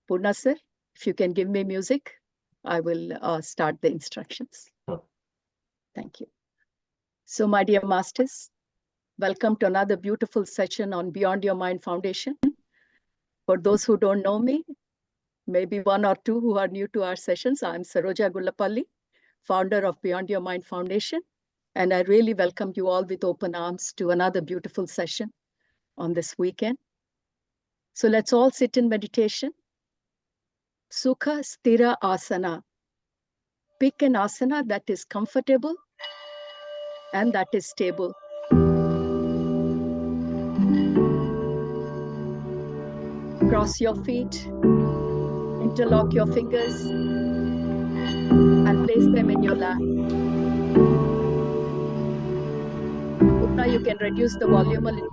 Purna sir, if you can give me music, I will start the instructions. Sure. Thank you. So, my dear masters, welcome to another beautiful session on Beyond Your Mind Foundation. For those who don't know me, maybe one or two who are new to our sessions, I'm Saroja Gullapalli, founder of Beyond Your Mind Foundation. And I really welcome you all with open arms to another beautiful session on this weekend. So let's all sit in meditation. Sukha Sthira Asana. Pick an asana that is comfortable and that is stable. Cross your feet, interlock your fingers, and place them in your lap. Now you can reduce the volume a little.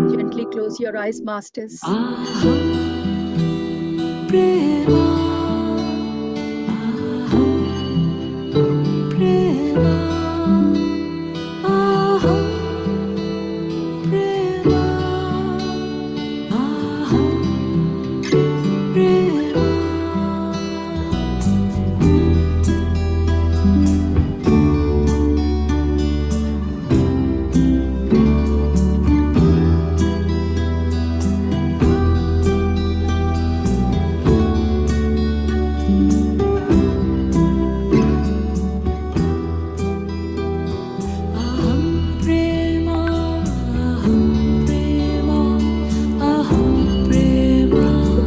Gently close your eyes, masters.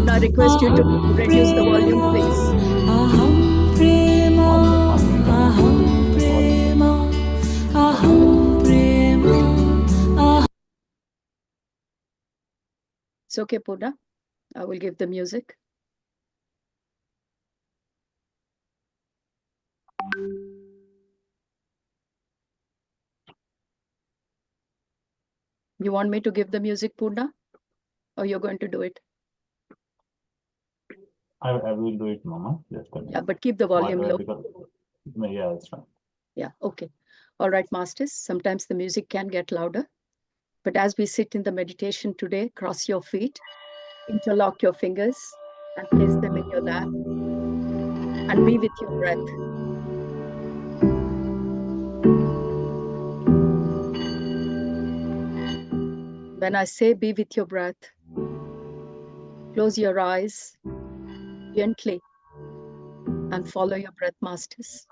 I request you to reduce the volume, please. It's okay, Purna. I will give the music. You want me to give the music, Purna? Or you're going to do it? I will do it, Mama. Yeah, but keep the volume low. Yeah, that's fine. Yeah, okay. All right, masters. Sometimes the music can get louder. But as we sit in the meditation today, cross your feet, interlock your fingers, and place them in your lap. And be with your breath. When I say be with your breath, close your eyes gently and follow your breath, masters.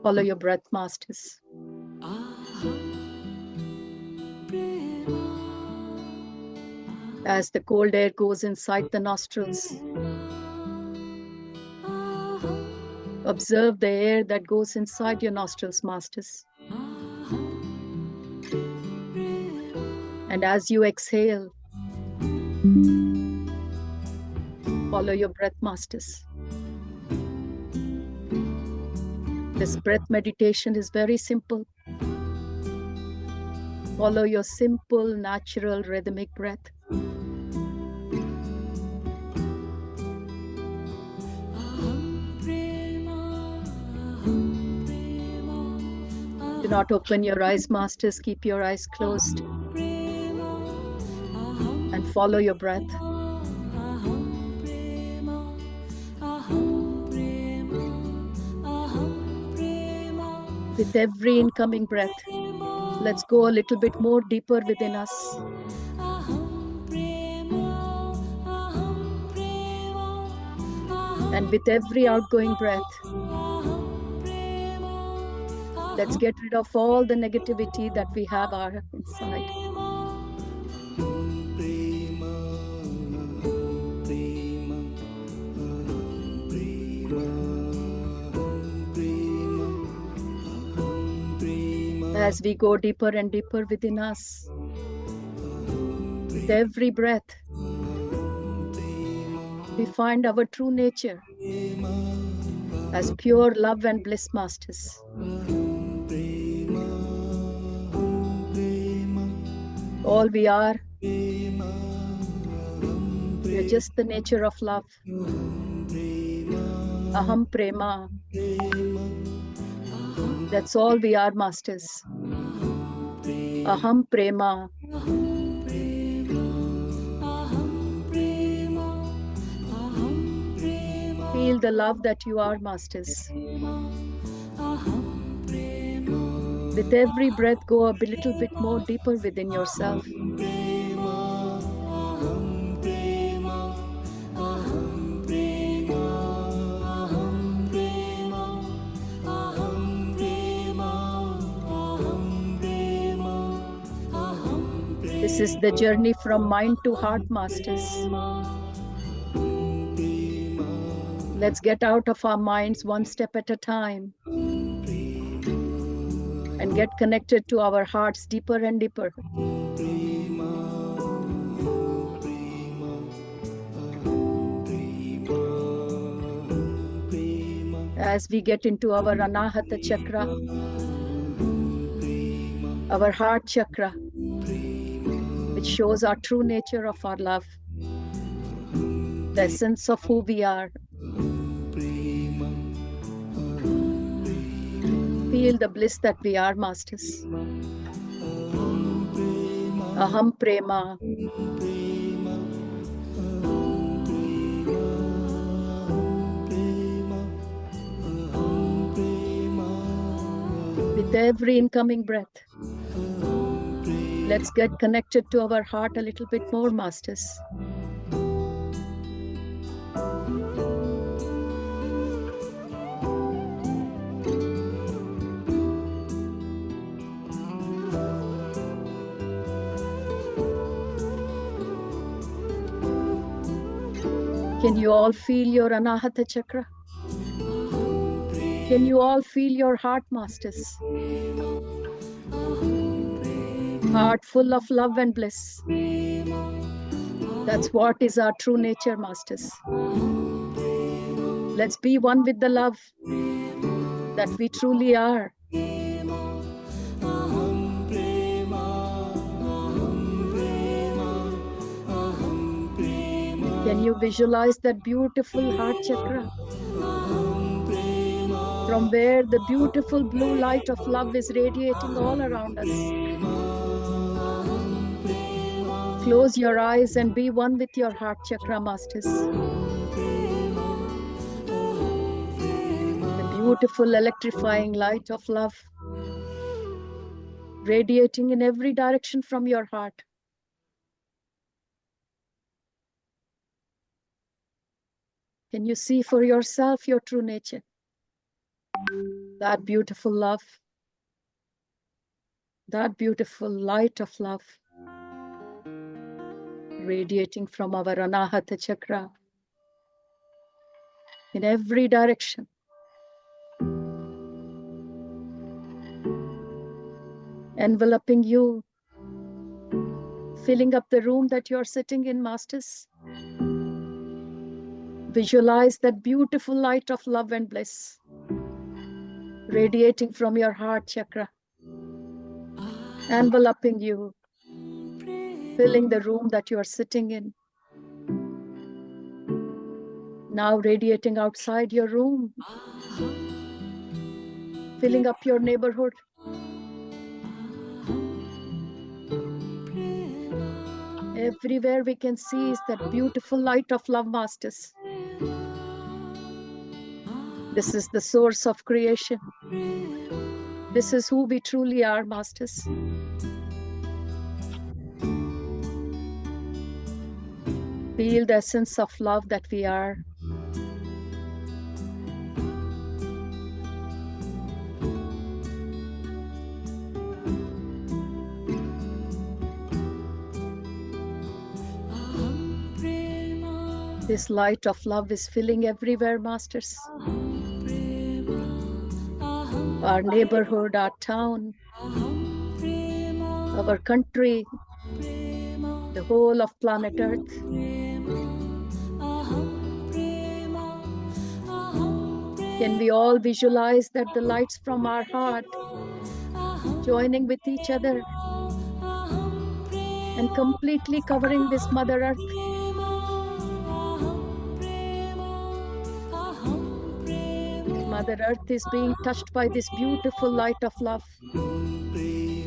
Follow your breath, masters. As the cold air goes inside the nostrils, observe the air that goes inside your nostrils, masters. And as you exhale, follow your breath, masters. This breath meditation is very simple. Follow your simple, natural, rhythmic breath. Do not open your eyes, masters. Keep your eyes closed. And follow your breath. With every incoming breath, let's go a little bit more deeper within us. And with every outgoing breath, let's get rid of all the negativity that we have inside. As we go deeper and deeper within us, with every breath, we find our true nature as pure love and bliss, masters. All we are, we are just the nature of love. Aham Prema. That's all we are, masters. Aham Prema. Feel the love that you are, masters. With every breath, go a little bit more deeper within yourself. This is the journey from mind to heart, masters. Let's get out of our minds one step at a time and get connected to our hearts deeper and deeper. As we get into our Anahata Chakra, our heart chakra, which shows our true nature of our love, the essence of who we are. Feel the bliss that we are, masters. Aham Prema. With every incoming breath, let's get connected to our heart a little bit more, masters. Can you all feel your Anahata Chakra? Can you all feel your heart, masters? Heart full of love and bliss. That's what is our true nature, masters. Let's be one with the love that we truly are. Can you visualize that beautiful heart chakra? From where the beautiful blue light of love is radiating all around us. Close your eyes and be one with your heart chakra, masters. The beautiful electrifying light of love radiating in every direction from your heart. Can you see for yourself your true nature? That beautiful love, that beautiful light of love radiating from our Anahata Chakra in every direction. Enveloping you, filling up the room that you're sitting in, masters. Visualize that beautiful light of love and bliss radiating from your heart chakra, enveloping you, filling the room that you are sitting in. Now radiating outside your room, filling up your neighborhood. Everywhere we can see is that beautiful light of love, masters. This is the source of creation. This is who we truly are, masters. Feel the essence of love that we are. This light of love is filling everywhere, masters. Our neighborhood, our town, our country, the whole of planet Earth. Can we all visualize that the lights from our heart joining with each other, and completely covering this Mother Earth. Mother Earth is being touched by this beautiful light of love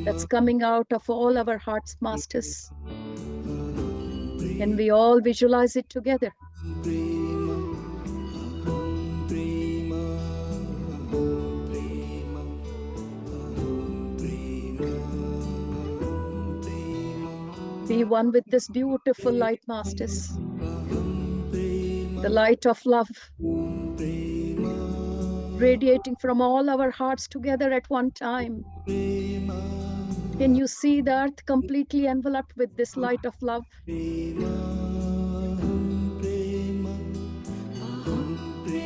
that's coming out of all our hearts, Masters. Can we all visualize it together? Be one with this beautiful light, Masters. The light of love radiating from all our hearts together at one time. Can you see the earth completely enveloped with this light of love?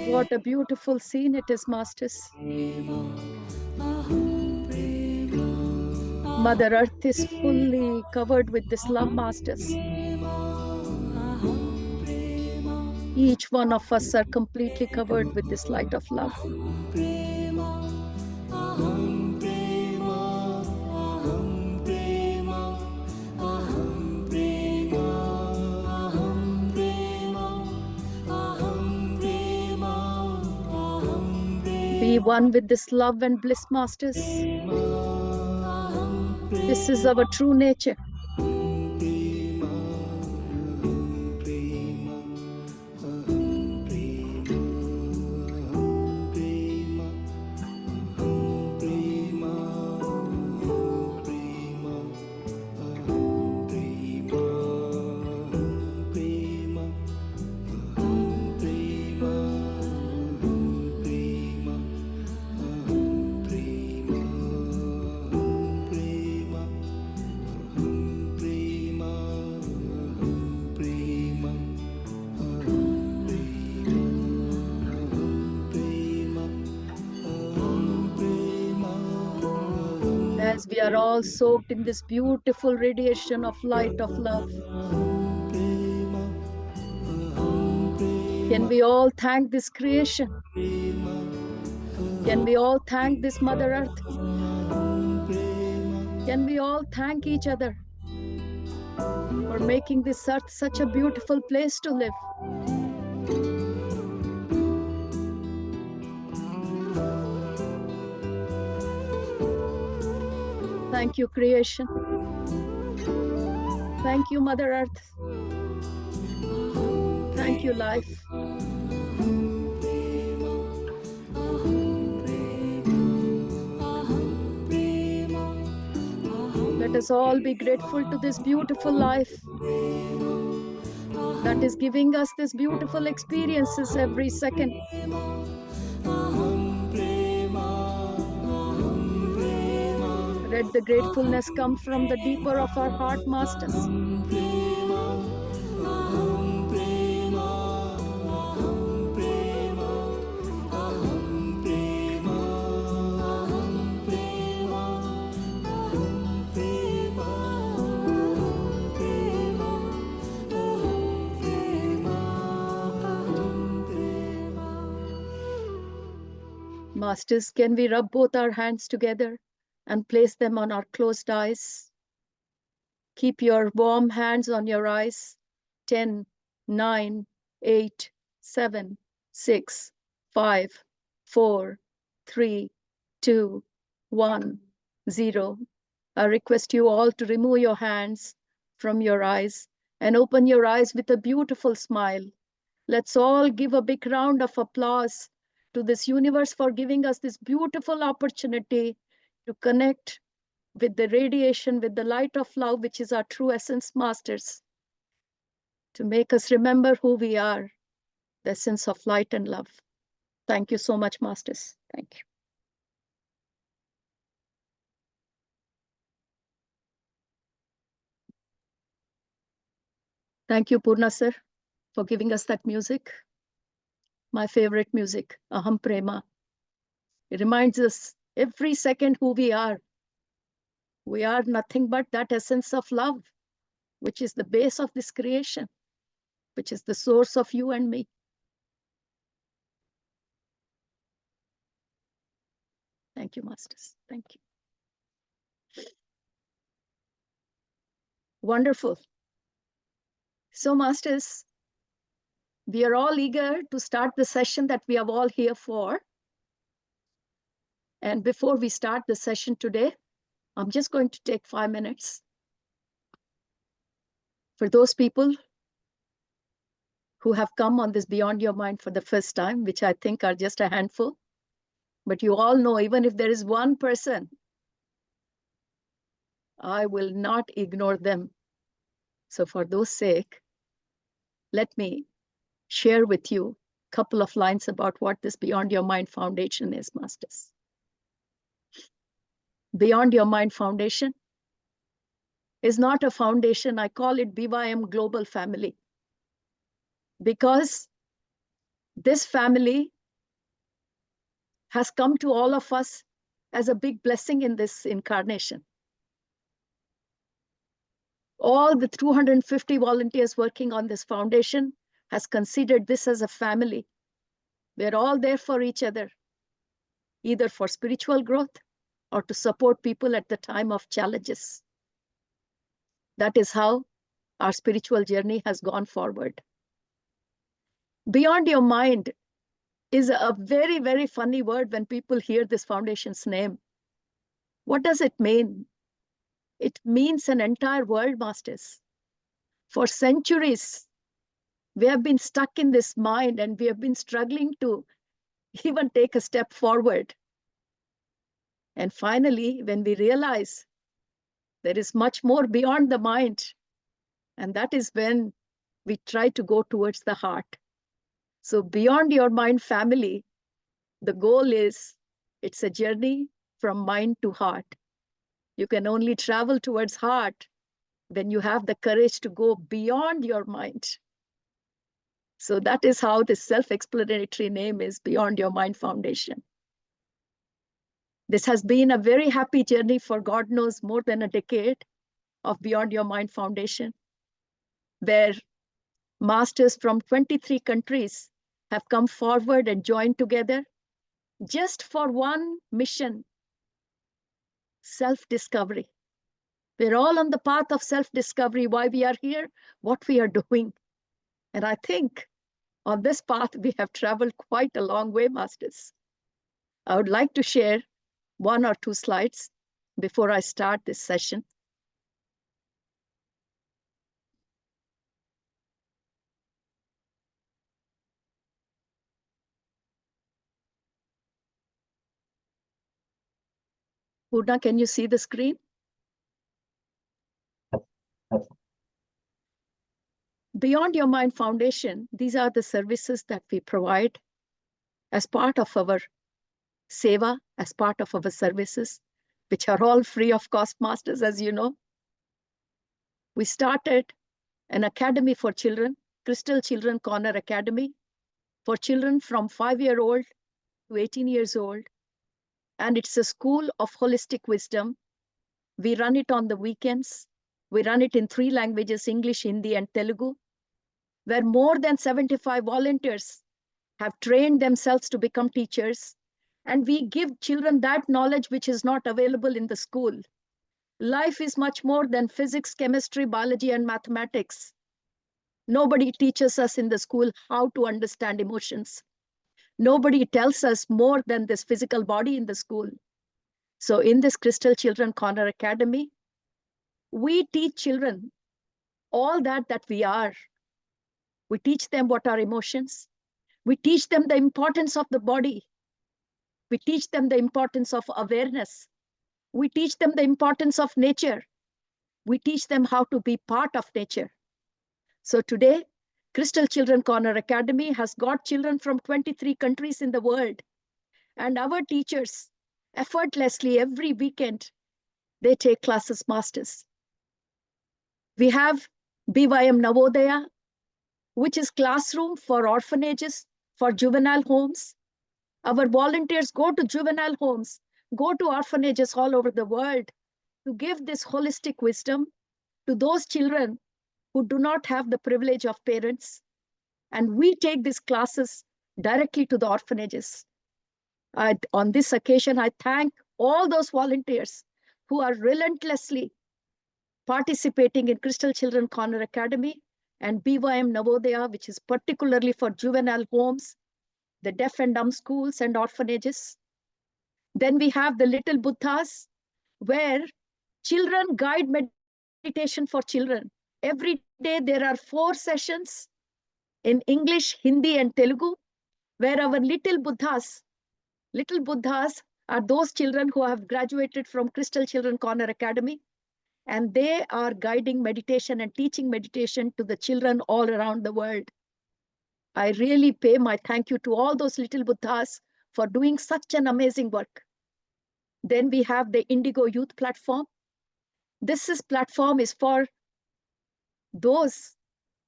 What a beautiful scene it is, Masters. Mother Earth is fully covered with this love, Masters. Each one of us are completely covered with this light of love. Be one with this love and bliss, Masters. This is our true nature. As we are all soaked in this beautiful radiation of light of love, can we all thank this creation? Can we all thank this Mother Earth? Can we all thank each other for making this earth such a beautiful place to live? Thank you, creation. Thank you, Mother Earth. Thank you, life. Let us all be grateful to this beautiful life that is giving us these beautiful experiences every second. Let the gratefulness come from the deeper of our heart, Masters. Masters, can we rub both our hands together and place them on our closed eyes? Keep your warm hands on your eyes. 10, 9, 8, 7, 6, 5, 4, 3, 2, 1, 0. I request you all to remove your hands from your eyes and open your eyes with a beautiful smile. Let's all give a big round of applause to this universe for giving us this beautiful opportunity to connect with the radiation, with the light of love, which is our true essence, Masters, to make us remember who we are, the essence of light and love. Thank you so much, Masters. Thank you. Thank you, Purna sir, for giving us that music. My favorite music, Aham Prema. It reminds us every second who we are. We are nothing but that essence of love, which is the base of this creation, which is the source of you and me. Thank you, Masters. Thank you. Wonderful. So, Masters, we are all eager to start the session that we are all here for. And before we start the session today, I'm just going to take 5 minutes for those people who have come on this Beyond Your Mind for the first time, which I think are just a handful. But you all know, even if there is one person, I will not ignore them. So for those sake, let me share with you a couple of lines about what this Beyond Your Mind Foundation is, Masters. Beyond Your Mind Foundation is not a foundation. I call it BYM Global Family, because this family has come to all of us as a big blessing in this incarnation. All the 250 volunteers working on this foundation has considered this as a family. We're all there for each other, either for spiritual growth or to support people at the time of challenges. That is how our spiritual journey has gone forward. Beyond Your Mind is a very, very funny word when people hear this foundation's name. What does it mean? It means an entire world, Masters. For centuries, we have been stuck in this mind and we have been struggling to even take a step forward. And finally, when we realize there is much more beyond the mind, and that is when we try to go towards the heart. So Beyond Your Mind family, the goal is, it's a journey from mind to heart. You can only travel towards heart when you have the courage to go beyond your mind. So that is how this self-explanatory name is Beyond Your Mind Foundation. This has been a very happy journey for God knows more than a decade of Beyond Your Mind Foundation, where masters from 23 countries have come forward and joined together just for one mission: self-discovery. We're all on the path of self-discovery, why we are here, what we are doing. And I think on this path, we have traveled quite a long way, Masters. I would like to share 1 or 2 slides before I start this session. Purna, can you see the screen? Yes. Beyond Your Mind Foundation, these are the services that we provide as part of our seva, as part of our services, which are all free of cost, Masters, as you know. We started an academy for children, Crystal Children Corner Academy, for children from 5-year-old to 18 years old. And it's a school of holistic wisdom. We run it on the weekends. We run it in 3 languages, English, Hindi, and Telugu, where more than 75 volunteers have trained themselves to become teachers. And we give children that knowledge which is not available in the school. Life is much more than physics, chemistry, biology, and mathematics. Nobody teaches us in the school how to understand emotions. Nobody tells us more than this physical body in the school. So in this Crystal Children Corner Academy, we teach children all that we are. We teach them what are emotions. We teach them the importance of the body. We teach them the importance of awareness. We teach them the importance of nature. We teach them how to be part of nature. So today, Crystal Children Corner Academy has got children from 23 countries in the world. And our teachers, effortlessly every weekend, they take classes, Masters. We have BYM Navodaya, which is classroom for orphanages, for juvenile homes. Our volunteers go to juvenile homes, go to orphanages all over the world to give this holistic wisdom to those children who do not have the privilege of parents. And we take these classes directly to the orphanages. On this occasion, I thank all those volunteers who are relentlessly participating in Crystal Children Corner Academy and BYM Navodaya, which is particularly for juvenile homes, the deaf and dumb schools and orphanages. Then we have the Little Buddhas, where children guide meditation for children. Every day there are 4 sessions in English, Hindi, and Telugu, where our little Buddhas are those children who have graduated from Crystal Children Corner Academy, and they are guiding meditation and teaching meditation to the children all around the world. I really pay my thank you to all those little Buddhas for doing such an amazing work. Then we have the Indigo Youth Platform. This platform is for those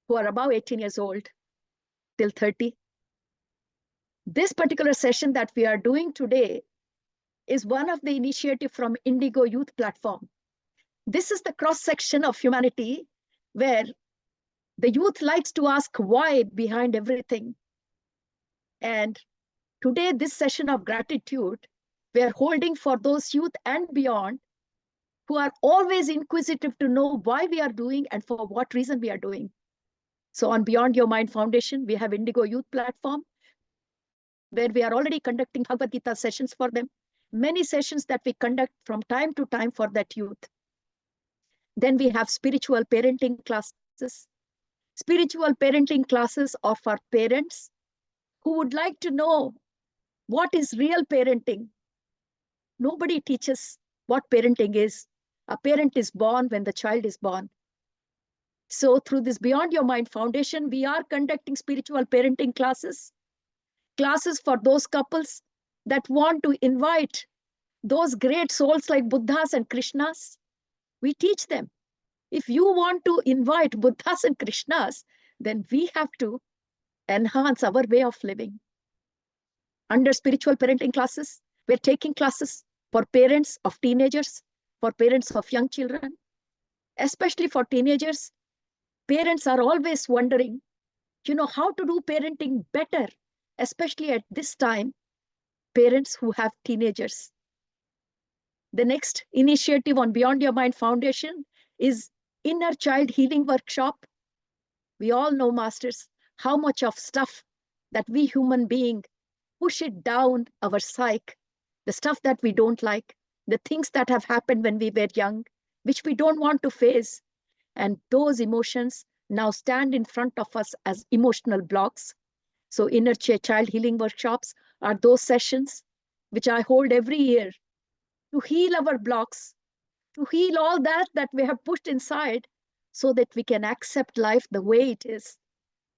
who are above 18 years old till 30. This particular session that we are doing today is one of the initiative from Indigo Youth Platform. This is the cross-section of humanity where the youth likes to ask why behind everything. And today, this session of gratitude, we are holding for those youth and beyond who are always inquisitive to know why we are doing and for what reason we are doing. So on Beyond Your Mind Foundation, we have Indigo Youth Platform, where we are already conducting Bhagavad Gita sessions for them. Many sessions that we conduct from time to time for that youth. Then we have spiritual parenting classes. Spiritual parenting classes are for parents who would like to know what is real parenting. Nobody teaches what parenting is. A parent is born when the child is born. So through this Beyond Your Mind Foundation, we are conducting spiritual parenting classes for those couples that want to invite those great souls like Buddhas and Krishnas. We teach them. If you want to invite Buddhas and Krishnas, then we have to enhance our way of living. Under spiritual parenting classes, we're taking classes for parents of teenagers, for parents of young children, especially for teenagers. Parents are always wondering, how to do parenting better, especially at this time, parents who have teenagers. The next initiative on Beyond Your Mind Foundation is Inner Child Healing Workshop. We all know, masters, how much of stuff that we human beings push it down our psyche, the stuff that we don't like, the things that have happened when we were young, which we don't want to face. And those emotions now stand in front of us as emotional blocks. So Inner Child Healing Workshops are those sessions which I hold every year to heal our blocks, to heal all that we have pushed inside so that we can accept life the way it is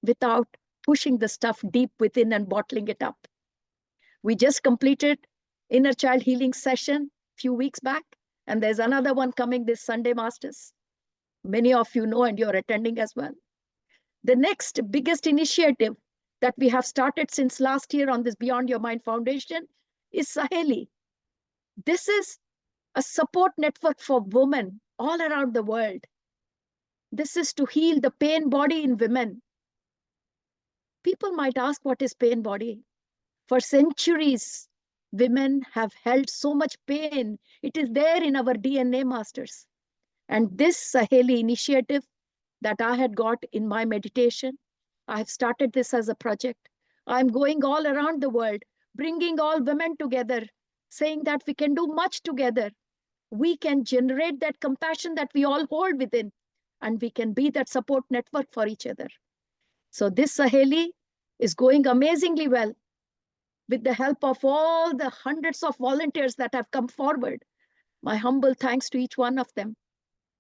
without pushing the stuff deep within and bottling it up. We just completed Inner Child Healing session a few weeks back, and there's another one coming this Sunday, masters. Many of you know, and you're attending as well. The next biggest initiative that we have started since last year on this Beyond Your Mind Foundation is Saheli. This is a support network for women all around the world. This is to heal the pain body in women. People might ask, what is pain body? For centuries, women have held so much pain. It is there in our DNA, masters. And this Saheli initiative that I had got in my meditation, I have started this as a project. I'm going all around the world, bringing all women together, saying that we can do much together. We can generate that compassion that we all hold within, and we can be that support network for each other. So this Saheli is going amazingly well with the help of all the hundreds of volunteers that have come forward. My humble thanks to each one of them.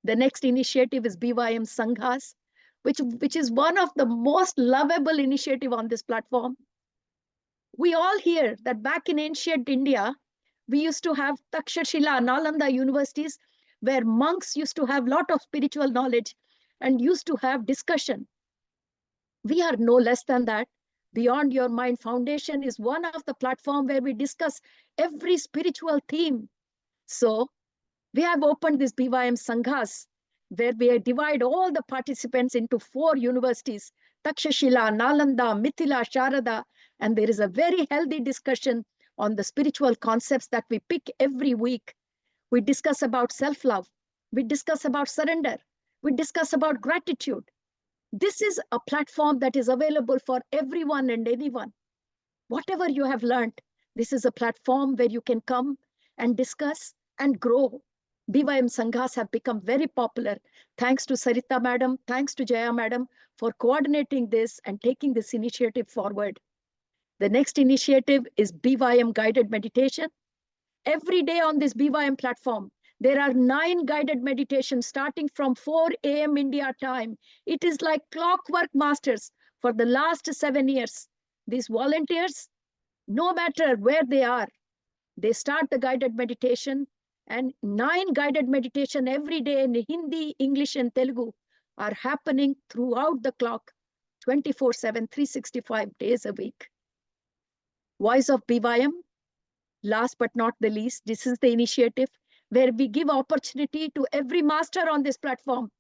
The next initiative is BYM Sanghas, which is one of the most lovable initiative on this platform. We all hear that back in ancient India, we used to have Takshashila, Nalanda universities, where monks used to have a lot of spiritual knowledge and used to have discussion. We are no less than that. Beyond Your Mind Foundation is one of the platforms where we discuss every spiritual theme. So we have opened this BYM Sanghas, where we divide all the participants into 4 universities, Takshashila, Nalanda, Mithila, Sharada, and there is a very healthy discussion on the spiritual concepts that we pick every week. We discuss about self-love. We discuss about surrender. We discuss about gratitude. This is a platform that is available for everyone and anyone. Whatever you have learned, this is a platform where you can come and discuss and grow. BYM Sanghas have become very popular. Thanks to Sarita Madam, thanks to Jaya Madam for coordinating this and taking this initiative forward. The next initiative is BYM guided meditation. Every day on this BYM platform, there are 9 guided meditations starting from 4 a.m. India time. It is like clockwork, masters. For the last 7 years, these volunteers, no matter where they are, they start the guided meditation, and 9 guided meditation every day in Hindi, English, and Telugu are happening throughout the clock, 24/7, 365 days a week. Voice of BYM, last but not the least, this is the initiative where we give opportunity to every master on this platform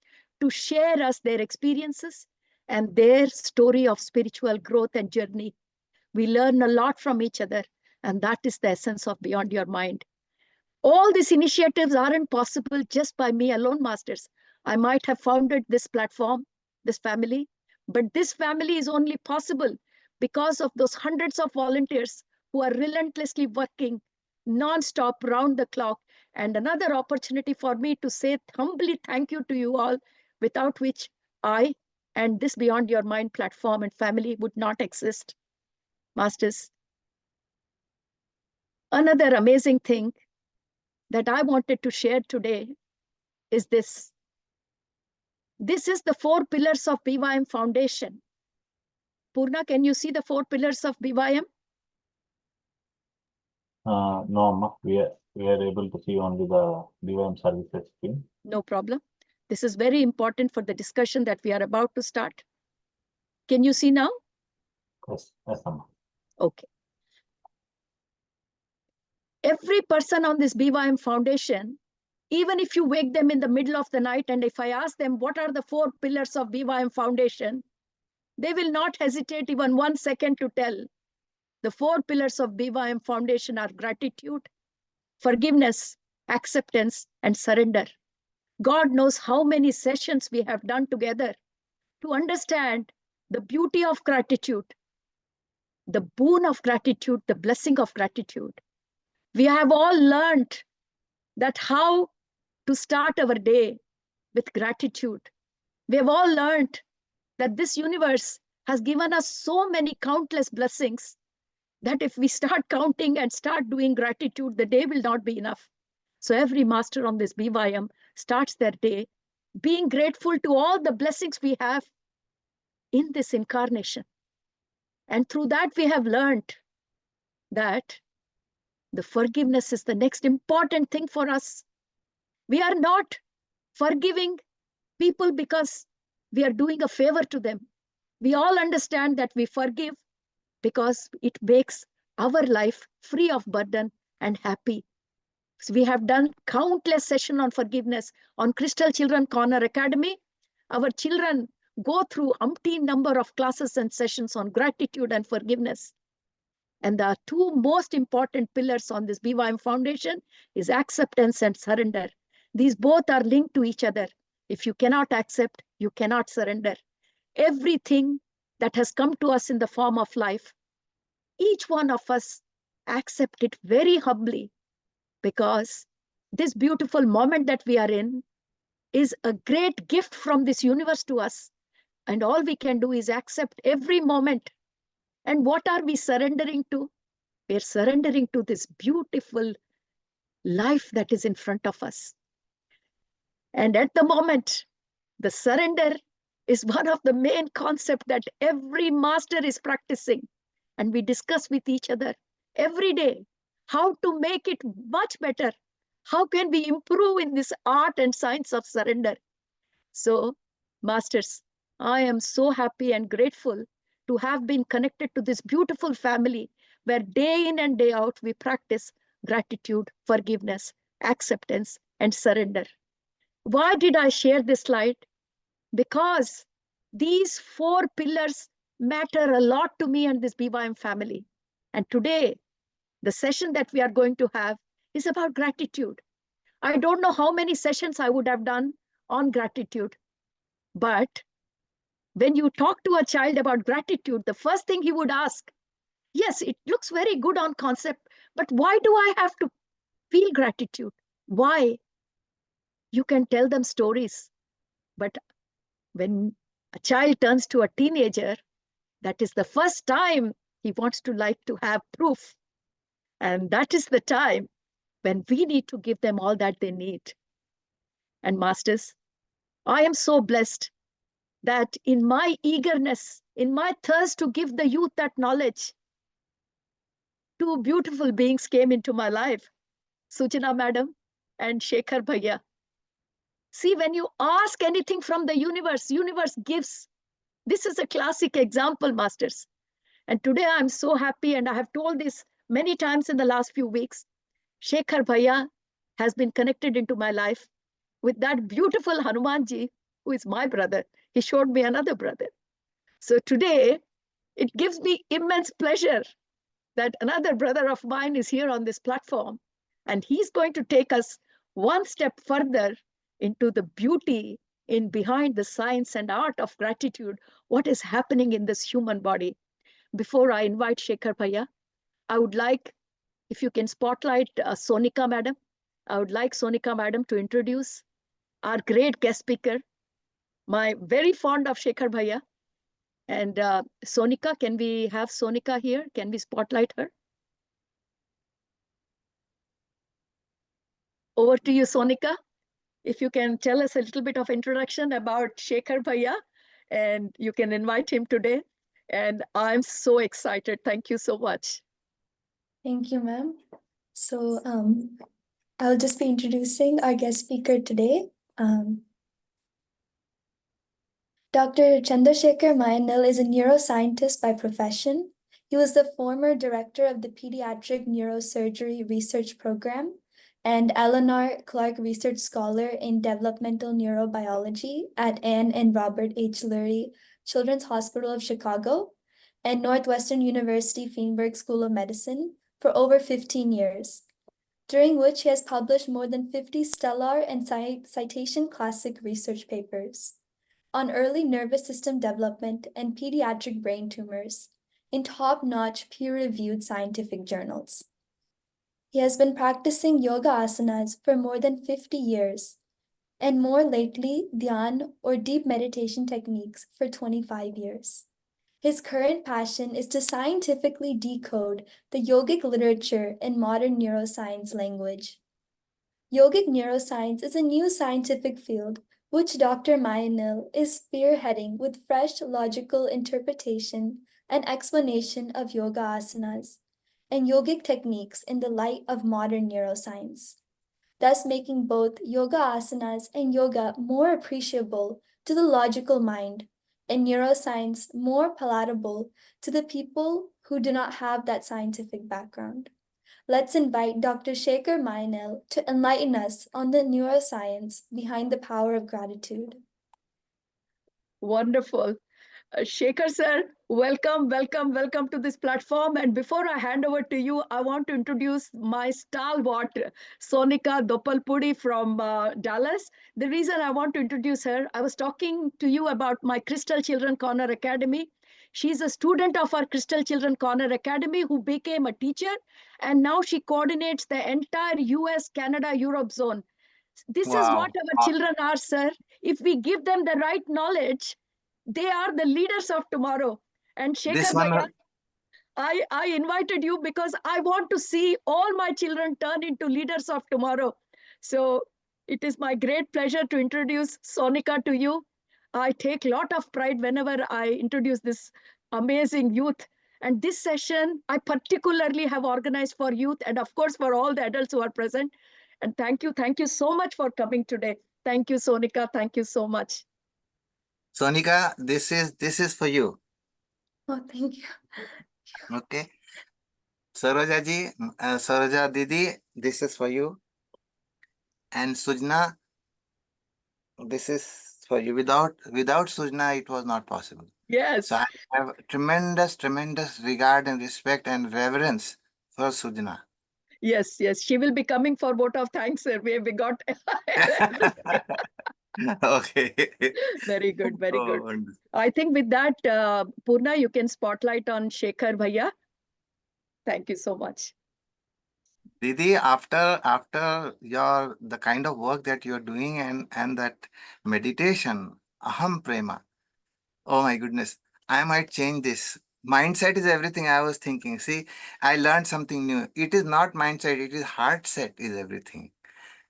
to share us their experiences and their story of spiritual growth and journey. We learn a lot from each other, and that is the essence of Beyond Your Mind. All these initiatives aren't possible just by me alone, masters. I might have founded this platform, this family, but this family is only possible because of those hundreds of volunteers who are relentlessly working non-stop, round the clock. And another opportunity for me to say humbly thank you to you all, without which I and this Beyond Your Mind platform and family would not exist. Masters, another amazing thing that I wanted to share today is this. This is the 4 pillars of BYM Foundation. Purna, can you see the 4 pillars of BYM? No, Amma. We are able to see only the BYM services screen. No problem. This is very important for the discussion that we are about to start. Can you see now? Yes, Amma. Okay. Every person on this BYM Foundation, even if you wake them in the middle of the night, and if I ask them what are the 4 pillars of BYM Foundation, they will not hesitate even 1 second to tell. The 4 pillars of BYM Foundation are gratitude, forgiveness, acceptance, and surrender. God knows how many sessions we have done together to understand the beauty of gratitude, the boon of gratitude, the blessing of gratitude. We have all learned that how to start our day with gratitude. We have all learned that this universe has given us so many countless blessings that if we start counting and start doing gratitude, the day will not be enough. So every master on this BYM starts their day being grateful to all the blessings we have in this incarnation. And through that, we have learned that the forgiveness is the next important thing for us. We are not forgiving people because we are doing a favor to them. We all understand that we forgive because it makes our life free of burden and happy. So we have done countless sessions on forgiveness. On Crystal Children Corner Academy, our children go through umpteen number of classes and sessions on gratitude and forgiveness. And the 2 most important pillars on this BYM Foundation is acceptance and surrender. These both are linked to each other. If you cannot accept, you cannot surrender. Everything that has come to us in the form of life, each one of us accept it very humbly, because this beautiful moment that we are in is a great gift from this universe to us. And all we can do is accept every moment. And what are we surrendering to? We're surrendering to this beautiful life that is in front of us. And at the moment, the surrender is one of the main concepts that every master is practicing. And we discuss with each other every day how to make it much better. How can we improve in this art and science of surrender? So, masters, I am so happy and grateful to have been connected to this beautiful family where day in and day out we practice gratitude, forgiveness, acceptance, and surrender. Why did I share this slide? Because these 4 pillars matter a lot to me and this BYM family. And today, the session that we are going to have is about gratitude. I don't know how many sessions I would have done on gratitude. But when you talk to a child about gratitude, the first thing he would ask, yes, it looks very good on concept, but why do I have to feel gratitude? Why? You can tell them stories. But when a child turns to a teenager, that is the first time he wants to like to have proof. And that is the time when we need to give them all that they need. And masters, I am so blessed that in my eagerness, in my thirst to give the youth that knowledge, two beautiful beings came into my life, Sujana madam and Shekhar bhaiya. See, when you ask anything from the universe gives. This is a classic example, masters. And today I'm so happy, and I have told this many times in the last few weeks. Shekhar bhaiya has been connected into my life with that beautiful Hanumanji, who is my brother. He showed me another brother. So today, it gives me immense pleasure that another brother of mine is here on this platform, and he's going to take us one step further into the beauty in behind the science and art of gratitude, what is happening in this human body. Before I invite Shekhar bhaiya, I would like, if you can spotlight Sonika madam, I would like Sonika madam to introduce our great guest speaker, my very fond of Shekhar bhaiya. And Sonika, can we have Sonika here? Can we spotlight her? Over to you, Sonika. If you can tell us a little bit of introduction about Shekhar bhaiya, and you can invite him today. And I'm so excited. Thank you so much. Thank you, ma'am. So I'll just be introducing our guest speaker today. Dr. Chandrasekhar Mayanil is a neuroscientist by profession. He was the former director of the Pediatric Neurosurgery Research Program and Eleanor Clark Research Scholar in Developmental Neurobiology at Anne and Robert H. Lurie Children's Hospital of Chicago and Northwestern University Feinberg School of Medicine for over 15 years, during which he has published more than 50 stellar and citation classic research papers on early nervous system development and pediatric brain tumors in top-notch peer-reviewed scientific journals. He has been practicing yoga asanas for more than 50 years, and more lately, dhyan or deep meditation techniques for 25 years. His current passion is to scientifically decode the yogic literature in modern neuroscience language. Yogic neuroscience is a new scientific field which Dr. Mayanil is spearheading with fresh logical interpretation and explanation of yoga asanas and yogic techniques in the light of modern neuroscience, thus making both yoga asanas and yoga more appreciable to the logical mind and neuroscience more palatable to the people who do not have that scientific background. Let's invite Dr. Shekhar Mayanil to enlighten us on the neuroscience behind the power of gratitude. Wonderful. Shekhar sir, welcome to this platform. And before I hand over to you, I want to introduce my stalwart, Sonika Dopalpudi from Dallas. The reason I want to introduce her, I was talking to you about my Crystal Children Corner Academy. She's a student of our Crystal Children Corner Academy who became a teacher, and now she coordinates the entire US, Canada, Europe zone. This is what our children are, sir. If we give them the right knowledge, they are the leaders of tomorrow. And Shekhar bhaiya, I invited you because I want to see all my children turn into leaders of tomorrow. So it is my great pleasure to introduce Sonika to you. I take a lot of pride whenever I introduce this amazing youth. And this session, I particularly have organized for youth and of course for all the adults who are present. And thank you so much for coming today. Thank you, Sonika. Thank you so much. Sonika, this is for you. Oh, thank you. Okay. Saroja ji, Saroja Didi, this is for you. And Sujna, this is for you. Without Sujna, it was not possible. Yes. So I have tremendous regard and respect and reverence for Sujna. Yes, yes. She will be coming for vote of thanks, sir. We got Okay. very good, very good. Oh, wonderful. I think with that, Purna, you can spotlight on Shekhar Bhaiya. Thank you so much. Didi, after your the kind of work that you're doing and that meditation, aham prema. Oh my goodness, I might change this. Mindset is everything I was thinking. See, I learned something new. It is not mindset, it is heart set is everything.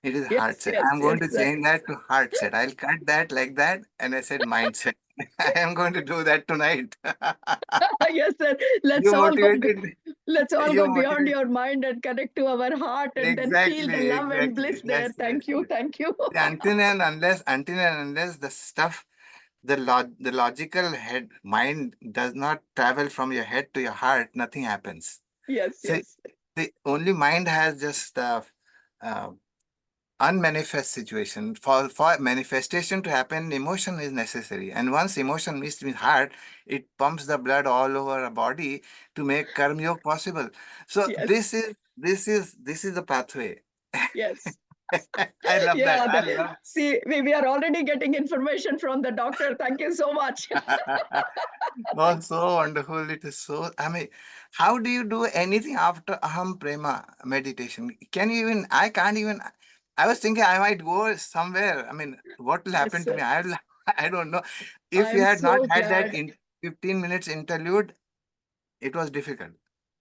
It is heart Yes, set. yes, I'm yes, going to sir. change that to heart set. I'll cut that like that. And I said mindset. I am going to do that tonight. Yes, sir. You Let's all go. motivated. Let's all You go beyond motivated. your mind and connect to our heart, and then feel the Exactly, love and exactly. bliss there. Yes, yes, Thank you, yes. thank you. Until and unless the stuff, the logical head mind does not travel from your head to your heart, nothing happens. Yes, So yes, the only mind has just uh, unmanifest situation. For manifestation to happen, emotion is necessary. And once emotion meets with heart, it pumps the blood all over a body to make karma yoga possible. So yes, this is the pathway. yes. I love that. Yeah, I love. see, we are already getting information from the doctor. Thank you so much. Oh, so wonderful. It is so, I mean, how do you do anything after Aham Prema meditation? Can you even, I can't even, I was thinking I might go somewhere. I mean, what will Yes, happen to sir. me? I don't know. If you I'm had not so had that glad. in 15 minutes interlude, it was difficult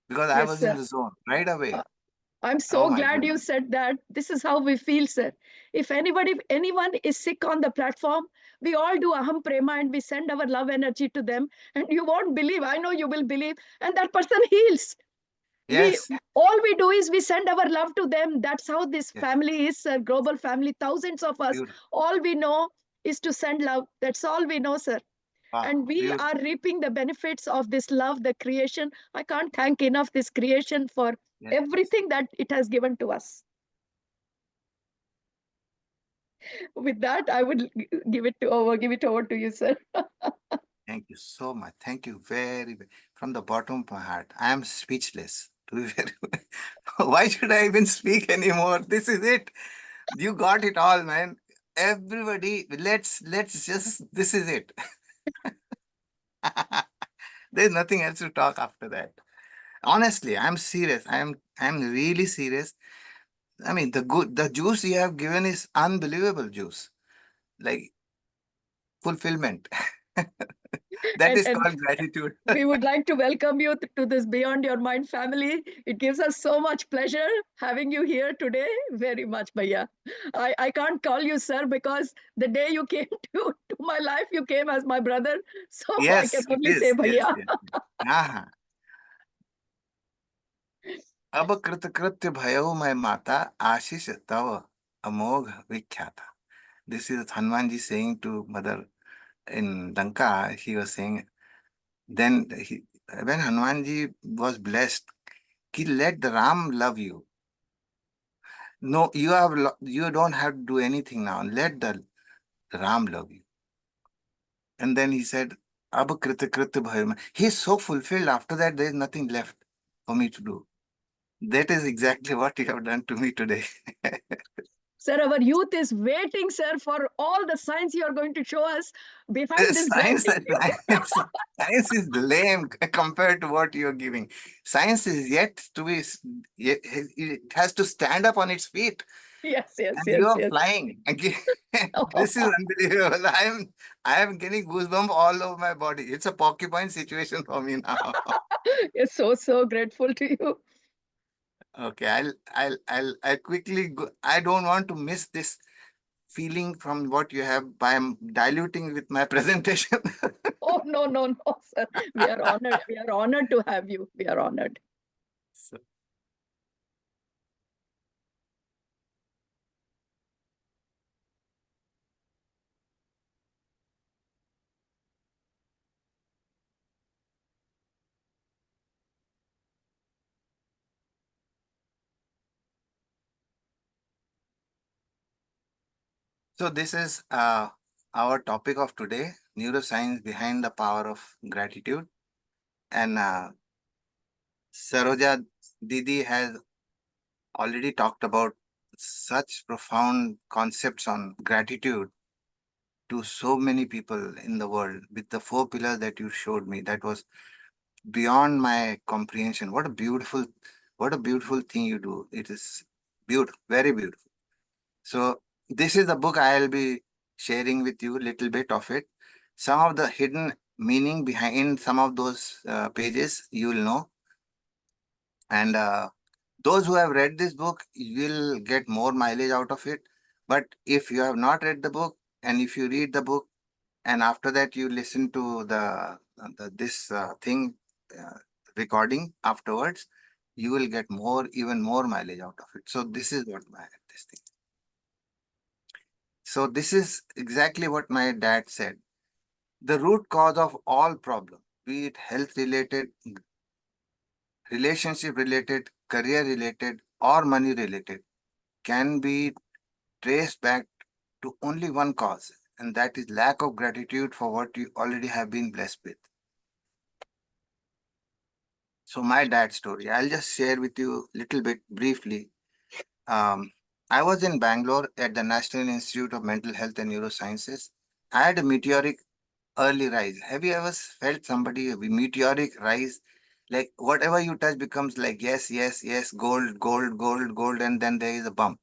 because I Yes, was in sir. the zone right Uh, away. I'm Oh so my glad you goodness. said that. This is how we feel, sir. If anyone is sick on the platform, we all do aham prema and we send our love energy to them. And you won't believe, I know you will believe, and that person heals. We Yes, all we do is we send our love to them. That's how this yes, family is, sir. Global family, thousands of us. beautiful. All we know is to send love. That's all we know, sir. Wow, And we beautiful. are reaping the benefits of this love, the creation. I can't thank enough this creation for Yes, yes. everything that it has given to us. With that, I would give it over to you, sir. Thank you so much. Thank you very from the bottom of my heart. I am speechless. To be very, why should I even speak anymore? This is it. You got it all, man. Everybody, let's just this is it. There's nothing else to talk after that. Honestly, I'm serious. I'm really serious. I mean, the juice you have given is unbelievable juice. Like fulfillment. That is And called gratitude. we would like to welcome you to this Beyond Your Mind family. It gives us so much pleasure having you here today. Very much, Bhaiya. I can't call you sir because the day you came to my life, you came as my brother. So I can Yes, it only say is. Yes, Bhaiya. yes. हाँ अब कृत कृत्य भयो मैं माता आशीष तव अमोघ विख्याता. This is Hanumanji saying to mother in Lanka. He was saying, then when Hanumanji was blessed, he let the Ram love you. No, you don't have to do anything now. Let the Ram love you. And then he said, Ab krita krita bhayo. He is so fulfilled. After that, there is nothing left for me to do. That is exactly what you have done to me today. Sir, our youth is waiting, sir, for all the signs you are going to show us behind this great. Science is lame compared to what you're giving. Science is yet to be, it has to stand up on its feet. Yes, yes, And you yes, are yes. flying. This is unbelievable. I am getting goosebumps all over my body. It's a porcupine situation for me now. Yes, so grateful to you. Okay, I'll quickly go. I don't want to miss this feeling from what you have by diluting with my presentation. Oh, no, no, no, sir. We are honored. We are honored to have you. We are honored. So, so this is our topic of today, neuroscience behind the power of gratitude. And Saroja Didi has already talked about such profound concepts on gratitude to so many people in the world with the 4 pillars that you showed me. That was beyond my comprehension. What a beautiful thing you do. It is beautiful, very beautiful. So this is the book I'll be sharing with you a little bit of it. Some of the hidden meaning behind some of those pages you will know. And those who have read this book will get more mileage out of it. But if you have not read the book, and if you read the book and after that you listen to this thing uh, recording afterwards, you will get even more mileage out of it. So this is what this thing. So this is exactly what my dad said. The root cause of all problems, be it health related, relationship related, career related, or money related, can be traced back to only one cause, and that is lack of gratitude for what you already have been blessed with. So my dad's story, I'll just share with you a little bit briefly. I was in Bangalore at the National Institute of Mental Health and Neurosciences. I had a meteoric early rise. Have you ever felt somebody a meteoric rise? Like whatever you touch becomes like yes, yes, yes, gold, gold, gold, gold, and then there is a bump.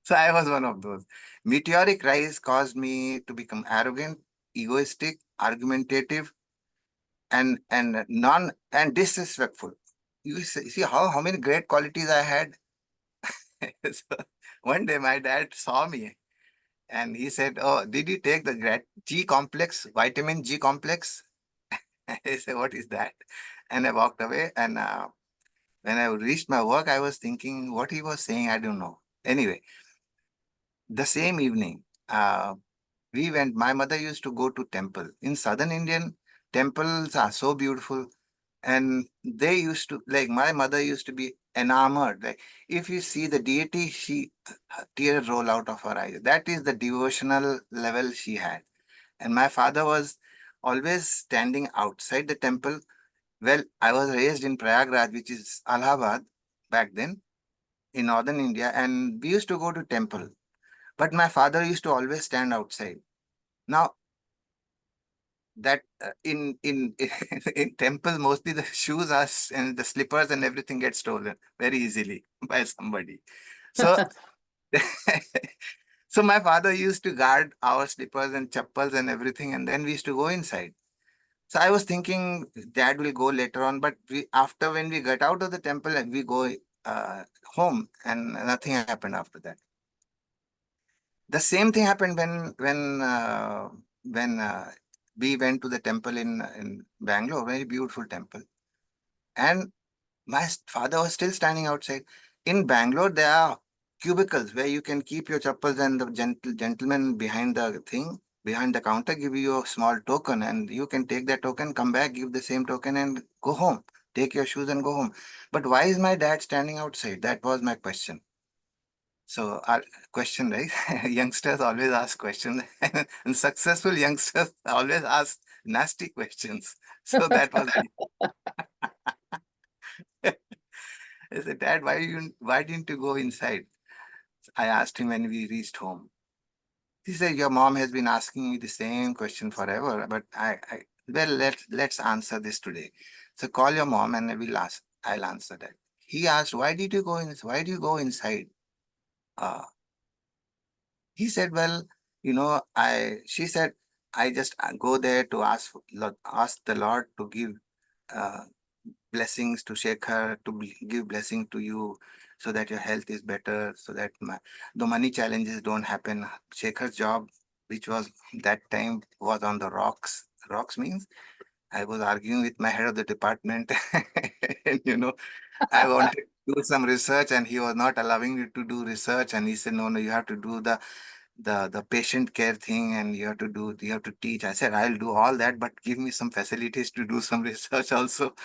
So I was one of those. Meteoric rise caused me to become arrogant, egoistic, argumentative, and disrespectful. You see how many great qualities I had. So one day my dad saw me and he said, "Oh, did you take the G complex, vitamin G complex?" I said, "What is that?" And I walked away. And when I reached my work, I was thinking what he was saying. I don't know. Anyway, the same evening, we went. My mother used to go to temple. In southern Indian, temples are so beautiful. And they used to, like, my mother used to be enamored. Like, if you see the deity, tears roll out of her eyes. That is the devotional level she had. And my father was always standing outside the temple. Well, I was raised in Prayagraj, which is Allahabad back then in northern India, and we used to go to temple. But my father used to always stand outside. Now, that in in temple, mostly the shoes are and the slippers and everything get stolen very easily by somebody. So so my father used to guard our slippers and chappals and everything, and then we used to go inside. So I was thinking dad will go later on, but after when we got out of the temple and we go home, and nothing happened after that. The same thing happened when we went to the temple in Bangalore, very beautiful temple. And my father was still standing outside. In Bangalore, there are cubicles where you can keep your chappals, and the gentleman behind the counter, give you a small token, and you can take that token, come back, give the same token, and go home. Take your shoes and go home. But why is my dad standing outside? That was my question. So our question, right? Youngsters always ask questions, and successful youngsters always ask nasty questions. So that was I said, "Dad, why didn't you go inside?" I asked him when we reached home. He said, "Your mom has been asking me the same question forever, but well, let's answer this today. So call your mom and I'll answer that." He asked, why do you go inside? Uh, he said, "Well, she said, I just go there to ask the Lord to give uh, blessings to Shekhar, to give blessing to you so that your health is better, so that the money challenges don't happen." Shekhar's job, which was that time, was on the rocks. Rocks means I was arguing with my head of the department. And, I wanted to do some research and he was not allowing me to do research. And he said, "No, no, you have to do the patient care thing, and you have to teach." I said, "I'll do all that, but give me some facilities to do some research also."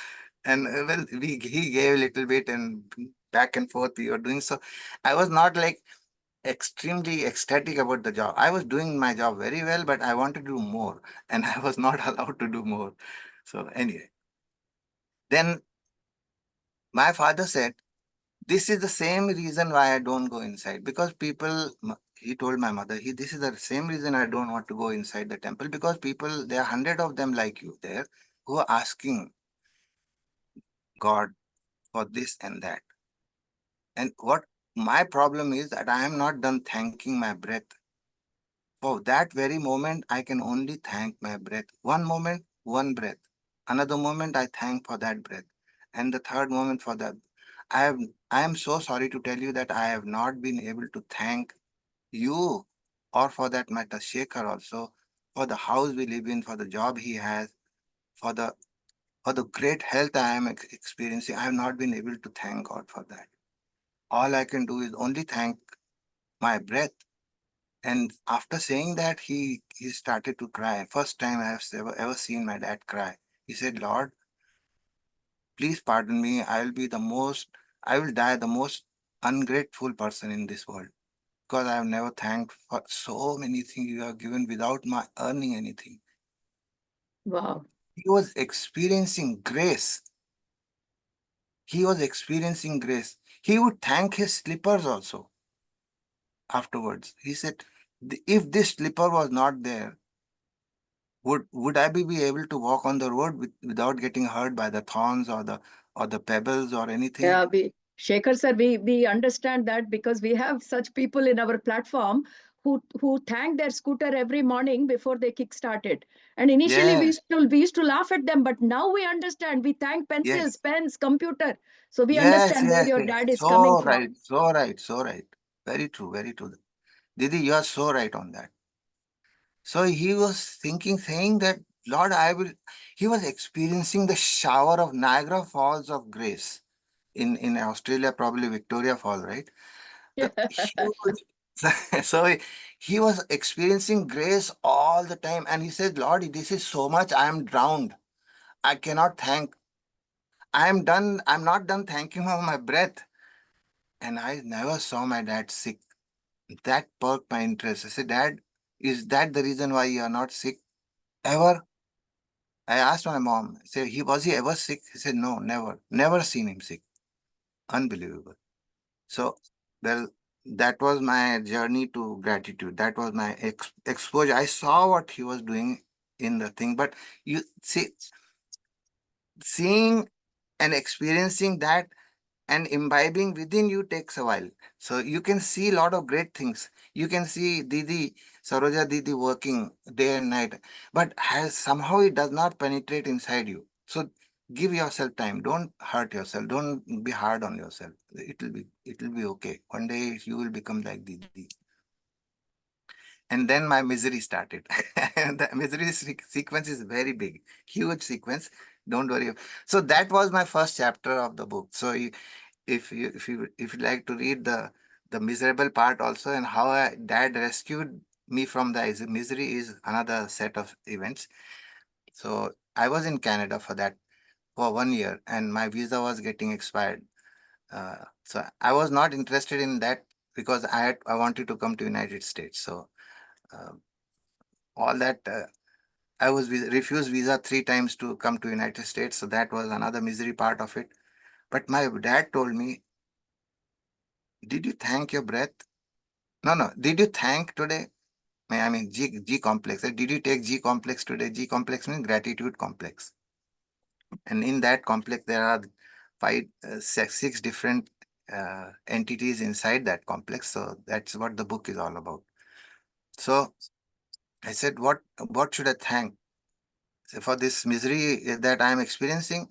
And well, he gave a little bit, and back and forth we were doing. So I was not like extremely ecstatic about the job. I was doing my job very well, but I wanted to do more, and I was not allowed to do more. So anyway, then My father said, this is the same reason why I don't go inside, because people, he told my mother, this is the same reason I don't want to go inside the temple, because people, there are 100 of them like you there who are asking God for this and that. And what my problem is that I am not done thanking my breath. For that very moment, I can only thank my breath. One moment, one breath. Another moment, I thank for that breath. And the third moment for that. I am so sorry to tell you that I have not been able to thank you, or for that matter, Shekhar also, for the house we live in, for the job he has, for the great health I am experiencing. I have not been able to thank God for that. All I can do is only thank my breath. And after saying that, he started to cry. First time I have ever seen my dad cry. He said, Lord, please pardon me. I will die the most ungrateful person in this world, because I have never thanked for so many things you have given without my earning anything. Wow. He was experiencing grace. He was experiencing grace. He would thank his slippers also afterwards. He said, if this slipper was not there, would I be able to walk on the road without getting hurt by the thorns or the pebbles or anything? Yeah, Shekhar sir, we understand that, because we have such people in our platform who thank their scooter every morning before they kick started. And initially Yes, we used to laugh at them, but now we understand. We thank pencils, yes, pens, computer. So we yes, understand where yes, your yes. dad is coming So from. right, so right, so right. Very true, very true. Didi, you are so right on that. So he was thinking, saying that, Lord, he was experiencing the shower of Niagara Falls of grace in Australia, probably Victoria Falls, right? The huge, so he was experiencing grace all the time. And he said, Lord, this is so much, I am drowned. I cannot thank. I am done. I'm not done thanking for my breath. And I never saw my dad sick. That perked my interest. I said, Dad, is that the reason why you are not sick? Ever? I asked my mom, say, was he ever sick? He said, no, never. Never seen him sick. Unbelievable. So, well, that was my journey to gratitude. That was my exposure. I saw what he was doing in the thing, but you see, seeing and experiencing that and imbibing within you takes a while. So you can see a lot of great things. You can see Saroja Didi working day and night, but has somehow it does not penetrate inside you. So give yourself time. Don't hurt yourself. Don't be hard on yourself. It will be okay. One day you will become like Didi. And then my misery started. The misery sequence is very big, huge sequence. Don't worry. So that was my first chapter of the book. So if you like to read the miserable part also, and how dad rescued me from the misery, is another set of events. So I was in Canada for 1 year, and my visa was getting expired. So I was not interested in that, because I wanted to come to United States. So uh, all that I was refused visa 3 times to come to United States. So that was another misery part of it. But my dad told me, did you thank your breath? No. Did you thank today? I mean, G complex. Did you take G complex today? G complex means gratitude complex. And in that complex, there are six different entities inside that complex. So that's what the book is all about. So I said, what should I thank for this misery that I am experiencing?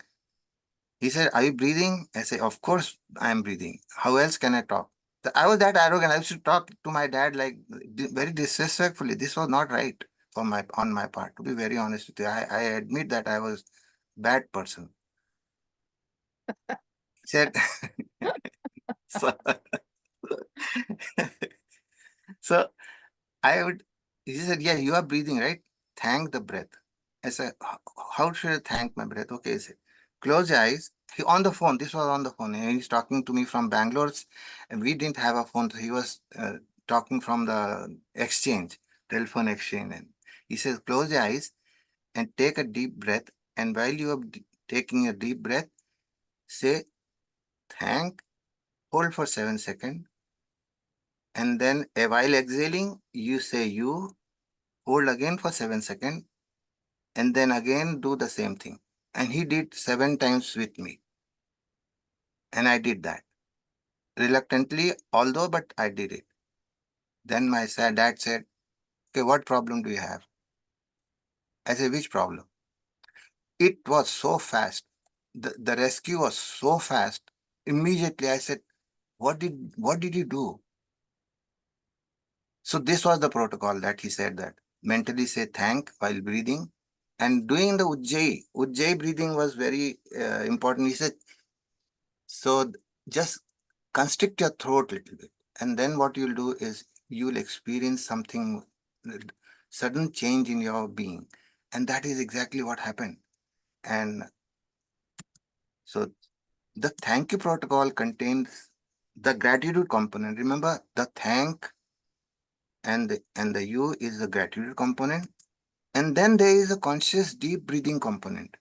He said, are you breathing? I said, of course I am breathing. How else can I talk? I was that arrogant. I used to talk to my dad like very disrespectfully. This was not right on my part, to be very honest with you. I admit that I was bad person. He said, so, so he said, yeah, you are breathing, right? Thank the breath. I said, how should I thank my breath? Okay, he said, close your eyes. He on the phone. This was on the phone. And he's talking to me from Bangalore, and we didn't have a phone. So he was talking from the telephone exchange. And he says, close your eyes and take a deep breath. And while you are taking a deep breath, say, thank, hold for 7 seconds. And then while exhaling, you say you, hold again for 7 seconds. And then again do the same thing. And he did 7 times with me. And I did that. Reluctantly, although, but I did it. Then my dad said, okay, what problem do you have? I said, which problem? It was so fast. The rescue was so fast. Immediately I said, what did you do? So this was the protocol that he said, that mentally say thank while breathing and doing the Ujjayi. Ujjayi breathing was very important. He said, so just constrict your throat a little bit. And then what you'll do is you'll experience something, sudden change in your being. And that is exactly what happened. And so the thank you protocol contains the gratitude component. Remember, the thank and the you is the gratitude component. And then there is a conscious deep breathing component.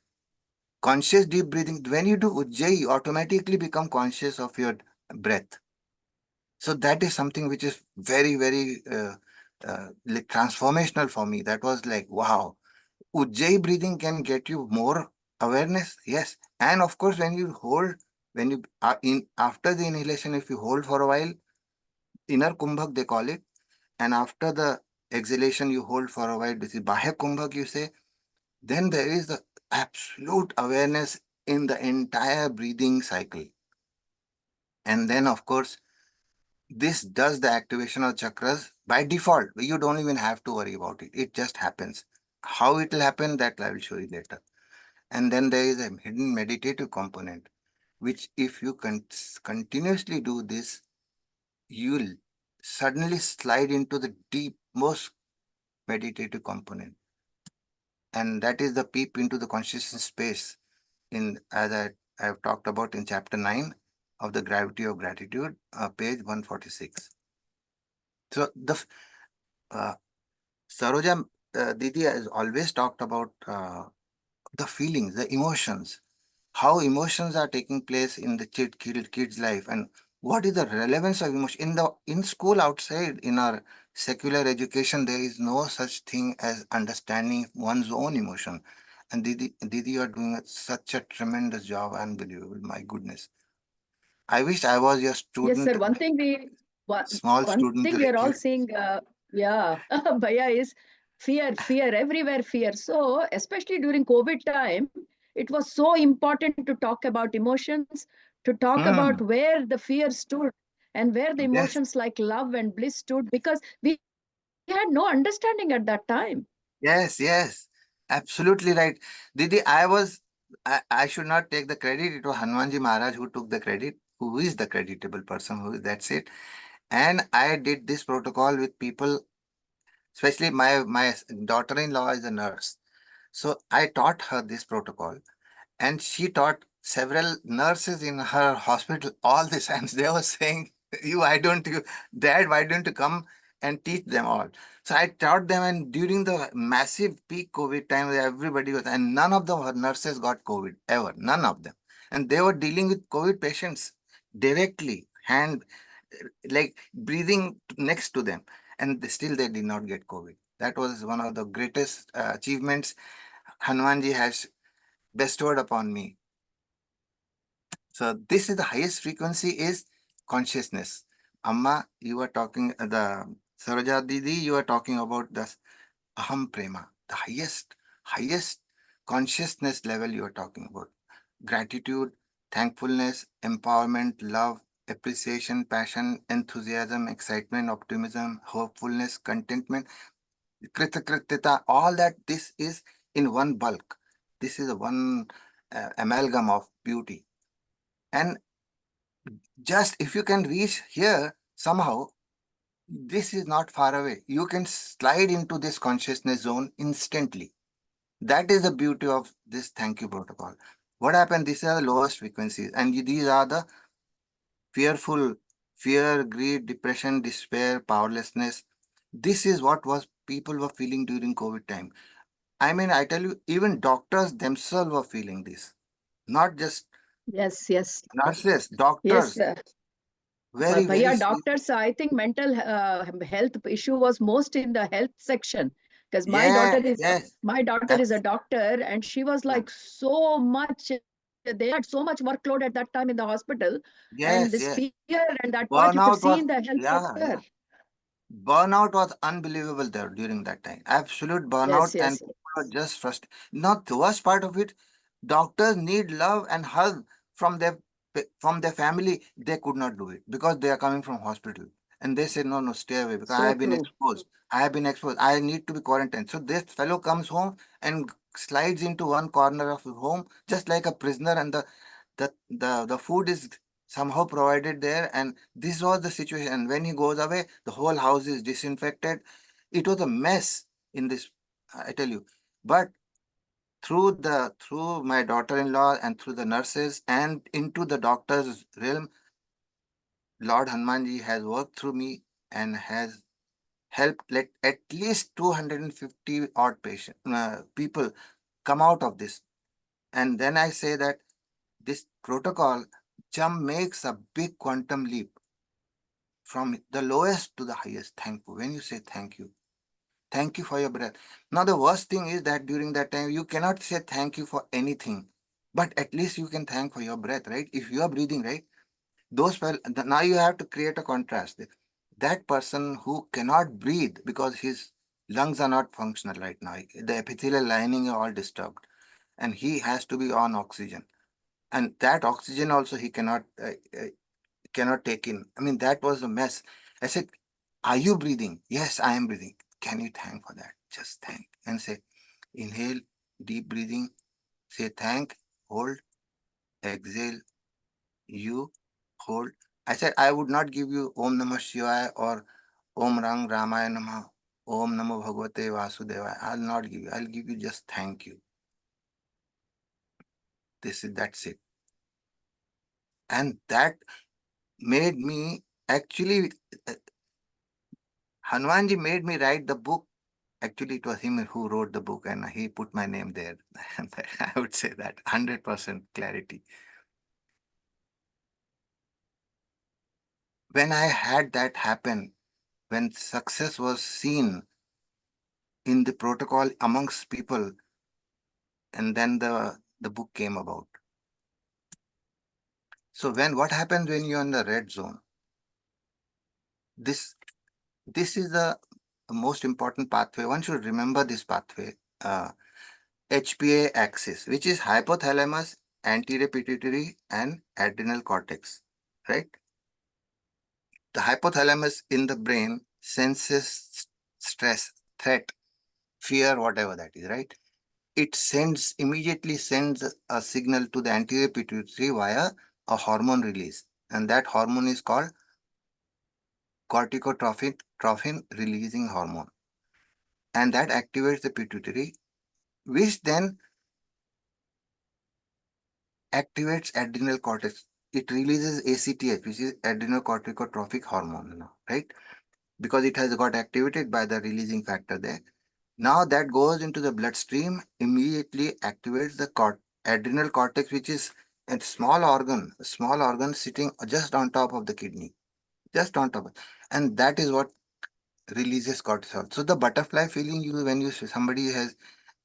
Conscious deep breathing, when you do Ujjayi, you automatically become conscious of your breath. So that is something which is very, very like transformational for me. That was like, wow, Ujjayi breathing can get you more awareness. Yes. And of course, when you hold, when you are after the inhalation, if you hold for a while, inner kumbhak, they call it. And after the exhalation, you hold for a while, this is Bahya kumbhak, you say, then there is the absolute awareness in the entire breathing cycle. And then, of course, this does the activation of chakras by default. You don't even have to worry about it. It just happens. How it will happen, that I will show you later. And then there is a hidden meditative component, which if you continuously do this, you'll suddenly slide into the deep, most meditative component. And that is the peep into the consciousness space, in as I have talked about in chapter 9 of the Gravity of Gratitude, page 146. So the Saroja Didi has always talked about the feelings, the emotions, how emotions are taking place in the kid's life, and what is the relevance of emotion in school. Outside, in our secular education, there is no such thing as understanding one's own emotion. And Didi, you are doing such a tremendous job, unbelievable. My goodness, I wish I was your Yes, student, sir. small One student thing we are like all you. seeing, yeah, Bhaya, is fear, everywhere fear. So, especially during COVID time, it was so important to talk about emotions, to talk about Hmm. where the fear stood and where the Yes. emotions like love and bliss stood, because we had no understanding at that time. Yes, yes, absolutely right. Didi, I should not take the credit. It was Hanumanji Maharaj who took the credit, who is the creditable person, that's it. And I did this protocol with people, especially my daughter-in-law is a nurse. So I taught her this protocol. And she taught several nurses in her hospital all this. And they were saying, Dad, why don't you come and teach them all? So I taught them, and during the massive peak COVID time, everybody was, and none of the nurses got COVID, ever, none of them. And they were dealing with COVID patients directly, like breathing next to them. And still they did not get COVID. That was one of the greatest achievements Hanumanji has bestowed upon me. So this is the highest frequency is consciousness. Amma, you are talking, the Saroja Didi, you are talking about the Aham Prema, the highest consciousness level you are talking about. Gratitude, thankfulness, empowerment, love, appreciation, passion, enthusiasm, excitement, optimism, hopefulness, contentment, kritakritita, all that, this is in one bulk. This is a one amalgam of beauty. And just if you can reach here somehow, this is not far away. You can slide into this consciousness zone instantly. That is the beauty of this thank you protocol. What happened? These are the lowest frequencies, and these are the fear, greed, depression, despair, powerlessness. This is what was people were feeling during COVID time. I mean, I tell you, even doctors themselves were feeling this. Not just Yes, yes. nurses, Yes, doctors, very, very Bhaiya, serious. doctors, I think mental health issue was most in the health section, because my Yes, daughter is yes. a doctor, and she was like so much. They had so much workload at that time in the hospital, and Yes, this yes. fear and that what you could Burnout see was, in the health yeah, sector. yeah. Burnout was unbelievable there during that time. Absolute burnout, Yes, and yes, people were just frustrated. Not the worst part of it, doctors need love and hug from their family. They could not do it because they are coming from hospital. And they said, no, no, stay away because I so have been true. exposed. I have been exposed. I need to be quarantined. So this fellow comes home and slides into one corner of his home just like a prisoner, and the food is somehow provided there, and this was the situation. And when he goes away, the whole house is disinfected. It was a mess in this, I tell you. But through my daughter-in-law and through the nurses and into the doctor's realm, Lord Hanumanji has worked through me and has helped let at least 250 odd people come out of this. And then I say that this protocol jump makes a big quantum leap from the lowest to the highest. Thank you. When you say thank you for your breath. Now, the worst thing is that during that time, you cannot say thank you for anything, but at least you can thank for your breath, right? If you are breathing, right? Now you have to create a contrast. That person who cannot breathe because his lungs are not functional right now, the epithelial lining are all disturbed, and he has to be on oxygen. And that oxygen also he cannot take in. I mean, that was a mess. I said, are you breathing? Yes, I am breathing. Can you thank for that? Just thank and say, inhale, deep breathing, say thank, hold, exhale, you hold. I said, I would not give you Om Namah Shivaya or Om Rang Ramaya Namah, Om Namo Bhagavate Vasudevaya. I'll not give you. I'll give you just thank you. That's it. And that made me actually, Hanumanji made me write the book. Actually, it was him who wrote the book, and he put my name there. I would say that 100% clarity. When I had that happen, when success was seen in the protocol amongst people, and then the book came about. So what happens when you're in the red zone? This is the most important pathway. One should remember this pathway. HPA axis, which is hypothalamus, anterior pituitary, and adrenal cortex, right? The hypothalamus in the brain senses stress, threat, fear, whatever that is, right? It immediately sends a signal to the anterior pituitary via a hormone release. And that hormone is called corticotrophin releasing hormone. And that activates the pituitary, which then activates adrenal cortex. It releases ACTH, which is adrenocorticotropic hormone, right? Because it has got activated by the releasing factor there. Now that goes into the bloodstream, immediately activates the adrenal cortex, which is a small organ sitting just on top of the kidney, just on top. And that is what releases cortisol. So the butterfly feeling when somebody has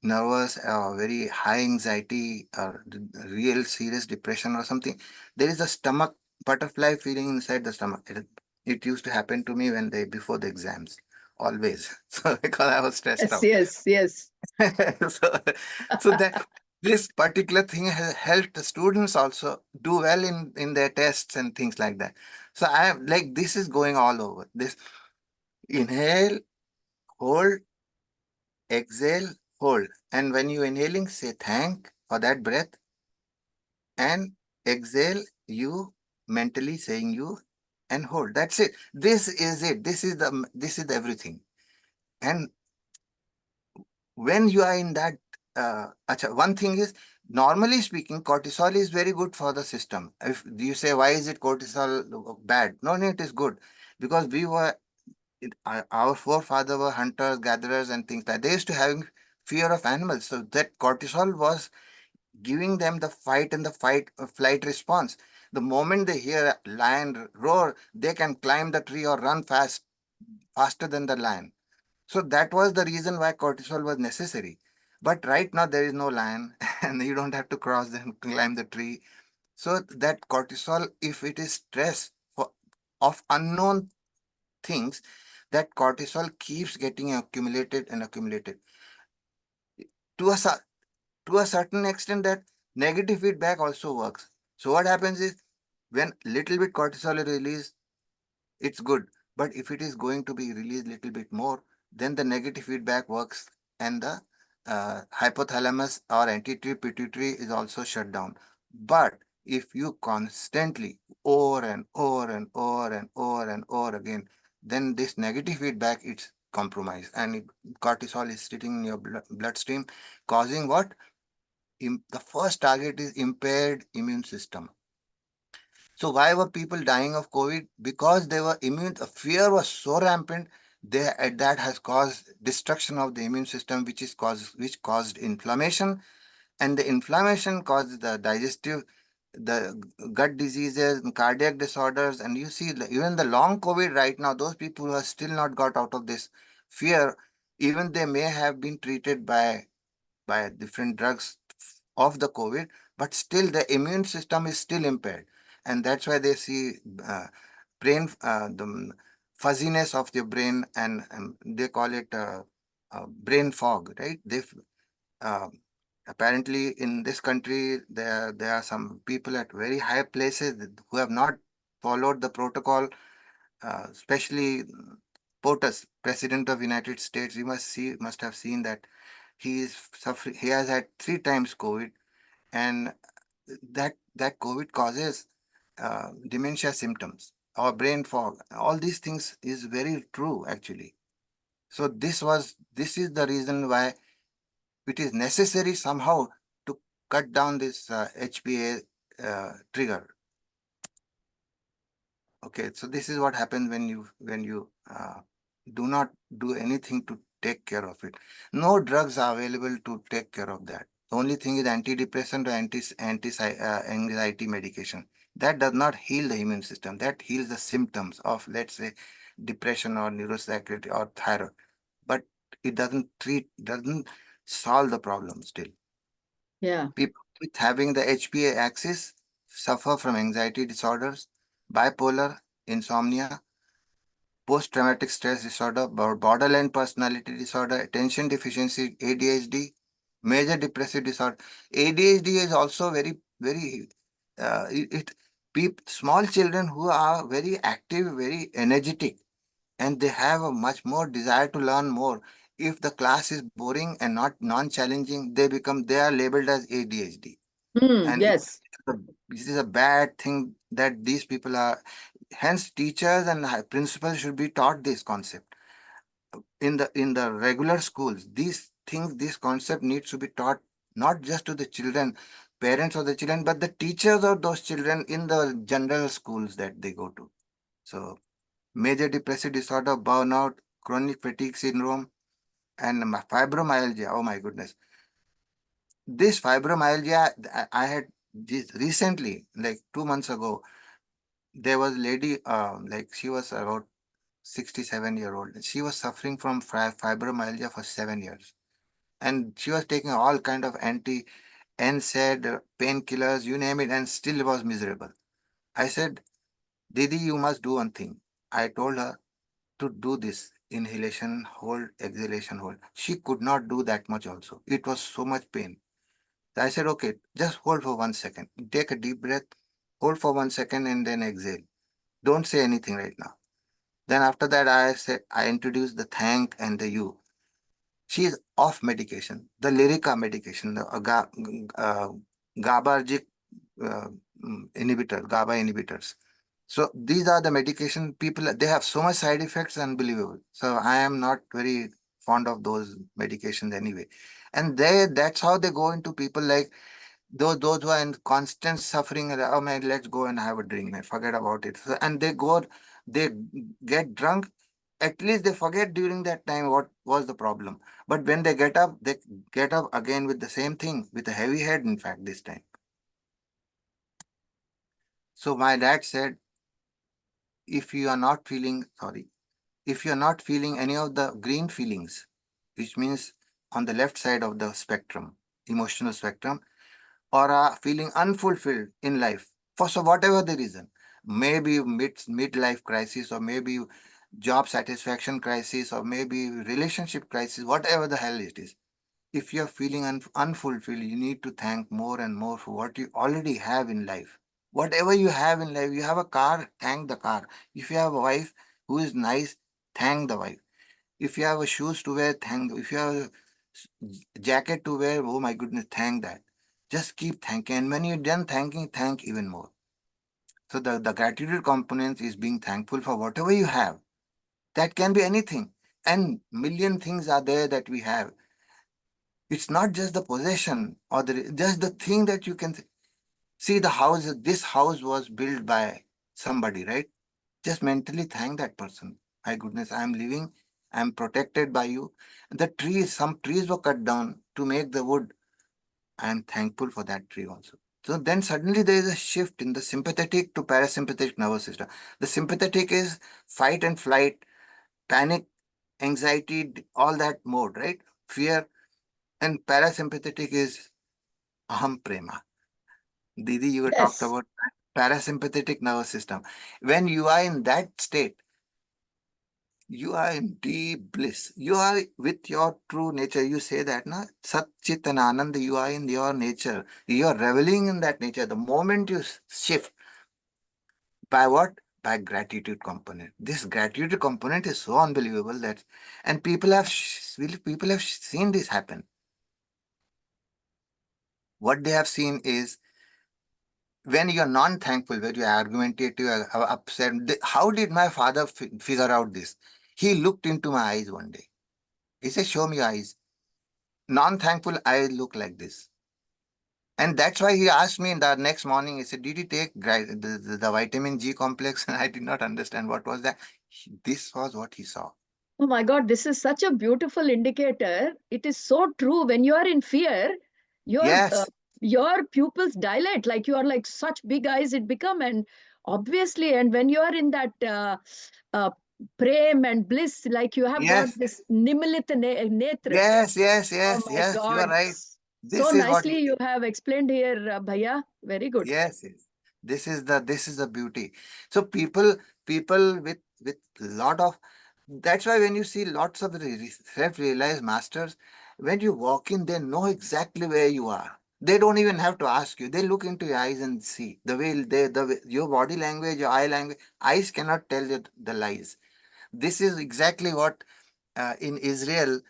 nervous, very high anxiety, or real serious depression or something, there is a stomach butterfly feeling inside the stomach. It used to happen to me before the exams, always. So because I was stressed out. Yes. so, so that this particular thing has helped the students also do well in their tests and things like that. So I am like, this is going all over. This inhale, hold, exhale, hold. And when you inhaling, say thank for that breath. And exhale, you mentally saying you, and hold. That's it. This is it. This is everything. And when you are in that, one thing is, normally speaking, cortisol is very good for the system. If you say, why is it cortisol bad? No, it is good because our forefathers were hunters, gatherers, and things like that. They used to have fear of animals. So that cortisol was giving them the flight response. The moment they hear a lion roar, they can climb the tree or run faster than the lion. So that was the reason why cortisol was necessary. But right now there is no lion and you don't have to cross and climb the tree. So that cortisol, if it is stress of unknown things, that cortisol keeps getting accumulated and accumulated. To a, to a certain extent, that negative feedback also works. So what happens is, when little bit cortisol is released, it's good. But if it is going to be released little bit more, then the negative feedback works and the hypothalamus or anterior pituitary is also shut down. But if you constantly over and over and over and over and over again, then this negative feedback it's compromised and cortisol is sitting in your bloodstream, causing what? The first target is impaired immune system. So why were people dying of COVID? Because they were immune, fear was so rampant, that has caused destruction of the immune system, which caused inflammation, and the inflammation caused the digestive, the gut diseases, and cardiac disorders. And you see, even the long COVID right now, those people who have still not got out of this fear, even they may have been treated by different drugs of the COVID, but still the immune system is still impaired. And that's why they see the fuzziness of the brain, and they call it brain fog, right? Uh, Apparently in this country, there are some people at very high places who have not followed the protocol, especially POTUS, President of United States. You must have seen that he is suffering. He has had 3 times COVID, and that COVID causes dementia symptoms or brain fog. All these things is very true actually. So this is the reason why it is necessary somehow to cut down this HPA trigger. Okay, so this is what happens when you do not do anything to take care of it. No drugs are available to take care of that. The only thing is antidepressant or anxiety medication. That does not heal the immune system. That heals the symptoms of, let's say, depression or neuropsychiatric or thyroid. But it doesn't solve the problem still. Yeah. People with having the HPA axis suffer from anxiety disorders, bipolar, insomnia, post-traumatic stress disorder, borderline personality disorder, attention deficiency, ADHD, major depressive disorder. ADHD is also very, small children who are very active, very energetic, and they have a much more desire to learn more. If the class is boring and not non-challenging, they are labeled as ADHD. And Yes. this is a bad thing that these people are. Hence, teachers and principals should be taught this concept in the regular schools. These things, this concept needs to be taught not just to the children, parents of the children, but the teachers of those children in the general schools that they go to. So, major depressive disorder, burnout, chronic fatigue syndrome, and fibromyalgia. Oh my goodness. This fibromyalgia, I had this recently, like 2 months ago. There was a lady, like she was about 67-year-old. She was suffering from fibromyalgia for 7 years. And she was taking all kind of NSAID, painkillers, you name it, and still was miserable. I said, Didi, you must do one thing. I told her to do this inhalation, hold, exhalation, hold. She could not do that much also. It was so much pain. I said, okay, just hold for 1 second. Take a deep breath, hold for 1 second, and then exhale. Don't say anything right now. Then after that, I introduced the thank and the you. She is off medication, the Lyrica medication, the GABAergic uh, GABA inhibitors. So these are the medication people, they have so much side effects, unbelievable. So I am not very fond of those medications anyway. And that's how they go into people like those who are in constant suffering. Oh man, let's go and have a drink, man, forget about it. So, and they get drunk at least they forget during that time what was the problem. But when they get up again with the same thing, with a heavy head, in fact, this time. So my dad said, if you are not feeling, if you're not feeling any of the green feelings, which means on the left side of the spectrum, emotional spectrum, or are feeling unfulfilled in life, for so whatever the reason, maybe midlife crisis, or maybe job satisfaction crisis, or maybe relationship crisis, whatever the hell it is. If you're feeling unfulfilled, you need to thank more and more for what you already have in life. Whatever you have in life, you have a car, thank the car. If you have a wife who is nice, thank the wife. If you have a shoes to wear, thank. If you have a jacket to wear, oh my goodness, thank that. Just keep thanking. And when you're done thanking, thank even more. So the gratitude component is being thankful for whatever you have. That can be anything. And million things are there that we have. It's not just the possession or just the thing that you can see. The house, this house was built by somebody, right? Just mentally thank that person. My goodness, I'm living, I'm protected by you. The trees, some trees were cut down to make the wood. I am thankful for that tree also. So then suddenly there is a shift in the sympathetic to parasympathetic nervous system. The sympathetic is fight and flight, panic, anxiety, all that mode, right? Fear. And parasympathetic is aham prema. Didi, you talked Yes. about parasympathetic nervous system. When you are in that state, you are in deep bliss. You are with your true nature. You say that, na? Sat, Chit and Anand, you are in your nature. You are reveling in that nature. The moment you shift, by what? By gratitude component. This gratitude component is so unbelievable that, and people have seen this happen. What they have seen is, when you're non-thankful, when you're argumentative, upset, how did my father figure out this? He looked into my eyes one day. He said, show me your eyes. Non-thankful eyes look like this. And that's why he asked me in the next morning, he said, did you take the vitamin G complex? And I did not understand what was that. This was what he saw. Oh my God, this is such a beautiful indicator. It is so true. When you are in fear, Yes, your pupils dilate, like you are like such big eyes it become. And obviously, and when you are in that uh, prem and bliss, like you have got yes, this nimilita netra. yes, yes, Oh yes, my yes, you are God. right. So This is what it nicely you is. have explained here, Bhaiya. Very good. Yes, yes. This is the beauty. So people with lot of, that's why when you see lots of self-realized masters, when you walk in, they know exactly where you are. They don't even have to ask you. They look into your eyes and see the way your body language, your eye language. Eyes cannot tell you the lies. This is exactly what in Israel,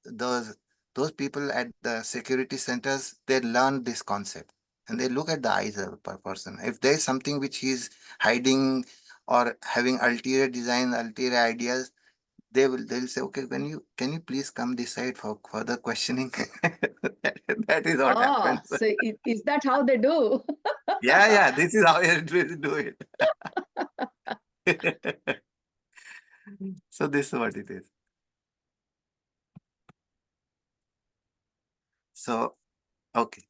those those people at the security centers, they learn this concept, and they look at the eyes of a person. If there is something which he is hiding or having ulterior design, ulterior ideas, they'll say, okay, can you please come this side for further questioning? That is what Ah, happens. so is that how they do? Yeah, yeah, this is how you do it. So this is what it is. So, okay.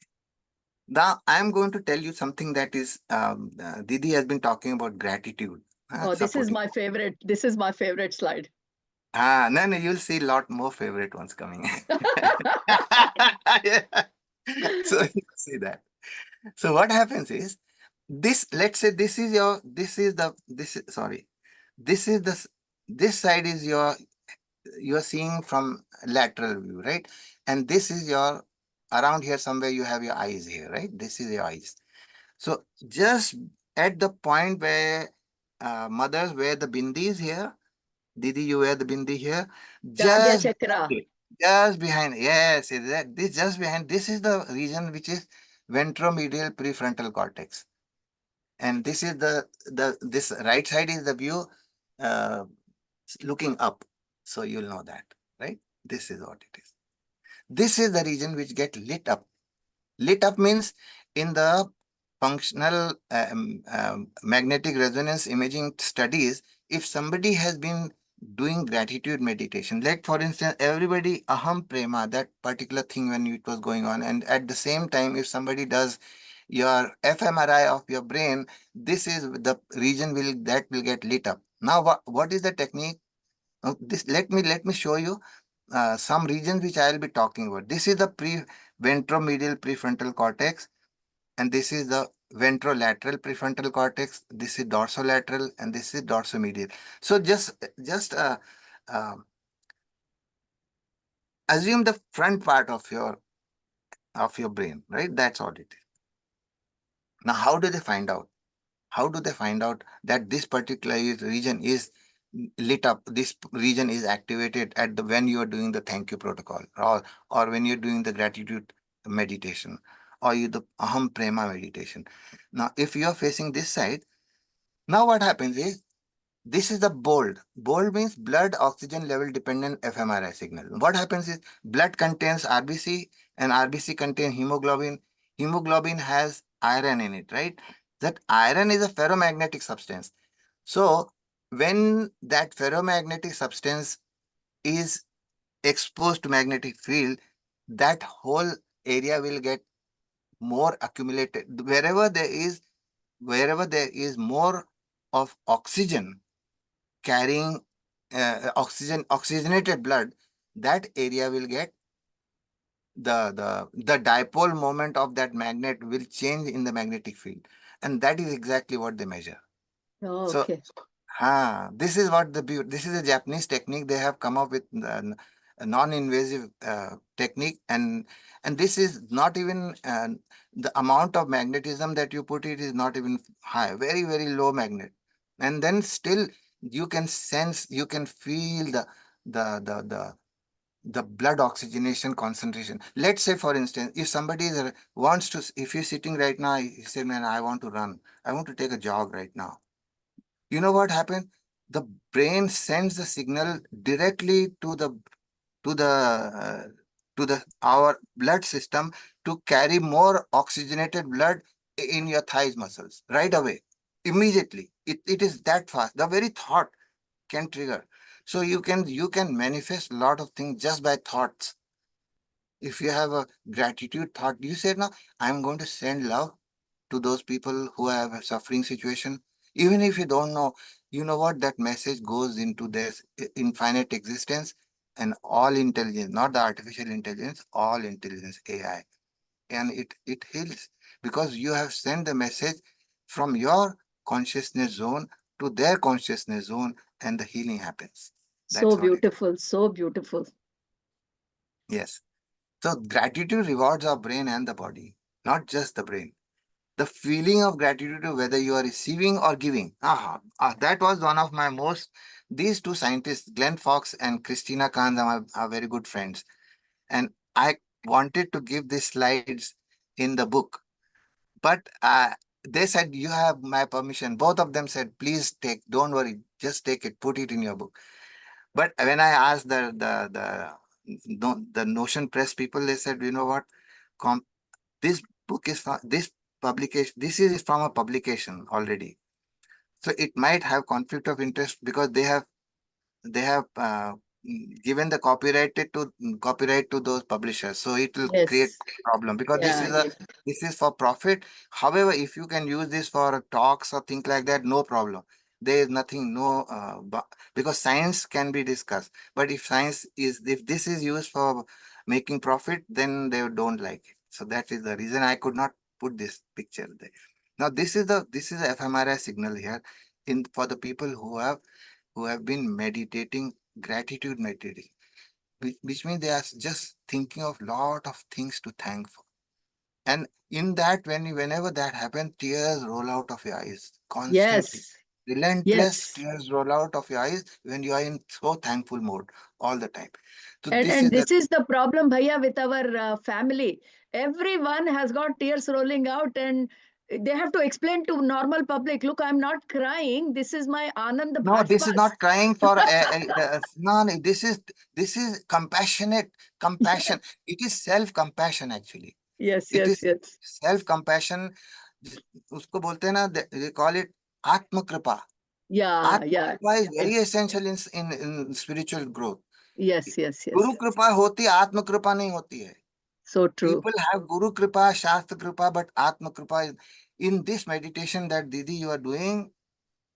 Now, I'm going to tell you something that is, Didi has been talking about gratitude, Oh, this is supporting. my favorite. This is my favorite slide. No, you'll see a lot more favorite ones coming. Yeah. So you see that. So what happens is this, let's say this is your, this is this side is you're seeing from lateral view, right? And this is your, around here somewhere you have your eyes here, right? This is your eyes. So just at the point where mothers wear the bindis here, Didi, you wear the bindi here, Dadya just Chakra. behind it, just behind, yes, is that this just behind, this is the region which is ventromedial prefrontal cortex. And this is this right side is the view uh, looking up. So you'll know that, right? This is what it is. This is the region which get lit up. Lit up means in the functional magnetic resonance imaging studies, if somebody has been doing gratitude meditation. Like for instance, everybody aham prema, that particular thing when it was going on, and at the same time, if somebody does your fMRI of your brain, this is the region that will get lit up. Now, what is the technique? This let me show you some regions which I will be talking about. This is the ventromedial prefrontal cortex, and this is the ventrolateral prefrontal cortex. This is dorsolateral, and this is dorsomedial. So just uh, assume the front part of your brain, right? That's all it is. Now, how do they find out? How do they find out that this particular region is lit up? This region is activated at the when you are doing the thank you protocol, or when you're doing the gratitude meditation, or you the aham prema meditation. Now, if you are facing this side, now what happens is this is the bold. Bold means blood oxygen level dependent fMRI signal. What happens is blood contains RBC, and RBC contains hemoglobin. Hemoglobin has iron in it, right? That iron is a ferromagnetic substance. So when that ferromagnetic substance is exposed to magnetic field, that whole area will get more accumulated. Wherever there is more of oxygen carrying oxygenated blood, that area will get the dipole moment of that magnet will change in the magnetic field, and that is exactly what they measure. Oh, So okay. this is what this is a Japanese technique. They have come up with a non-invasive technique, and this is not even the amount of magnetism that you put it is not even high, very very low magnet, and then still you can sense, you can feel the the the the blood oxygenation concentration. Let's say, for instance, if somebody wants to, if you're sitting right now, you say, man, I want to run, I want to take a jog right now. You know what happens? The brain sends the signal directly to the our blood system to carry more oxygenated blood in your thighs muscles right away, immediately. It is that fast. The very thought can trigger. So you can manifest a lot of things just by thoughts. If you have a gratitude thought, you say, no, I'm going to send love to those people who have a suffering situation. Even if you don't know, you know what? That message goes into this infinite existence and all intelligence, not the artificial intelligence, all intelligence, AI. And it heals because you have sent the message from your consciousness zone to their consciousness zone, and the healing happens. So That's what it is. beautiful, so beautiful. Yes. So gratitude rewards our brain and the body, not just the brain. The feeling of gratitude, whether you are receiving or giving. That was one of my most, these two scientists, Glenn Fox and Christina Kahn, are very good friends. And I wanted to give these slides in the book, but they said, you have my permission. Both of them said, please take, don't worry, just take it, put it in your book. But when I asked the Notion Press people, they said, you know what, this book is from this publication. This is from a publication already, so it might have conflict of interest because they have given the copyright to those publishers, so it will create Yes. problem because Yeah, yeah. this is for profit. However, if you can use this for talks or things like that, no problem. There is nothing, no because science can be discussed, but if this is used for making profit, then they don't like it. So that is the reason I could not put this picture there. Now this is the fMRI signal here in for the people who have been meditating, gratitude meditating, which means they are just thinking of lot of things to thank for. And in that, whenever that happens, tears roll out of your eyes constantly. Yes. Relentless Yes. tears roll out of your eyes when you are in so thankful mode all the time. So And this is and the this is the problem, Bhaiya, with our family. Everyone has got tears rolling out, and they have to explain to normal public, look, I'm not crying. This is my Anand no. This is Bhashpas. not crying for no. This is compassionate compassion. It is self compassion actually. Yes, It yes, is yes. self compassion. उसको बोलते हैं ना, they call it आत्म कृपा. Yeah, Atma yeah. Kripa is Yeah. very essential in spiritual growth. Yes, yes, Guru yes. Kripa hoti, Atma Kripa nahi hoti hai. So true. People have Guru Kripa, Shastra Kripa, but Atma Kripa is in this meditation that Didi you are doing.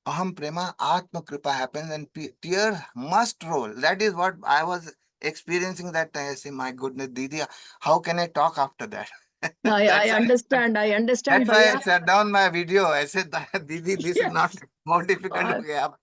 Aham Prema, Atma Kripa happens and tears must roll. That is what I was experiencing that time. I say, my goodness, Didi, how can I talk after that? I understand. I understand, That's why I Bhaiya. shut down my video. I said, Didi, this is not Yes. more difficult. I- हो गया.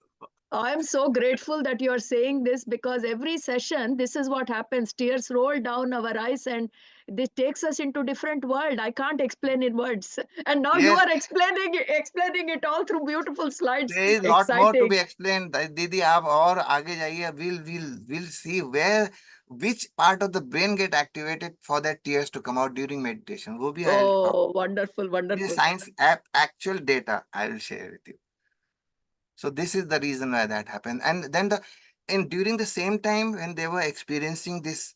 I'm so grateful that you are saying this, because every session, this is what happens. Tears roll down our eyes and this takes us into different world. I can't explain in words. And now you Yes, are explaining it all through beautiful slides. there is lot more to Exciting. be explained. Didi, आप और आगे जाइए. We'll see which part of the brain get activated for that tears to come out during meditation. वो भी I'll talk. Oh, wonderful, This is wonderful. science actual data I will share with you. So this is the reason why that happened. And then during the same time when they were experiencing this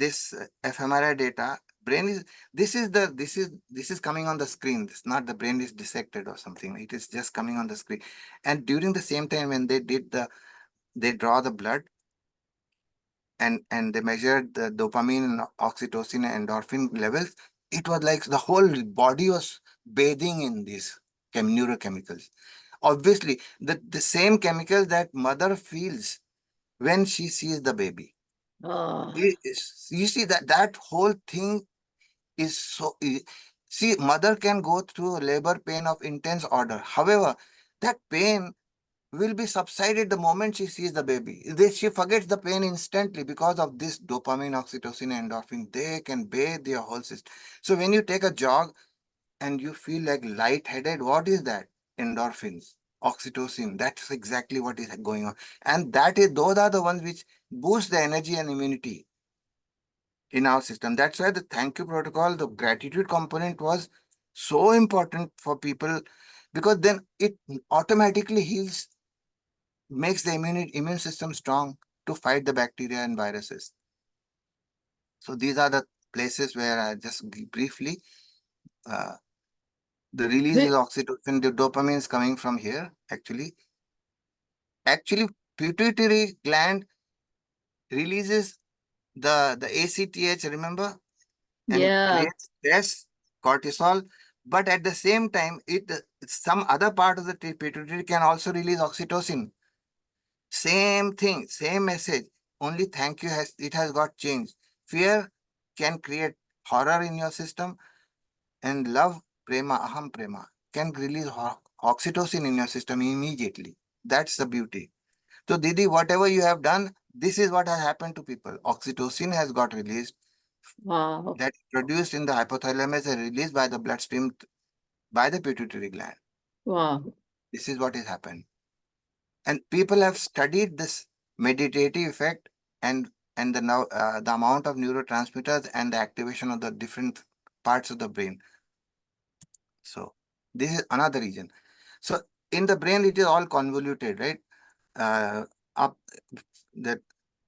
fMRI data, brain is this is coming on the screen. It's not the brain is dissected or something. It is just coming on the screen. And during the same time when they draw the blood and they measured the dopamine and oxytocin and endorphin levels, it was like the whole body was bathing in these neurochemicals. Obviously, the same chemical that mother feels when she sees the baby. Ah, You see that whole thing is so. See, mother can go through labor pain of intense order. However, that pain will be subsided the moment she sees the baby. She forgets the pain instantly because of this dopamine, oxytocin, and endorphin. They can bathe their whole system. So when you take a jog and you feel like lightheaded, what is that? Endorphins, oxytocin. That's exactly what is going on. And those are the ones which boost the energy and immunity in our system. That's why the thank you protocol, the gratitude component was so important for people, because then it automatically heals, makes the immune system strong to fight the bacteria and viruses. So these are the places where I just briefly, the release is oxytocin, the dopamine is coming from here. Actually, pituitary gland releases the ACTH, remember, and yeah, creates stress, cortisol. But at the same time, some other part of the pituitary can also release oxytocin. Same thing, same message. Only thank you has got changed. Fear can create horror in your system, and love, prema, aham prema, can release oxytocin in your system immediately. That's the beauty. So, Didi, whatever you have done, this is what has happened to people. Oxytocin has got released, wow, that produced in the hypothalamus and released by the bloodstream by the pituitary gland. wow. This is what has happened. And people have studied this meditative effect and the amount of neurotransmitters and the activation of the different parts of the brain. So this is another reason. So in the brain, it is all convoluted, right? Up that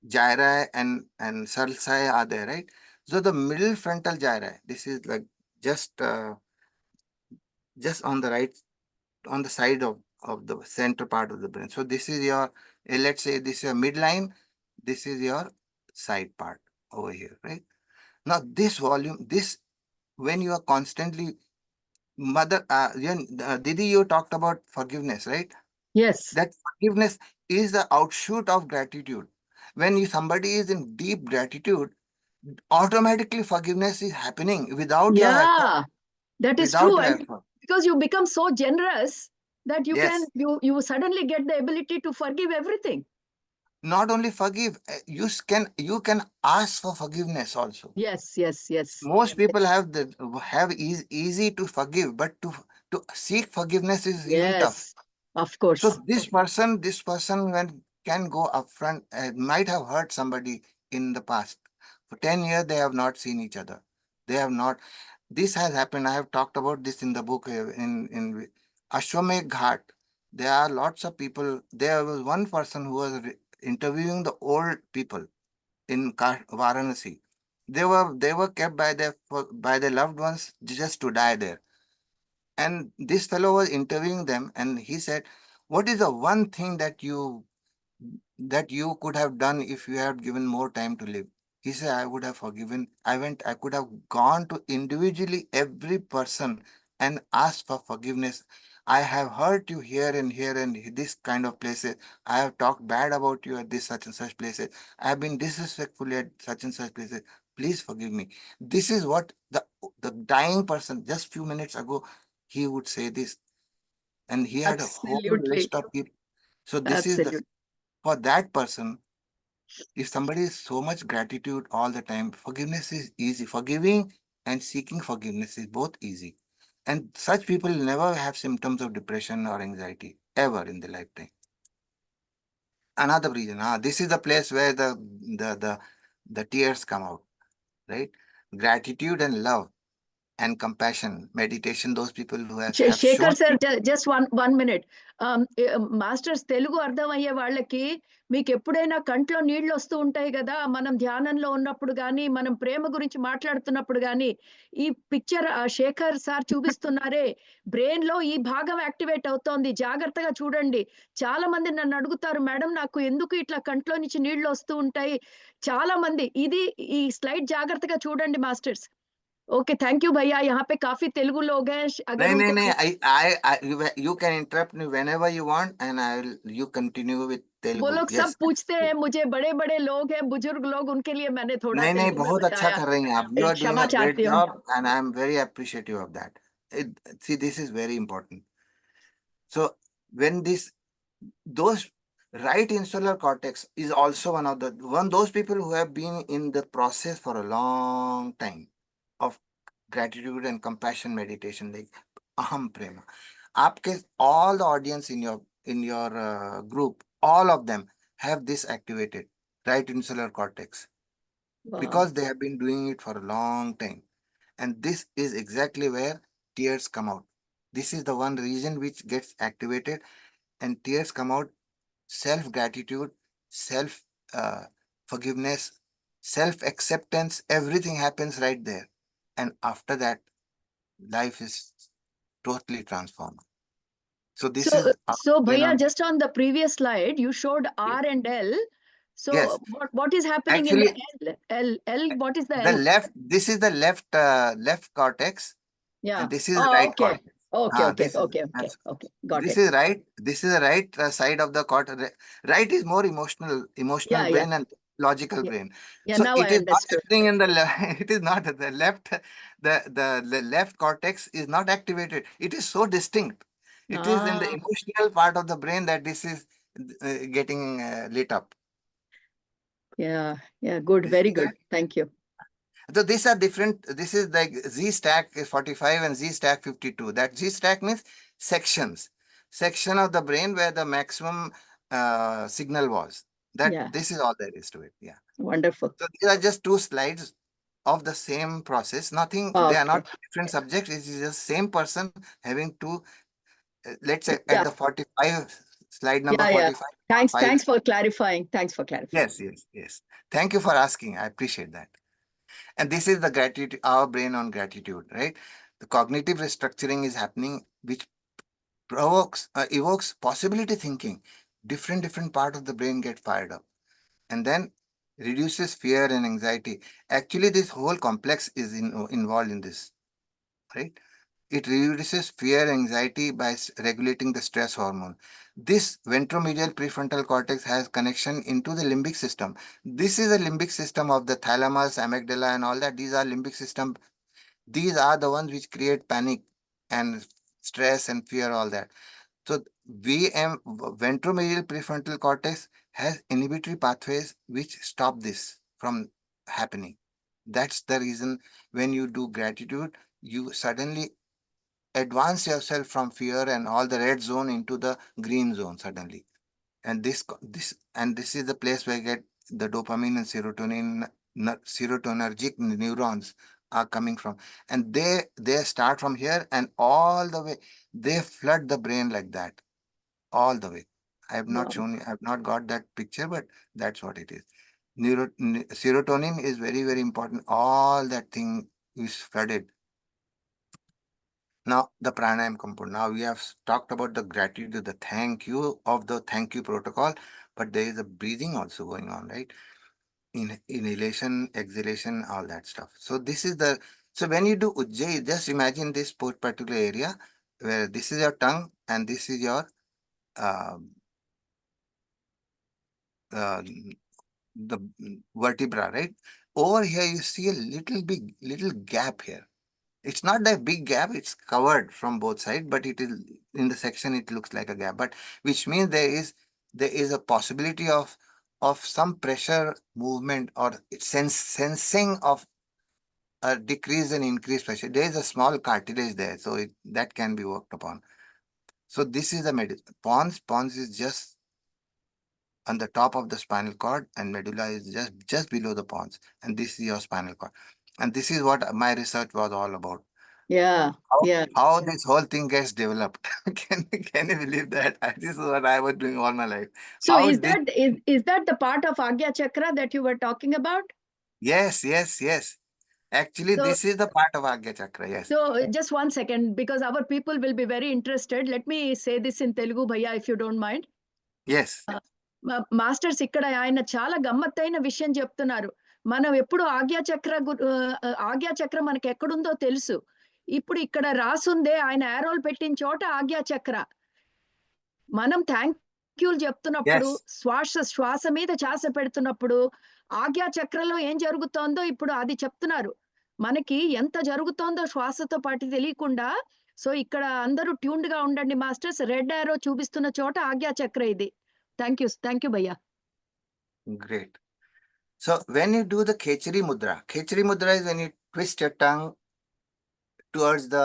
gyri and sulci are there, right? So the middle frontal gyri, this is like just on the right, on the side of the center part of the brain. So this is your, let's say this is your midline, this is your side part over here, right? Now this volume, when you are constantly, Didi, you talked about forgiveness, right? Yes, That forgiveness is the outshoot of gratitude. When somebody is in deep gratitude, automatically forgiveness is happening without your effort. yeah, that is Without true. your And effort. because you become so generous that Yes. you suddenly get the ability to forgive everything. Not only forgive, you can ask for forgiveness also. Yes, yes, yes, Most people have easy to forgive, but to seek forgiveness is really tough. yes, of So course. this person when can go upfront, might have hurt somebody in the past. For 10 years they have not seen each other. They have not. This has happened. I have talked about this in the book, in Ashwamedh Ghat. There are lots of people. There was one person who was interviewing the old people in Varanasi. They were kept by their loved ones just to die there. And this fellow was interviewing them, and he said, What is the one thing that you could have done if you had given more time to live? He said, I would have forgiven. I could have gone to individually every person and asked for forgiveness. I have hurt you here and here and this kind of places. I have talked bad about you at this such and such places. I have been disrespectful at such and such places. Please forgive me. This is what the dying person just few minutes ago, he would say this. And he had a whole Absolutely. list of people. So this is Absolutely. for that person, if somebody is so much gratitude all the time, forgiveness is easy. Forgiving and seeking forgiveness is both easy. And such people never have symptoms of depression or anxiety ever in their lifetime. Another reason, this is the place where the tears come out, right? Gratitude and love and compassion, meditation, those people who have shown. Shekhar sir just one minute masters Telugu అర్థమయ్యే వాళ్ళకి మీకు ఎప్పుడైనా కంట్లో నీళ్లు వస్తూ ఉంటాయి కదా, మనం ధ్యానంలో ఉన్నప్పుడు కానీ మనం ప్రేమ గురించి మాట్లాడుతున్నప్పుడు కానీ ఈ పిక్చర్ శేఖర్ సార్ చూపిస్తున్నారే, బ్రెయిన్ లో ఈ భాగం యాక్టివేట్ అవుతోంది, జాగ్రత్తగా చూడండి. చాలా మంది నన్ను అడుగుతారు, మేడం నాకు ఎందుకు ఇట్లా కంట్లో నుంచి నీళ్లు వస్తూ ఉంటాయి, చాలా మంది. ఇది ఈ స్లైడ్ జాగ్రత్తగా చూడండి మాస్టర్స్. ओके, थैंक यू भैया, यहाँ पे काफी तेलुगु लोग हैं, अगर नहीं, उनको नहीं, you can interrupt me whenever you want, and you continue with वो Telugu. लोग सब Yes. पूछते हैं मुझे, बड़े बड़े लोग हैं, बुजुर्ग लोग, उनके लिए मैंने थोड़ा नहीं, तेलुगु में बहुत अच्छा बताया। कर रही हैं आप. You are doing क्षमा a great चाहती हूँ। job, and I am very appreciative of that. See, this is very important. So when those right insular cortex is also those people who have been in the process for a long time of gratitude and compassion meditation, like aham prema. All the audience in your group, all of them have this activated right insular cortex वाह, because they have been doing it for a long time. And this is exactly where tears come out. This is the one reason which gets activated, and tears come out. Self gratitude, self forgiveness, self acceptance, everything happens right there. And after that, life is totally transformed. So this so is so भैया, just on the previous slide you showed R and L. So yes. what is happening Actually, in the L? What is the the L? left. This is the left cortex, Yeah. and this is the Oh, right okay. cortex. Okay, okay, This is okay, okay, that's okay. Got this it. is right. This is the right side of the cortex. Right is more emotional Yeah, brain and logical yeah, brain. yeah. So Now it I is not understood. happening in the it is not the left. The left cortex is not activated. It is so distinct. It is in the Ah, emotional part of the brain that this is getting lit up. yeah, yeah. Good, You very see good. that? Thank you. So these are different. This is like Z stack 45 and Z stack 52. That Z stack means sections. Section of the brain where the maximum signal was. Yeah, This is all there is to it. Yeah. wonderful. So these are just two slides of the same process. Nothing, they are Okay. not different subjects. It is just same person having two, let's say at Yeah, the 45, slide number yeah, yeah. 45, Thanks, five. thanks for clarifying. Thanks for clarifying. Yes, yes, yes. Thank you for asking. I appreciate that. And this is the gratitude, our brain on gratitude, right? The cognitive restructuring is happening, which evokes possibility thinking. Different part of the brain get fired up, and then reduces fear and anxiety. Actually, this whole complex is involved in this, right? It reduces fear, anxiety by regulating the stress hormone. This ventromedial prefrontal cortex has connection into the limbic system. This is a limbic system of the thalamus, amygdala, and all that. These are limbic system. These are the ones which create panic and stress and fear, all that. So ventromedial prefrontal cortex has inhibitory pathways which stop this from happening. That's the reason when you do gratitude, you suddenly advance yourself from fear and all the red zone into the green zone suddenly. And this is the place where you get the dopamine and serotonergic neurons are coming from. And they start from here and all the way, they flood the brain like that, all the way. I have not Wow. shown you, I have not got that picture, but that's what it is. Serotonin is very, very important. All that thing is flooded. Now the pranayam component. Now we have talked about the gratitude, the thank you of the thank you protocol, but there is a breathing also going on, right? Inhalation, exhalation, all that stuff. So this is the, so when you do Ujjayi, just imagine this particular area where this is your tongue and this is your uh, uh, the vertebra, right? Over here you see a little gap here. It's not that big gap, it's covered from both sides, but it is in the section it looks like a gap, but which means there is a possibility of some pressure movement or sensing of a decrease and increased pressure. There is a small cartilage there, so that can be worked upon. So this is the pons. Pons is just on the top of the spinal cord, and medulla is just below the pons, and this is your spinal cord. And this is what my research was all about. Yeah, yeah. How this whole thing gets developed. Can you believe that? This is what I was doing all my life. So How is this, that the part of Agya Chakra that you were talking about? yes. Actually, So, this is the part of Agya Chakra, yes. so just one second, because our people will be very interested. Let me say this in Telugu, Bhaiya, if you don't mind. Yes. Masters ఇక్కడ ఆయన చాలా గమ్మత్తైన విషయం చెప్తున్నారు. మనం ఎప్పుడు ఆజ్ఞా చక్ర మనకి ఎక్కడుందో తెలుసు. ఇప్పుడు ఇక్కడ రాసుందే ఆయన ఏరోలు పెట్టిన చోట ఆజ్ఞా చక్ర. మనం థ్యాంక్ యూలు చెప్తున్నప్పుడు శ్వాస మీద ఛాస పెడుతున్నప్పుడు ఆజ్ఞా చక్రలో ఏం జరుగుతోందో ఇప్పుడు అది చెప్తున్నారు. మనకి ఎంత జరుగుతోందో శ్వాసతో పాటు తెలియకుండా. సో ఇక్కడ అందరూ ట్యూన్డ్ గా ఉండండి మాస్టర్స్. రెడ్ ఏరో చూపిస్తున్న చోట ఆజ్ఞా చక్ర ఇది. Thank you, Bhaiya. Great. So when you do the Khechari Mudra is when you twist your tongue towards the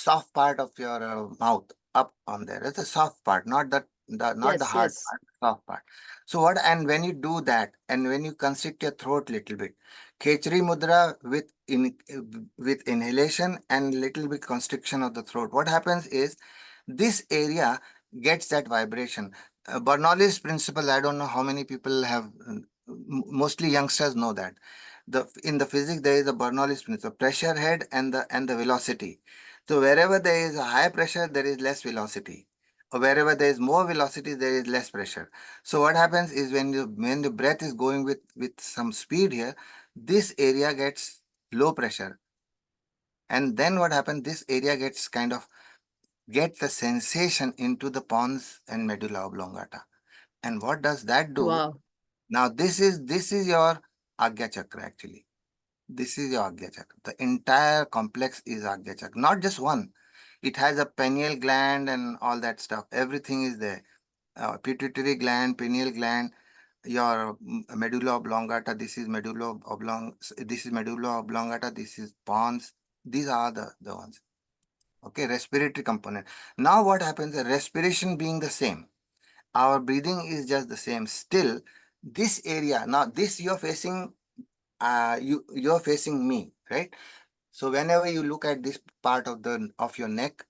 soft part of your mouth, up on there. It's the soft part, not Yes, the hard yes. part, soft part. So what, and when you do that, and when you constrict your throat little bit, Khechari Mudra with inhalation and little bit constriction of the throat, what happens is this area gets that vibration. Bernoulli's principle, I don't know how many people have, mostly youngsters know that. In the physics, there is a Bernoulli's principle, pressure head and the velocity. So wherever there is a high pressure, there is less velocity. Or wherever there is more velocity, there is less pressure. So what happens is when the breath is going with some speed here, this area gets low pressure. And then what happens, this area gets get the sensation into the pons and medulla oblongata. And what does that do? Wow. Now this is your Agya Chakra actually. This is your Agya Chakra. The entire complex is Agya Chakra. Not just one. It has a pineal gland and all that stuff. Everything is there. Pituitary gland, pineal gland, your medulla oblongata. This is medulla oblongata. This is pons. These are the ones. Okay, respiratory component. Now what happens? The respiration being the same, our breathing is just the same. Still, this area, now this you're facing, you're facing me, right? So whenever you look at this part of your neck,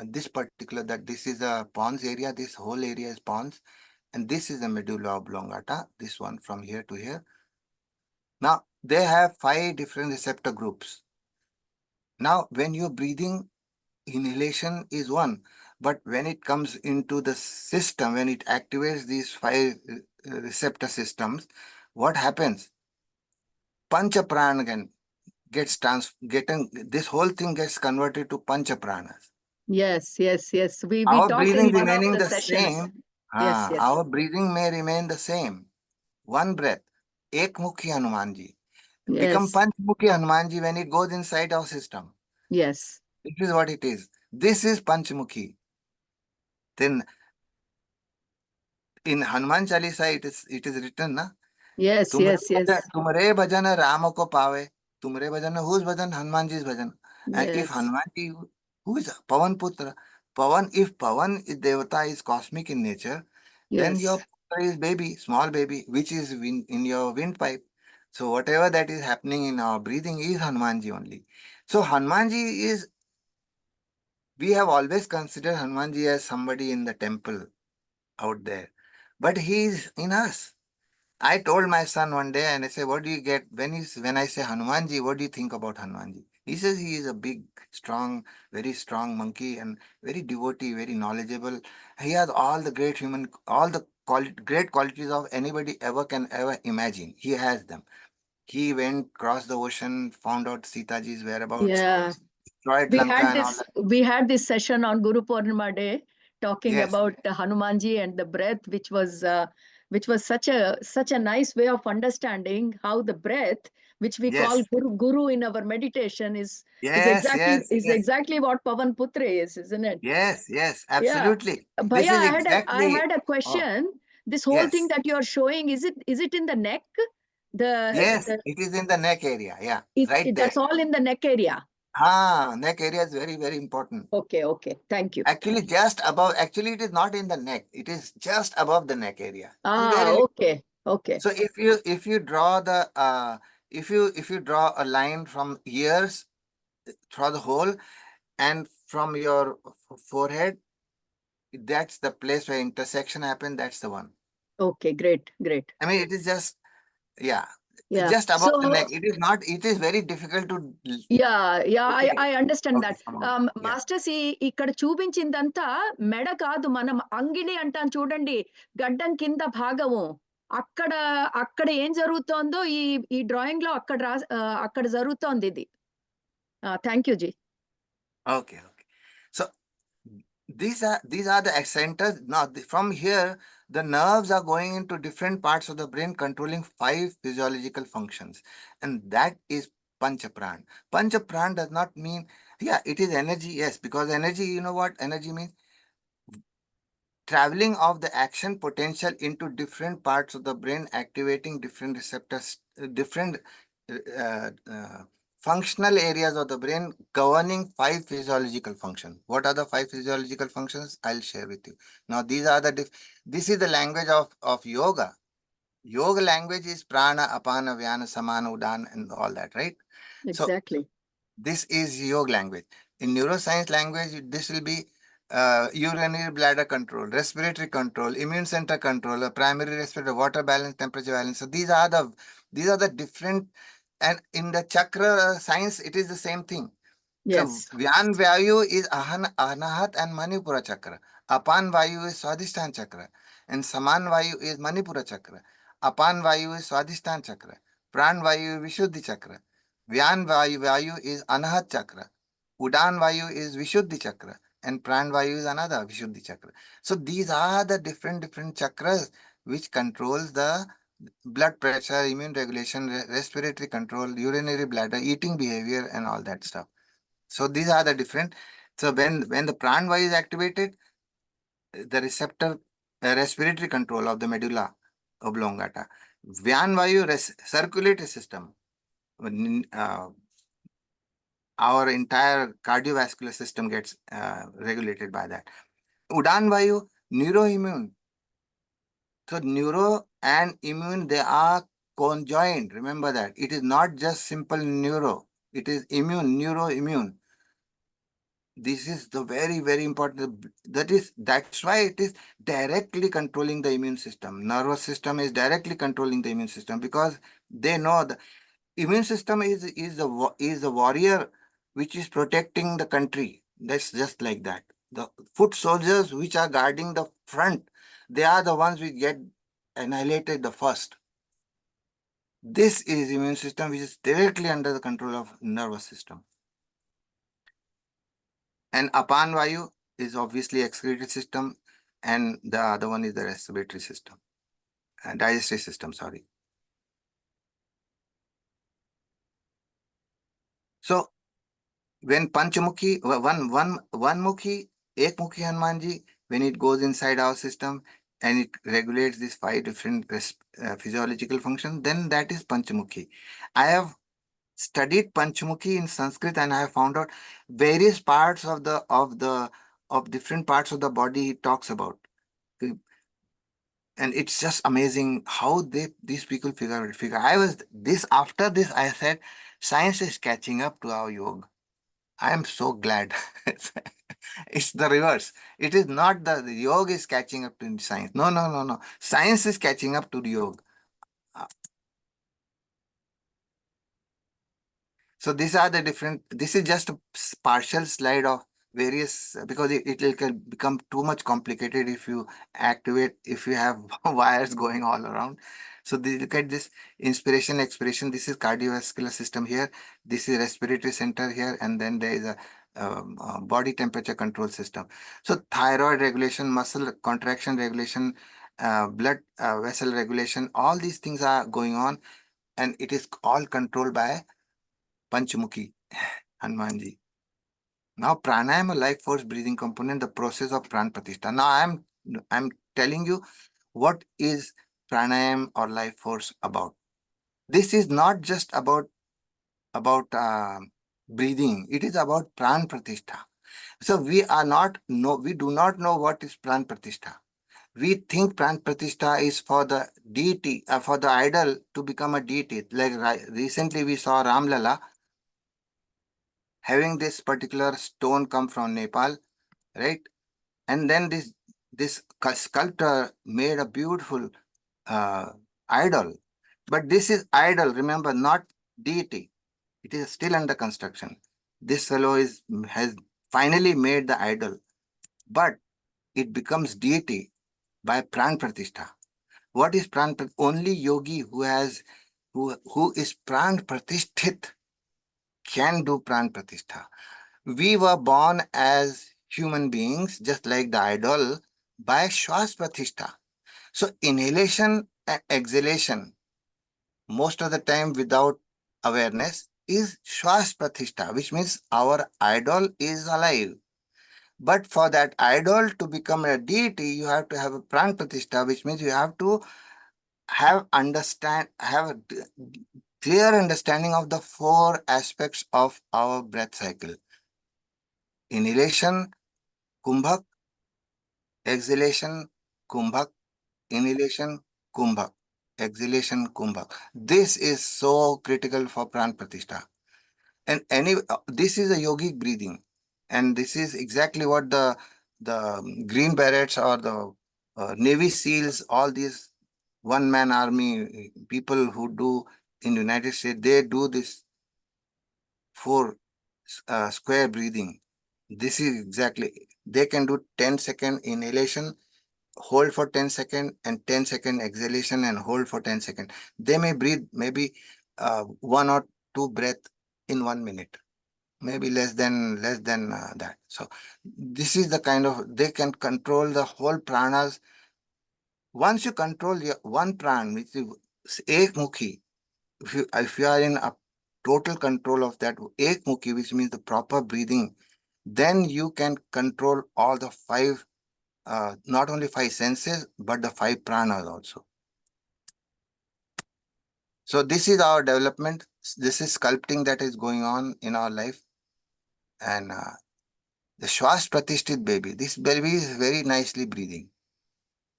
this particular, that this is a pons area, this whole area is pons, and this is the medulla oblongata, this one from here to here. Now they have 5 different receptor groups. Now when you're breathing, inhalation is one, but when it comes into the system, when it activates these 5 receptor systems, what happens? Pancha prana again this whole thing gets converted to pancha pranas. Yes. We Our talked breathing in one of remaining the the sessions. same. Yes. Our breathing may remain the same. One breath. Ekmukhi Hanumanji. Become Yes. Panchmukhi Hanumanji when it goes inside our system. Yes. This is what it is. This is Panchmukhi. Then in Hanuman Chalisa, it is written, na? Yes. Tumre bhajan Rama ko pave. Tumre bhajan, whose bhajan? Hanumanji's bhajan. And if Yes. Hanumanji, who is Pavan Putra? If Pavan is Devata, is cosmic in nature, then your Yes. Putra is baby, small baby, which is in your windpipe. So whatever that is happening in our breathing is Hanumanji only. So Hanumanji is, we have always considered Hanumanji as somebody in the temple out there, but he is in us. I told my son one day, and I say, what do you get when I say Hanumanji, what do you think about Hanumanji? He says he is a big, strong, very strong monkey and very devotee, very knowledgeable. He has all the all the great qualities of anybody can ever imagine. He has them. He went across the ocean, found out Sitaji's whereabouts, Yeah. destroyed We Lanka had and all this that. we had this session on Guru Purnima Day talking Yes, about Hanumanji and the breath, which was such a nice way of understanding how the breath, which we call yes, Guru in our meditation, yes, yes, is yes, exactly what Pavan Putra is, isn't it? yes, yes, Yeah. absolutely. This Bhaiya, is I exactly, had a oh, question. This whole thing yes, that you are showing, is it in the neck? yes, The it is in the neck area. Yeah, right there. that's all in the neck area. Neck area is very, very important. Okay, okay. Thank you. Actually, just above, actually, it is not in the neck. It is just above the neck area. It's Ah, very, okay, okay. so if you draw the, if you draw a line from ears through the hole and from your forehead, that's the place where intersection happens. That's the one. Okay, great, great. I mean, it is just, yeah, Yeah. just above the So neck. It is not, it is very difficult to yeah, locate I understand how to that. come out. Yeah. Masters ఇక్కడ చూపించిందంతా మెడ కాదు, మనం అంగిలి అంటాం చూడండి, గడ్డం కింద భాగము. అక్కడ అక్కడ ఏం జరుగుతోందో ఈ డ్రాయింగ్ లో అక్కడ జరుగుతోంది ఇది. థ్యాంక్ యూ జీ. Okay, okay. So these are the centers. Now from here, the nerves are going into different parts of the brain, controlling 5 physiological functions, and that is Panchapran. Panchapran does not mean, yeah, it is energy, yes, because energy, you know what energy means? Traveling of the action potential into different parts of the brain, activating different receptors, different functional areas of the brain, governing 5 physiological functions. What are the 5 physiological functions? I'll share with you. Now, these are this is the language of yoga. Yoga language is prana, apana, vyana, samana, udan, and all that, right? So Exactly. this is yoga language. In neuroscience language, this will be urinary bladder control, respiratory control, immune center control, primary respiratory, water balance, temperature balance. So these are the different, and in the chakra science, it is the same thing. So Yes. Vyan Vayu is Anahat and Manipura chakra. Apan Vayu is Swadhisthana chakra. And Saman Vayu is Manipura chakra. Apan Vayu is Swadhisthana chakra. Pran Vayu is Vishuddhi chakra. Vyan Vayu is Anahat chakra. Udan Vayu is Vishuddhi chakra. And Pran Vayu is another Vishuddhi chakra. So these are the different chakras which controls the blood pressure, immune regulation, respiratory control, urinary bladder, eating behavior, and all that stuff. So these are the different. So when the pranvayu is activated, the receptor respiratory control of the medulla oblongata. Vyanvayu circulatory system. Uh, our entire cardiovascular system gets regulated by that. Udanvayu, neuroimmune. So neuro and immune, they are conjoined. Remember that. It is not just simple neuro. It is immune, neuroimmune. This is the very, very important. That's why it is directly controlling the immune system. Nervous system is directly controlling the immune system because they know the immune system is the warrior which is protecting the country. That's just like that. The foot soldiers which are guarding the front, they are the ones which get annihilated the first. This is immune system which is directly under the control of nervous system. And Apan Vayu is obviously excretory system, and the other one is the respiratory system, digestive system, sorry. So when Panchamukhi, one Mukhi, Ek Mukhi Hanumanji, when it goes inside our system and it regulates these 5 different physiological functions, then that is Panchamukhi. I have studied Panchamukhi in Sanskrit and I have found out various parts of different parts of the body it talks about. And it's just amazing how these people figure it. After this I said science is catching up to our yoga. I am so glad. It's the reverse. It is not the yoga is catching up to science. No. Science is catching up to the yoga. So these are the different, this is just a partial slide of various, because it will become too much complicated if you activate, if you have wires going all around. So look at this inspiration, expiration. This is cardiovascular system here. This is respiratory center here. And then there is a body temperature control system. So thyroid regulation, muscle contraction regulation, blood vessel regulation, all these things are going on. And it is all controlled by Panchmukhi, Hanumanji. Now, pranayama, life force breathing component, the process of Pran Pratista. Now, I'm telling you what is pranayama or life force about. This is not just about breathing. It is about Pran Pratista. So we do not know what is Pran Pratista. We think Pran Pratista is for the deity, for the idol to become a deity. Like recently we saw Ramlala having this particular stone come from Nepal, right? And then this sculptor made a beautiful idol. But this is idol, remember, not deity. It is still under construction. This fellow has finally made the idol, but it becomes deity by Pran Pratista. What is Pran Pratista? Only yogi who is Pran Pratisthit can do Pran Pratista. We were born as human beings, just like the idol, by Shwas Pratishtha. So inhalation and exhalation, most of the time without awareness, is Shwas Pratishtha, which means our idol is alive. But for that idol to become a deity, you have to have a Pran Pratishtha, which means you have to have a clear understanding of the four aspects of our breath cycle. Inhalation, Kumbhak; exhalation, Kumbhak; inhalation, Kumbhak; exhalation, Kumbhak. This is so critical for Pran Pratishtha. And this is a yogic breathing. And this is exactly what the Green Berets or the Navy SEALs, all these one-man army people who do in the United States, they do this 4 square breathing. This is exactly, they can do 10-second inhalation, hold for 10 seconds, and 10-second exhalation and hold for 10 seconds. They may breathe maybe 1 or 2 breaths in 1 minute, maybe less than that. So this is the kind of, they can control the whole pranas. Once you control one pran, which is ekmukhi, if you are in a total control of that ekmukhi, which means the proper breathing, then you can control all the 5, not only 5 senses, but the 5 pranas also. So this is our development. This is sculpting that is going on in our life. And the Shwas Pratishthit baby, this baby is very nicely breathing.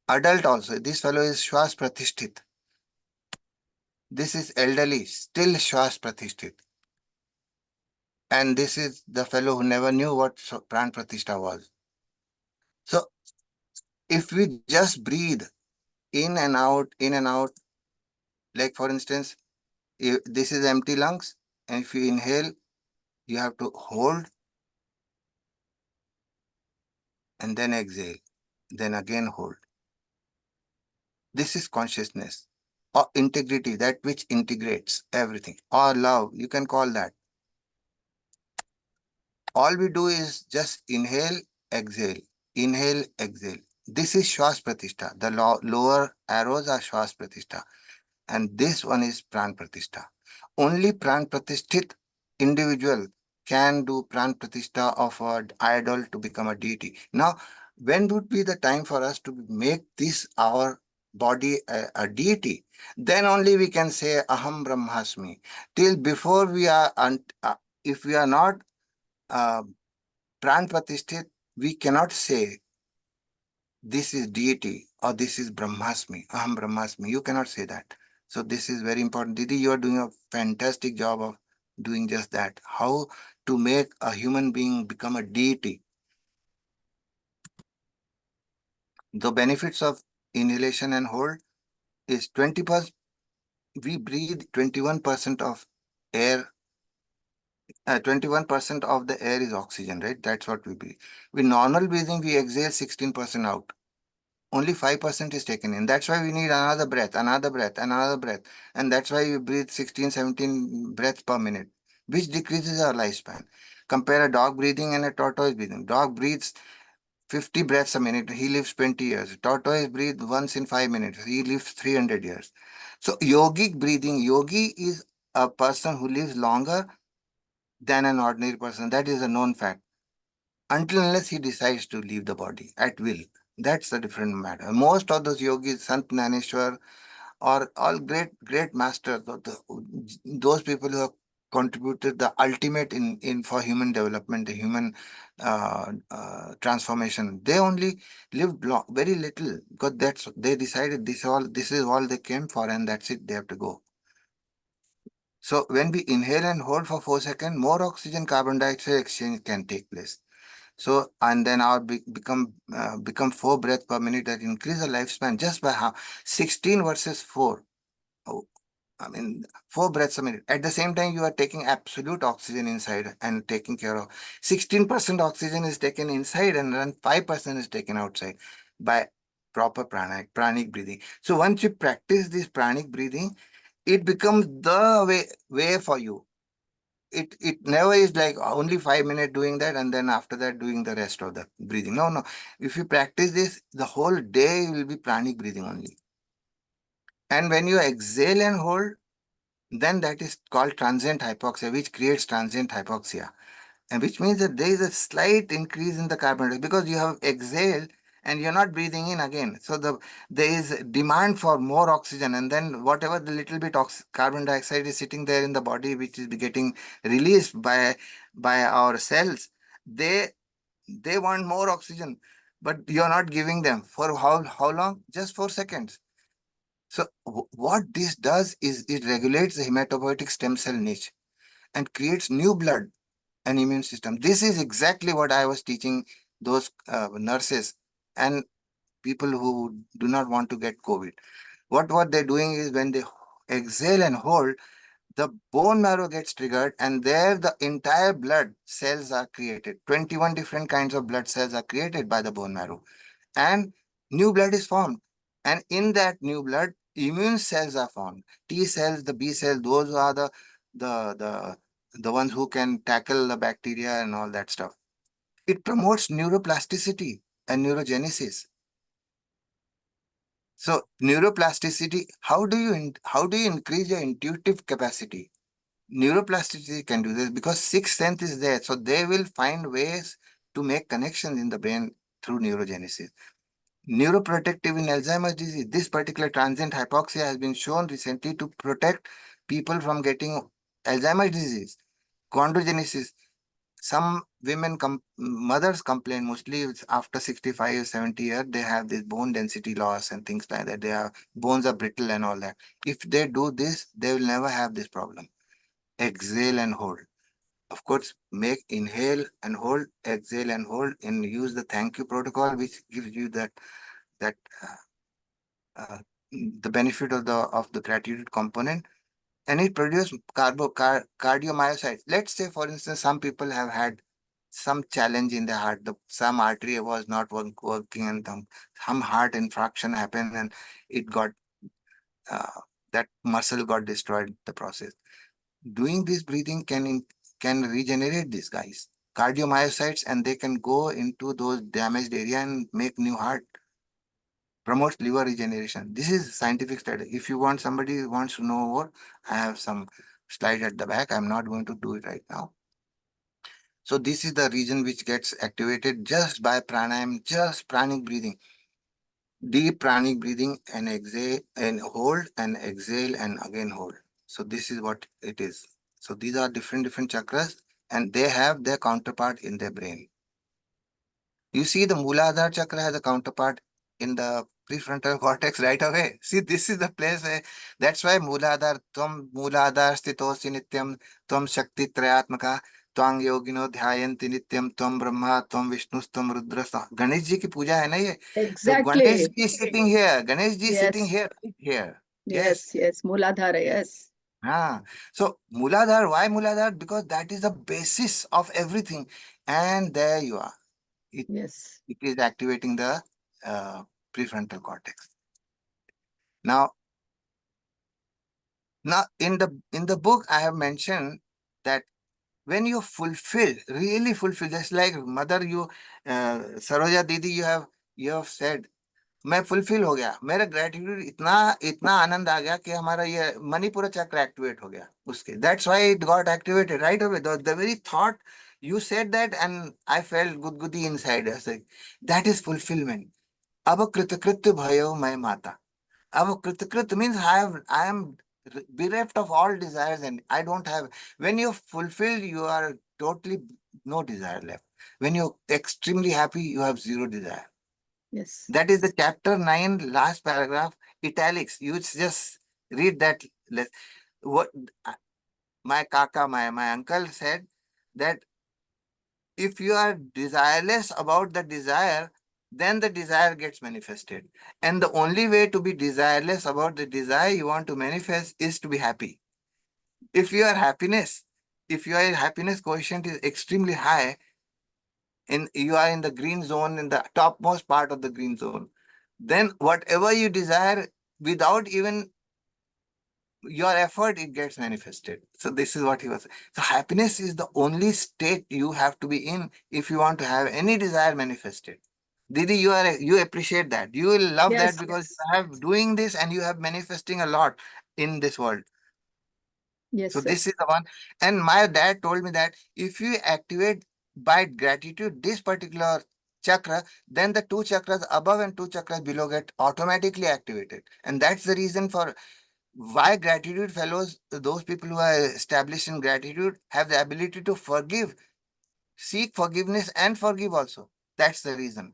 Adult also, this fellow is Shwas Pratishthit. This is elderly, still Shwas Pratishthit. And this is the fellow who never knew what Pran Pratishtha was. So if we just breathe in and out, like for instance, if this is empty lungs, and if you inhale, you have to hold and then exhale, then again hold. This is consciousness or integrity, that which integrates everything, or love, you can call that. All we do is just inhale, exhale, inhale, exhale. This is Shwas Pratishtha. The lower arrows are Shwas Pratishtha. And this one is Pran Pratishtha. Only Pran Pratisthit individual can do Pran Pratishtha of an idol to become a deity. Now, when would be the time for us to make this our body a deity? Then only we can say Aham Brahmasmi. Till before we are, if we are not Pran Pratisthit, we cannot say this is deity or this is Brahmasmi, Aham Brahmasmi. You cannot say that. So this is very important. Didi, you are doing a fantastic job of doing just that. How to make a human being become a deity. The benefits of inhalation and hold is 20%. We breathe 21% of air 21% of the air is oxygen, right? That's what we breathe. With normal breathing, we exhale 16% out. Only 5% is taken in. That's why we need another breath, another breath, another breath. And that's why you breathe 16, 17 breaths per minute, which decreases our lifespan. Compare a dog breathing and a tortoise breathing. Dog breathes 50 breaths a minute. He lives 20 years. Tortoise breathes once in 5 minutes. He lives 300 years. So yogic breathing, yogi is a person who lives longer than an ordinary person. That is a known fact. Until unless he decides to leave the body at will. That's the different matter. Most of those yogis, Sant Jnaneshwar, are all great masters. Those people who have contributed the ultimate in for human development, the human transformation. They only lived very little because they decided this is all they came for, and that's it. They have to go. So when we inhale and hold for 4 seconds, more oxygen carbon dioxide exchange can take place. So, and then our become 4 breaths per minute, that increase the lifespan just by half. 16 versus 4. Oh, I mean, 4 breaths a minute. At the same time, you are taking absolute oxygen inside and taking care of 16% oxygen is taken inside, and then 5% is taken outside by proper pranic breathing. So once you practice this pranic breathing, it becomes the way for you. It never is like only 5 minutes doing that and then after that doing the rest of the breathing. No. If you practice this, the whole day will be pranic breathing only. And when you exhale and hold, then that is called transient hypoxia, which creates transient hypoxia. And which means that there is a slight increase in the carbon dioxide because you have exhaled and you're not breathing in again. So there is demand for more oxygen, and then whatever the little bit carbon dioxide is sitting there in the body, which is getting released by our cells, they want more oxygen, but you're not giving them. For how long? Just 4 seconds. So what this does is it regulates the hematopoietic stem cell niche and creates new blood and immune system. This is exactly what I was teaching those nurses and people who do not want to get COVID. What they're doing is when they exhale and hold, the bone marrow gets triggered, and there the entire blood cells are created. 21 different kinds of blood cells are created by the bone marrow, and new blood is formed. And in that new blood, immune cells are formed. T cells, the B cells, those are the ones who can tackle the bacteria and all that stuff. It promotes neuroplasticity and neurogenesis. So neuroplasticity, how do you increase your intuitive capacity? Neuroplasticity can do this because sixth sense is there. So they will find ways to make connections in the brain through neurogenesis. Neuroprotective in Alzheimer's disease, this particular transient hypoxia has been shown recently to protect people from getting Alzheimer's disease. Chondrogenesis, some mothers complain mostly after 65, 70 years, they have this bone density loss and things like that. Bones are brittle and all that. If they do this, they will never have this problem. Exhale and hold. Of course, inhale and hold, exhale and hold, and use the thank you protocol, which gives you that the benefit of the gratitude component, and it produces cardiomyocytes. Let's say, for instance, some people have had some challenge in the heart. Some artery was not working, and some heart infarction happened, and it got that muscle got destroyed in the process. Doing this breathing can regenerate these guys, cardiomyocytes, and they can go into those damaged area and make new heart. Promotes liver regeneration. This is scientific study. If you want, somebody wants to know more, I have some slides at the back. I'm not going to do it right now. So this is the region which gets activated just by pranayam, just pranic breathing. Deep pranic breathing and exhale and hold and exhale and again hold. So this is what it is. So these are different chakras, and they have their counterpart in their brain. You see the Mooladhara chakra has a counterpart in the prefrontal cortex right away. See, this is the place where, that's why Mooladhara, Tvam Mooladhara Stitosi Nityam, Tvam Shakti Trayatmaka, Twang Yogino Dhyayanti Nityam, Tvam Brahma, Tvam Vishnu, Tvam Rudra. Ganesh ji ki puja hai na ye. So Ganesh Exactly. ji is sitting here. Ganesh ji is sitting Yes. here. Here. Yes. Yes. Mooladhara. Yes. So Muladhara, why Muladhara? Because that is the basis of everything. And there you are. Yes. It is activating the prefrontal cortex. Now in the book, I have mentioned that when you fulfill, really fulfill, just like mother, you Saroja Didi, you have said, मैं fulfil हो गया, मेरा gratitude इतना इतना आनंद आ गया कि हमारा ये मणिपुर चक्र एक्टिवेट हो गया उसके, that's why it got activated right away, the very thought you said that and I felt गुदगुदी इनसाइड, दैट इज फुलफिलमेंट. अब कृतकृत्य भयो मैं माता. अब कृतकृत means I am bereft of all desires and I don't have. When you're fulfilled, you are totally no desire left. When you're extremely happy, you have zero desire. Yes. That is the chapter 9, last paragraph, italics. You just read that. What my kaka, my uncle said that if you are desireless about the desire, then the desire gets manifested. And the only way to be desireless about the desire you want to manifest is to be happy. If your happiness quotient is extremely high, and you are in the green zone, in the topmost part of the green zone, then whatever you desire, without even your effort, it gets manifested. So this is what he was saying. So happiness is the only state you have to be in if you want to have any desire manifested. Didi, you appreciate that. You will love that Yes. because Yes. you have doing this and you have manifesting a lot in this world. Yes, So sir. this is the one. And my dad told me that if you activate by gratitude this particular chakra, then the two chakras above and two chakras below get automatically activated. And that's the reason for why gratitude fellows, those people who are established in gratitude, have the ability to forgive, seek forgiveness and forgive also. That's the reason.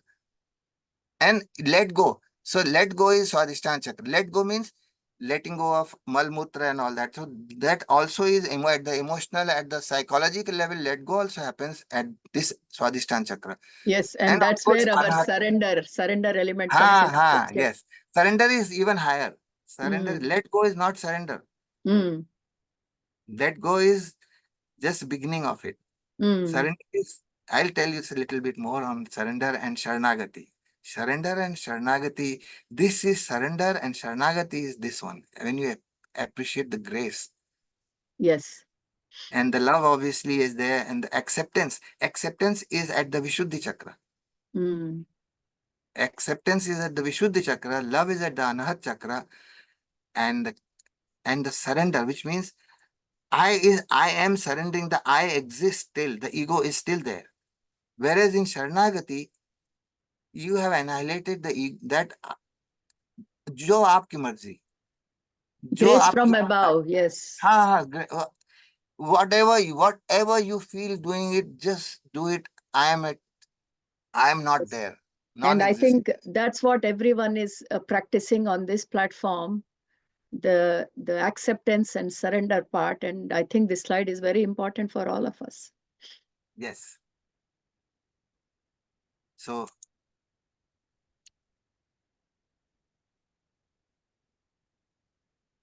And let go. So let go is Swadhisthana Chakra. Let go means letting go of malmutra and all that. So that also is at the emotional, at the psychological level, let go also happens at this Swadhisthana Chakra. Yes, And and of that's course, where our surrender element comes into picture. yes. Surrender is even higher. Surrender, Mm. let go is not surrender. Mm. Let go is just beginning of it. Mm. Surrender is, I'll tell you a little bit more on surrender and Sharanagati. Surrender and Sharanagati, this is surrender and Sharanagati is this one. When you appreciate the grace Yes. and the love obviously is there, and the acceptance is at the Vishuddhi Chakra. Mm. Acceptance is at the Vishuddhi Chakra, love is at the Anahat Chakra, and the surrender, which means I am surrendering, the I exists still, the ego is still there. Whereas in Sharanagati, you have annihilated the that जो आपकी मर्जी, जो Grace आपकी, from above. Yes. whatever you feel doing it, just do it. I am not Yes. there, And I non-existent. think that's what everyone is practicing on this platform, the acceptance and surrender part. And I think this slide is very important for all of us. Yes. So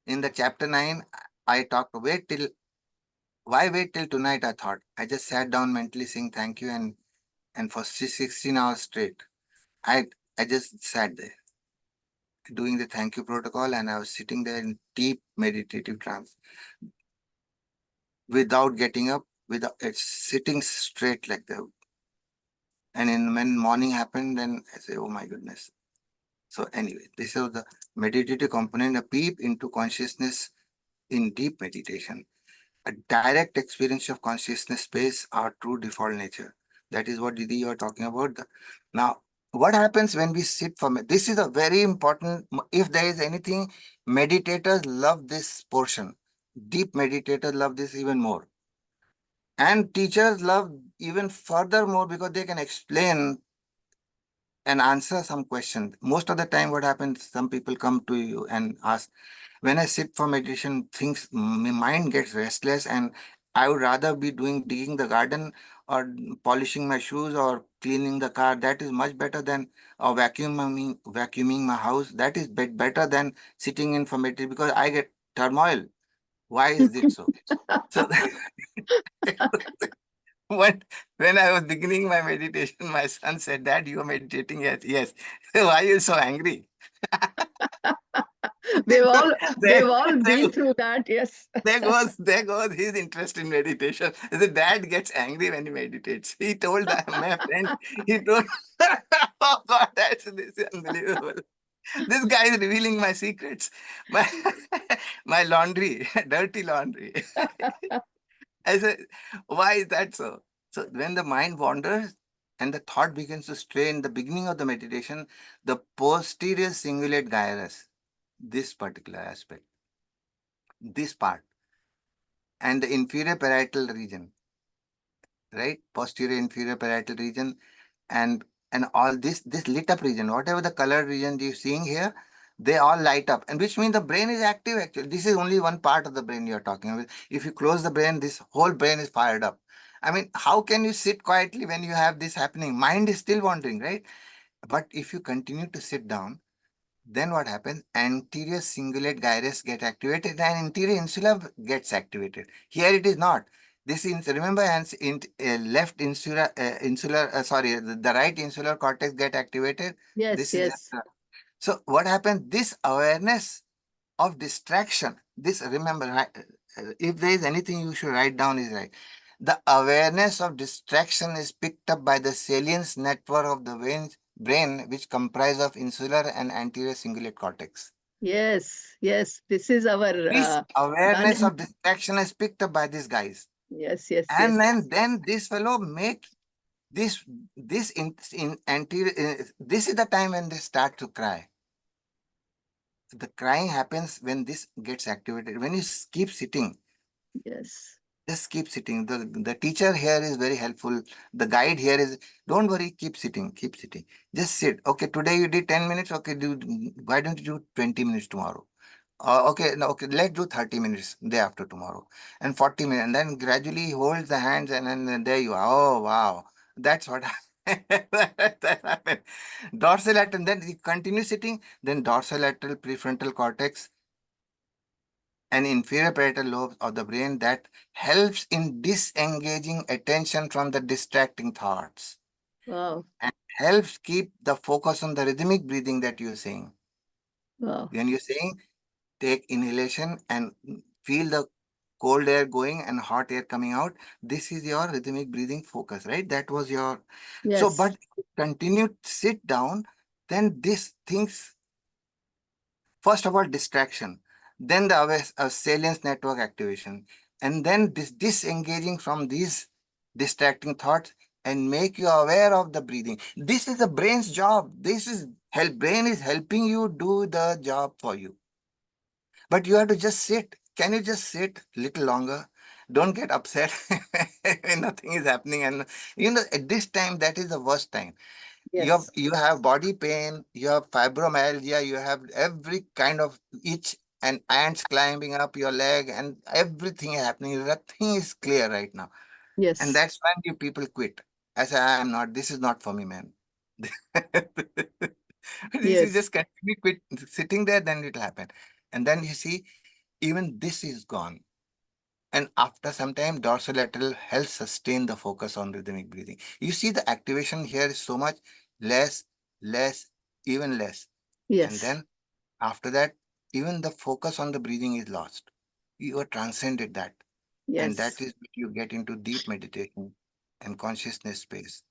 in the chapter 9, I talked why wait till tonight? I thought I just sat down mentally saying thank you, and for 16 hours straight, I just sat there doing the thank you protocol, and I was sitting there in deep meditative trance without getting up, without sitting straight like that. And when morning happened, then I say, oh my goodness. So anyway, this is the meditative component, a peep into consciousness in deep meditation, a direct experience of consciousness space, our true default nature. That is what Didi you are talking about. Now, what happens when we sit for this is a very important, if there is anything, meditators love this portion. Deep meditators love this even more. And teachers love even further more because they can explain and answer some questions. Most of the time, what happens, some people come to you and ask, when I sit for meditation, my mind gets restless and I would rather be digging the garden or polishing my shoes or cleaning the car. That is much better than or vacuuming my house. That is better than sitting in for meditation because I get turmoil. Why is it so? So when I was beginning my meditation, my son said, Dad, you are meditating? Yes, yes. Why are you so angry? We've So all there, we've all there, been through that, yes. there goes his interest in meditation. The dad gets angry when he meditates. He told that my friend, he told, oh God, this is unbelievable. This guy is revealing my secrets, my my laundry, dirty laundry. I said, why is that so? So when the mind wanders and the thought begins to stray in the beginning of the meditation, the posterior cingulate gyrus, this particular aspect, this part, and the inferior parietal region, right? Posterior inferior parietal region, and all this lit up region, whatever the colored region you're seeing here, they all light up, and which means the brain is active. Actually, this is only one part of the brain you're talking about. If you close the brain, this whole brain is fired up. I mean, how can you sit quietly when you have this happening? Mind is still wandering, right? But if you continue to sit down, then what happens? Anterior cingulate gyrus get activated and anterior insula gets activated. Here it is not. This is, remember, left insular, the right insular cortex get activated. Yes, This is yes. so what happens? This awareness of distraction, this, remember, if there is anything you should write down, is right. The awareness of distraction is picked up by the salience network of the brain, which comprise of insular and anterior cingulate cortex. Yes, yes. This is our This awareness done. of distraction is picked up by these guys. Yes, yes, And yes. then this fellow make this in anterior, this is the time when they start to cry. The crying happens when this gets activated. When you keep sitting, Yes. just keep sitting. The teacher here is very helpful. The guide here is, don't worry, keep sitting, keep sitting. Just sit. Okay, today you did 10 minutes. Okay, why don't you do 20 minutes tomorrow? Okay, no, okay, let's do 30 minutes day after tomorrow, and 40 minutes. And then gradually he holds the hands, and then there you are. Oh, wow. That's what that happened. Dorsolateral, then you continue sitting, then dorsolateral prefrontal cortex and inferior parietal lobes of the brain that helps in disengaging attention from the distracting thoughts Wow. and helps keep the focus on the rhythmic breathing that you're saying. Wow. When you're saying take inhalation and feel the cold air going and hot air coming out, this is your rhythmic breathing focus, right? That was your, so, Yes. but continue, sit down, then these things, first of all, distraction, then the salience network activation, and then disengaging from these distracting thoughts and make you aware of the breathing. This is the brain's job. This is brain is helping you do the job for you. But you have to just sit. Can you just sit a little longer? Don't get upset when nothing is happening. And at this time, that is the worst time. Yes. You have body pain, you have fibromyalgia, you have every kind of itch and ants climbing up your leg, and everything happening. Nothing is clear right now. And Yes. that's when you people quit. I say, this is not for me, man. This is Yes. just continue quit sitting there, then it'll happen. And then you see, even this is gone. And after some time, dorsolateral helps sustain the focus on rhythmic breathing. You see, the activation here is so much less, less, even less. And Yes. then after that, even the focus on the breathing is lost. You have transcended that. And that Yes. is when you get into deep meditation and consciousness space.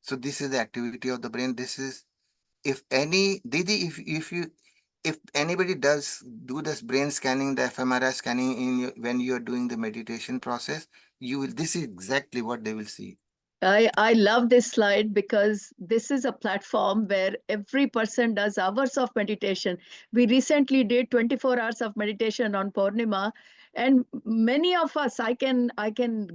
So this is the activity of the brain. This is, if any, Didi, if anybody does do this brain scanning, the fMRI scanning when you're doing the meditation process, this is exactly what they will see. I love this slide because this is a platform where every person does hours of meditation. We recently did 24 hours of meditation on Purnima, and many of us, I can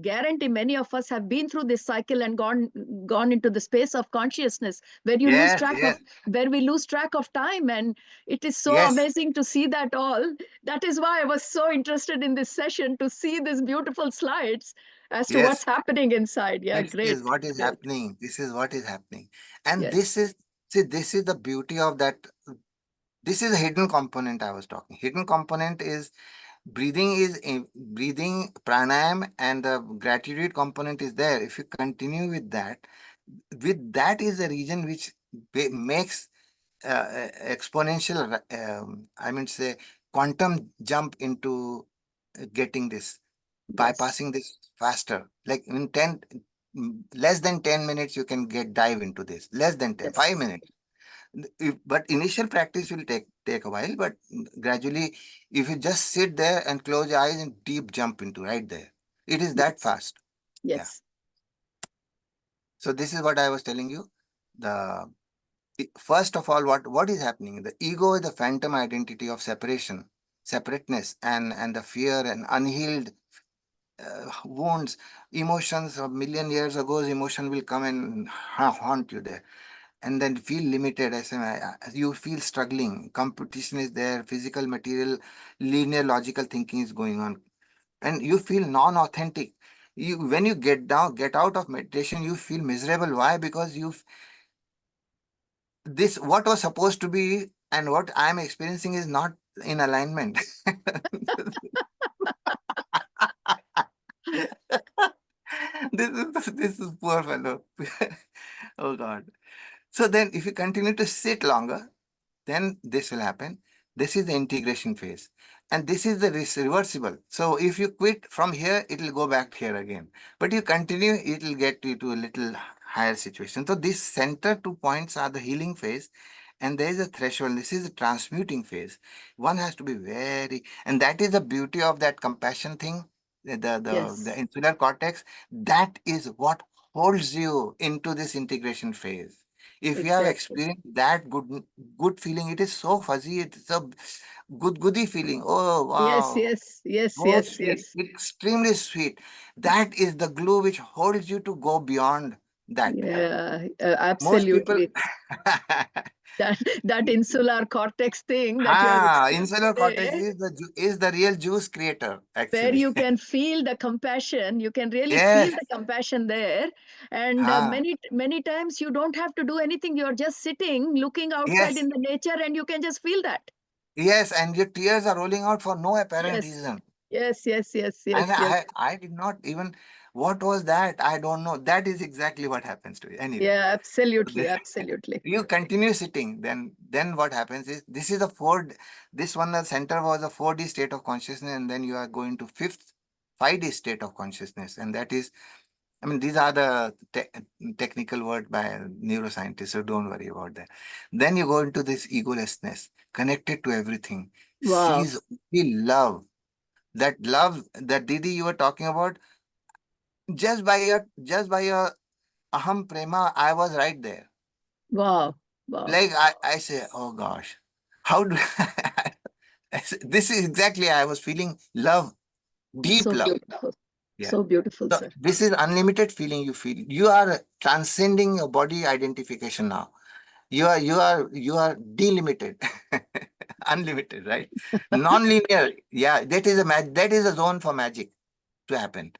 guarantee many of us have been through this cycle and gone into the space of consciousness where you lose Yes, track of yes, where we lose track of time, and it is so yes, amazing to see that all. That is why I was so interested in this session to see these beautiful slides as to what's yes. happening inside. Yeah, This great, is what is great. happening. This is what is happening. And Yes, this is the beauty of that. This is a hidden component I was talking. Hidden component is breathing is breathing, pranayam, and the gratitude component is there. If you continue with that is the region which makes exponential, I mean, say, quantum jump into getting this, Yes. bypassing this faster. Like in less than 10 minutes, you can dive into this. Less than 10, Yes. 5 minutes. But initial practice will take a while, but gradually, if you just sit there and close your eyes and deep jump into right there, it is that fast. Yes. So this is what I was telling you. First of all, what is happening? The ego is the phantom identity of separation, separateness, and the fear and unhealed wounds, emotions of million years ago. Emotion will come and haunt you there, and then feel limited. You feel struggling. Competition is there. Physical, material, linear, logical thinking is going on, and you feel non-authentic. When you get out of meditation, you feel miserable. Why? Because this what was supposed to be and what I'm experiencing is not in alignment. This is poor fellow. Oh God. So then if you continue to sit longer, then this will happen. This is the integration phase. And this is the reversible. So if you quit from here, it will go back here again. But you continue, it will get you to a little higher situation. So these center 2 points are the healing phase. And there is a threshold. This is the transmuting phase. One has to be very, and that is the beauty of that compassion thing, the insular cortex. That is what holds you into this integration phase. If you have experienced that good feeling, it is so fuzzy, it's a goody feeling. Oh wow. So sweet, extremely sweet. That is the glue which holds you to go beyond that. Yeah, Most people absolutely. That insular cortex thing that you are explaining insular cortex today, is the real juice creator, where actually. you can feel the compassion, you can really feel Yes. the compassion there. And many times you don't have to do anything. You're just sitting, looking outside Yes. in the nature, and you can just feel that. Yes. And your tears are rolling out for no apparent Yes. reason. Yes. And I did not even, what was that? I don't know. That is exactly what happens to you. Anyway. Yeah, absolutely, This- absolutely. You continue sitting, then what happens is this is this one, the center was a 4D state of consciousness, and then you are going to 5D state of consciousness. And that is, I mean, these are the technical word by neuroscientists, so don't worry about that. Then you go into this egolessness, connected to everything, Wow. sees feel love. That love that Didi you were talking about, just by your aham prema, I was right there. Wow. Wow. Like I say, oh gosh, how do this is exactly I was feeling love, deep So love. beautiful. Yeah. So beautiful, So sir. this is unlimited feeling you feel. You are transcending your body identification now. You are delimited, unlimited, right? Non-linear. Yeah, that is a zone for magic to happen.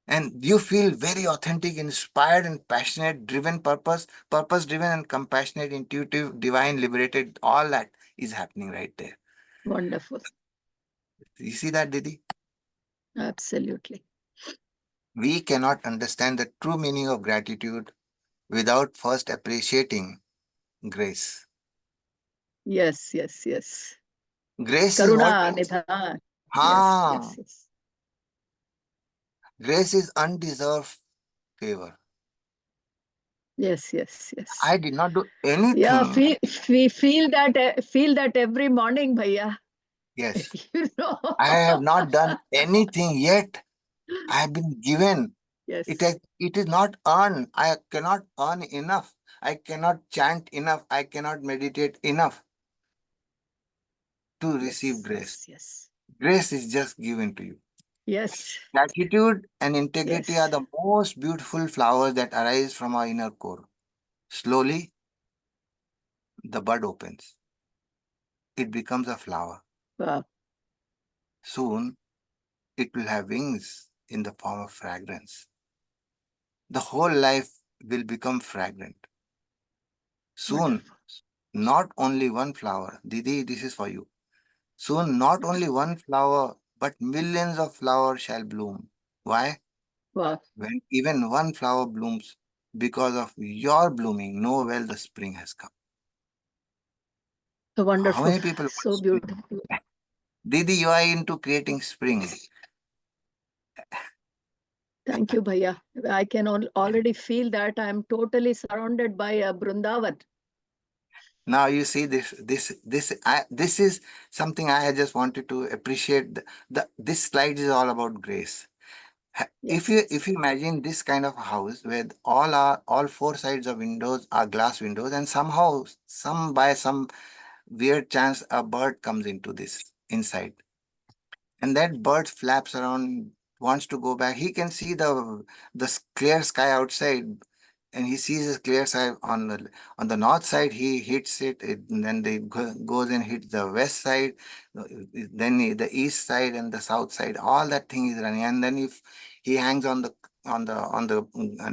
And you feel very authentic, inspired, and passionate, driven, purpose driven, and compassionate, intuitive, divine, liberated. All that is happening right there. Wonderful. You see that, Didi? Absolutely. We cannot understand the true meaning of gratitude without first appreciating grace. Yes. Grace is what? Karuna Nidhan. Ah, Yes. grace is undeserved favor. Yes. I did not do Yeah, anything. we feel that every morning, bhaiya. Yes, You know. I have not done anything yet. I have been given. Yes. It is not earned. I cannot earn enough. I cannot chant enough. I cannot meditate enough to receive grace. Yes. Grace is just given to you. Yes. Gratitude and integrity are Yes. the most beautiful flowers that arise from our inner core. Slowly, the bud opens. It becomes a flower. Wow. Soon, it will have wings in the form of fragrance. The whole life will become fragrant. Soon, Wonderful. not only one flower. Didi, this is for you. Soon not only one flower, but millions of flowers shall bloom. Why? Wow. When even one flower blooms, because of your blooming, know well the spring has come. So How wonderful. many people want So spring? beautiful. Didi, you are into creating spring. Thank you, Bhaiya. I can already feel that I'm totally surrounded by a Brindavan. Now you see this is something I just wanted to appreciate. This slide is all about grace. If you Yes. imagine this kind of house where all four sides of windows are glass windows, and somehow by some weird chance a bird comes into this inside, and that bird flaps around, wants to go back. He can see the clear sky outside, and he sees a clear sky on the north side. He hits and then they goes and hits the west side, then the east side and the south side. All that thing is running, and then if he hangs on the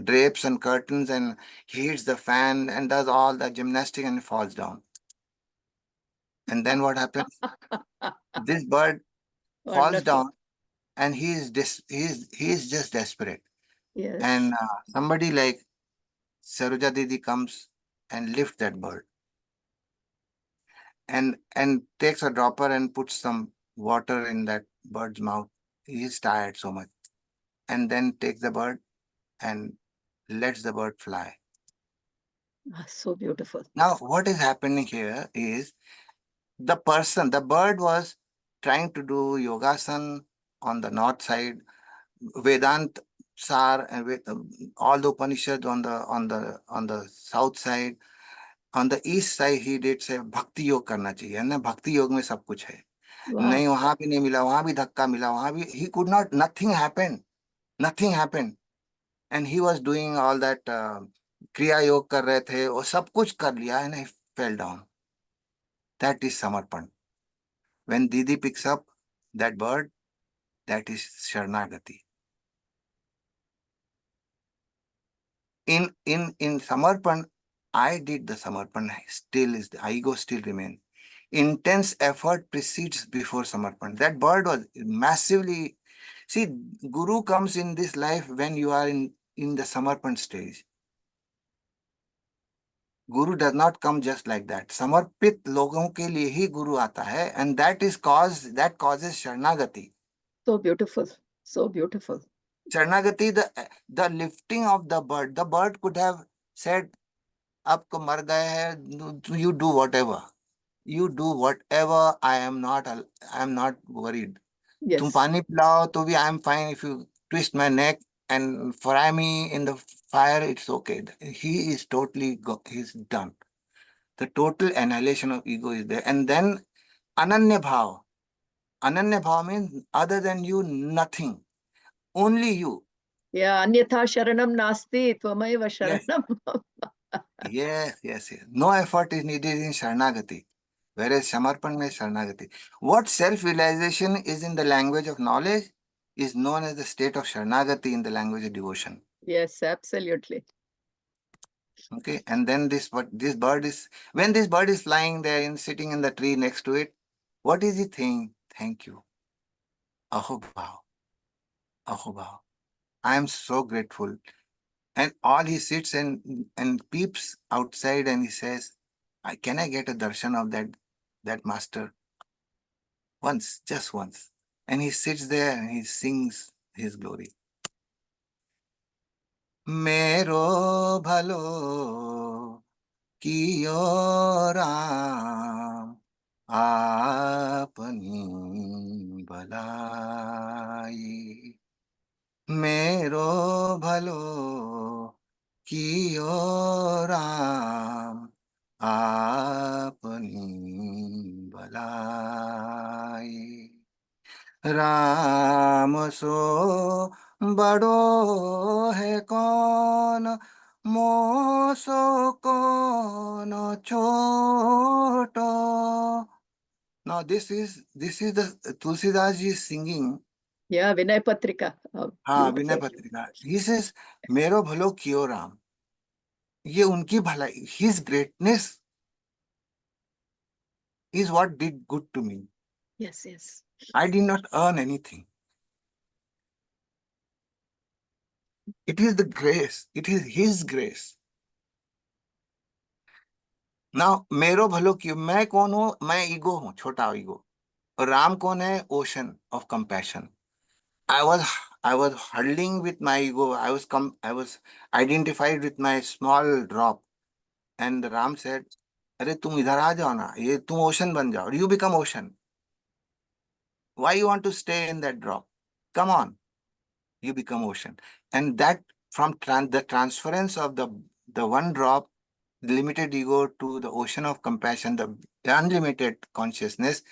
drapes and curtains, and he hits the fan and does all the gymnastic and falls down. And then what happens? This bird falls Wonderful. down, and he is just desperate. And Yes. somebody like Saroja Didi comes and lifts that bird, and takes a dropper and puts some water in that bird's mouth. He is tired so much, and then takes the bird and lets the bird fly. So beautiful. Now, what is happening here is the bird was trying to do yogasan on the north side, Vedant Sar, and with all the Upanishads on the south side. On the east side he did say भक्ति योग करना चाहिए, है ना, भक्ति योग में सब कुछ है. Wow. नहीं, वहां भी नहीं मिला, वहां भी धक्का मिला, वहां भी he could not, nothing happened, and he was doing all that क्रिया योग कर रहे थे, वो सब कुछ कर लिया, and he fell down. That is samarpan. When Didi picks up that bird, that is Sharanagati. In Samarpan, I did the Samarpan, still is the ego still remains. Intense effort precedes before Samarpan. That bird was massively. See, Guru comes in this life when you are in the Samarpan stage. Guru does not come just like that. समर्पित लोगों के लिए ही गुरु आता है, and that causes Sharanagati. So beautiful. So beautiful. Sharanagati, the lifting of the bird. The bird could have said, "Aapko mar gaye hai, you do whatever. You do whatever. I am not worried. तुम Yes. पानी पिलाओ तो भी I am fine. If you twist my neck and fry me in the fire, it's okay." He is totally he's done. The total annihilation of ego is there. And then Ananya Bhav. Ananya Bhav means other than you, nothing. Only you. Yeah. Anyatha sharanam nasti tvamaiva Yes. sharanam. Yes. No effort is needed in Sharanagati. Whereas Samarpan means Sharanagati. What self-realization is in the language of knowledge is known as the state of Sharanagati in the language of devotion. Yes, absolutely. Okay, and then when this bird is flying there and sitting in the tree next to it, what is he saying? Thank you. Ahobhav. Ahobhav. I am so grateful. And all he sits and peeps outside, and he says, can I get a darshan of that master? Once, just once. And he sits there and he sings his glory. मेरो भलो कियो राम आपनी भलाई. मेरो भलो कियो राम आपनी भलाई. राम सो बड़ो है कौन, मोसो कौन छोटो. Now this is the Tulsidas ji is singing. Yeah, Vinay Patrika. हाँ, विनय Beautiful. पत्रिका. He says, मेरो भलो कियो राम. ये उनकी भलाई. His greatness is what did good to me. Yes, yes. I did not earn anything. It is the grace. It is His grace. Now, मेरो भलो क्यों, मैं कौन हूं? मैं ईगो हूं, छोटा ईगो. और राम कौन है? Ocean of compassion. I was huddling with my ego. I was identified with my small drop. And Ram said, अरे तुम इधर आ जाओ ना, ये तुम ocean बन जाओ. You become ocean. Why you want to stay in that drop? Come on, you become ocean. And that from the transference of the one drop, limited ego, to the ocean of compassion, the unlimited consciousness,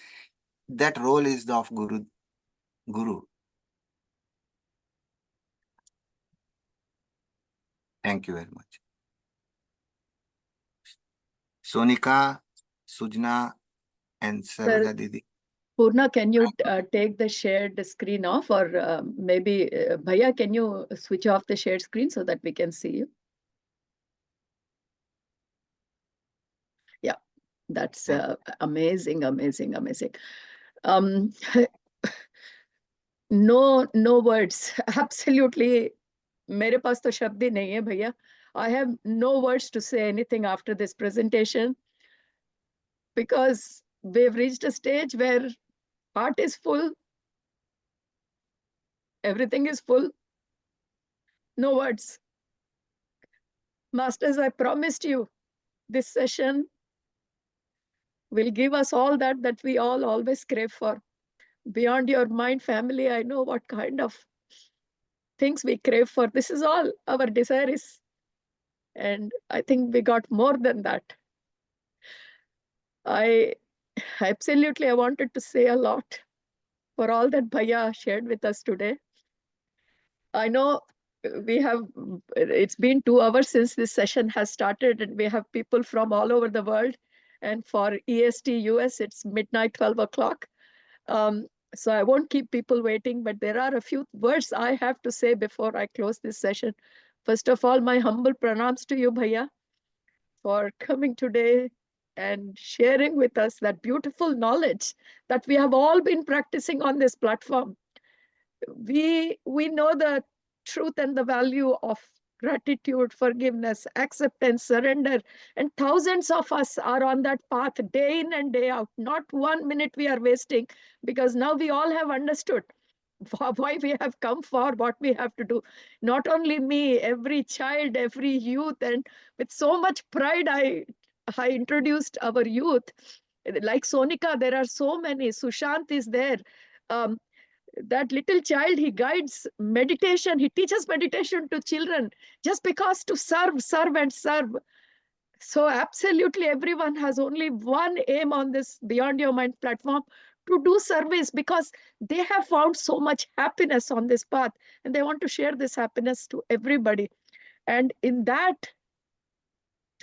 that role is the of Guru. Thank you very much. Sonika, Sujna, and Saroja Didi. Purna, can you take the shared screen off, or maybe Bhaiya, can you switch off the shared screen so that we can see you? Yeah, that's amazing, amazing, amazing. No words. Absolutely. मेरे पास तो शब्द ही नहीं है भैया. I have no words to say anything after this presentation, because we've reached a stage where heart is full, everything is full, no words. Masters, I promised you this session will give us all that we all always crave for. Beyond your mind family, I know what kind of things we crave for. This is all our desire is. And I think we got more than that. I wanted to say a lot for all that Bhaiya shared with us today. I know it's been 2 hours since this session has started, and we have people from all over the world. And for EST US, it's midnight, 12 o'clock. So I won't keep people waiting, but there are a few words I have to say before I close this session. First of all, my humble pranams to you, Bhaiya, for coming today and sharing with us that beautiful knowledge that we have all been practicing on this platform. We know the truth and the value of gratitude, forgiveness, acceptance, surrender, and thousands of us are on that path day in and day out. Not 1 minute we are wasting, because now we all have understood why we have come for, what we have to do. Not only me, every child, every youth, and with so much pride I introduced our youth. Like Sonika, there are so many. Sushant is there. That little child, he guides meditation, he teaches meditation to children, just because to serve and serve. So absolutely everyone has only one aim on this Beyond Your Mind platform: to do service, because they have found so much happiness on this path, and they want to share this happiness to everybody. And in that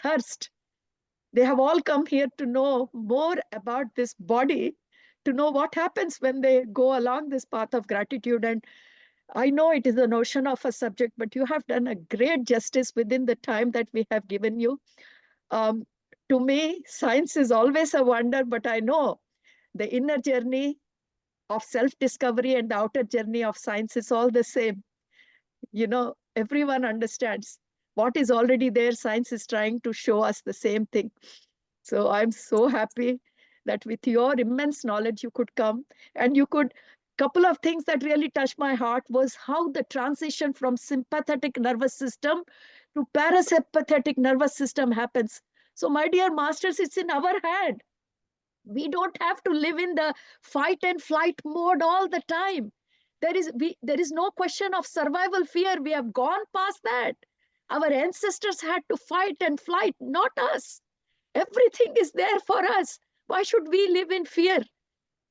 thirst, they have all come here to know more about this body, to know what happens when they go along this path of gratitude. And I know it is a notion of a subject, but you have done a great justice within the time that we have given you. To me, science is always a wonder, but I know the inner journey of self-discovery and the outer journey of science is all the same. You know, everyone understands what is already there. Science is trying to show us the same thing. So I'm so happy that with your immense knowledge, you could come, and you could. Couple of things that really touched my heart was how the transition from sympathetic nervous system to parasympathetic nervous system happens. So my dear masters, it's in our hand. We don't have to live in the fight and flight mode all the time. There is no question of survival fear. We have gone past that. Our ancestors had to fight and flight, not us. Everything is there for us. Why should we live in fear?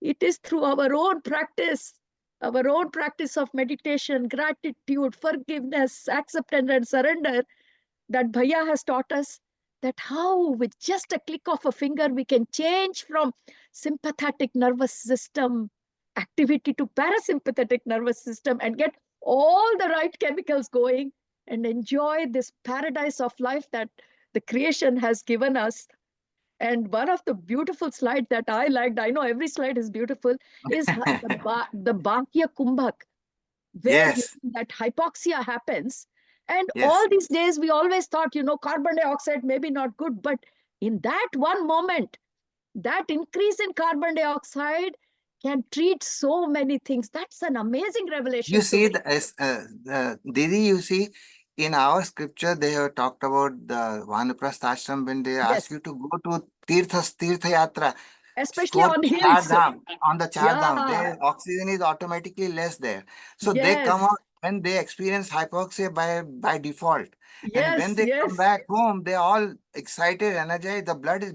It is through our own practice of meditation, gratitude, forgiveness, acceptance, and surrender, that Bhaiya has taught us that how, with just a click of a finger, we can change from sympathetic nervous system activity to parasympathetic nervous system and get all the right chemicals going and enjoy this paradise of life that the creation has given us. And one of the beautiful slides that I liked, I know every slide is beautiful, is the Bhakya Kumbhak, where Yes, that hypoxia happens. And yes. all these days, we always thought, carbon dioxide may be not good, but in that one moment, that increase in carbon dioxide can treat so many things. That's an amazing revelation You to see, me. Didi, you see, in our scripture, they have talked about the Vanaprastha ashram when they ask Yes, you to go to Tirtha Yatra especially for on Char hills. Dham, on the Char Dham. Yeah, Their oxygen is automatically less there. So they come yes, out when they experience hypoxia by default. And when yes, they come yes. back home, they're all excited, energized. The blood is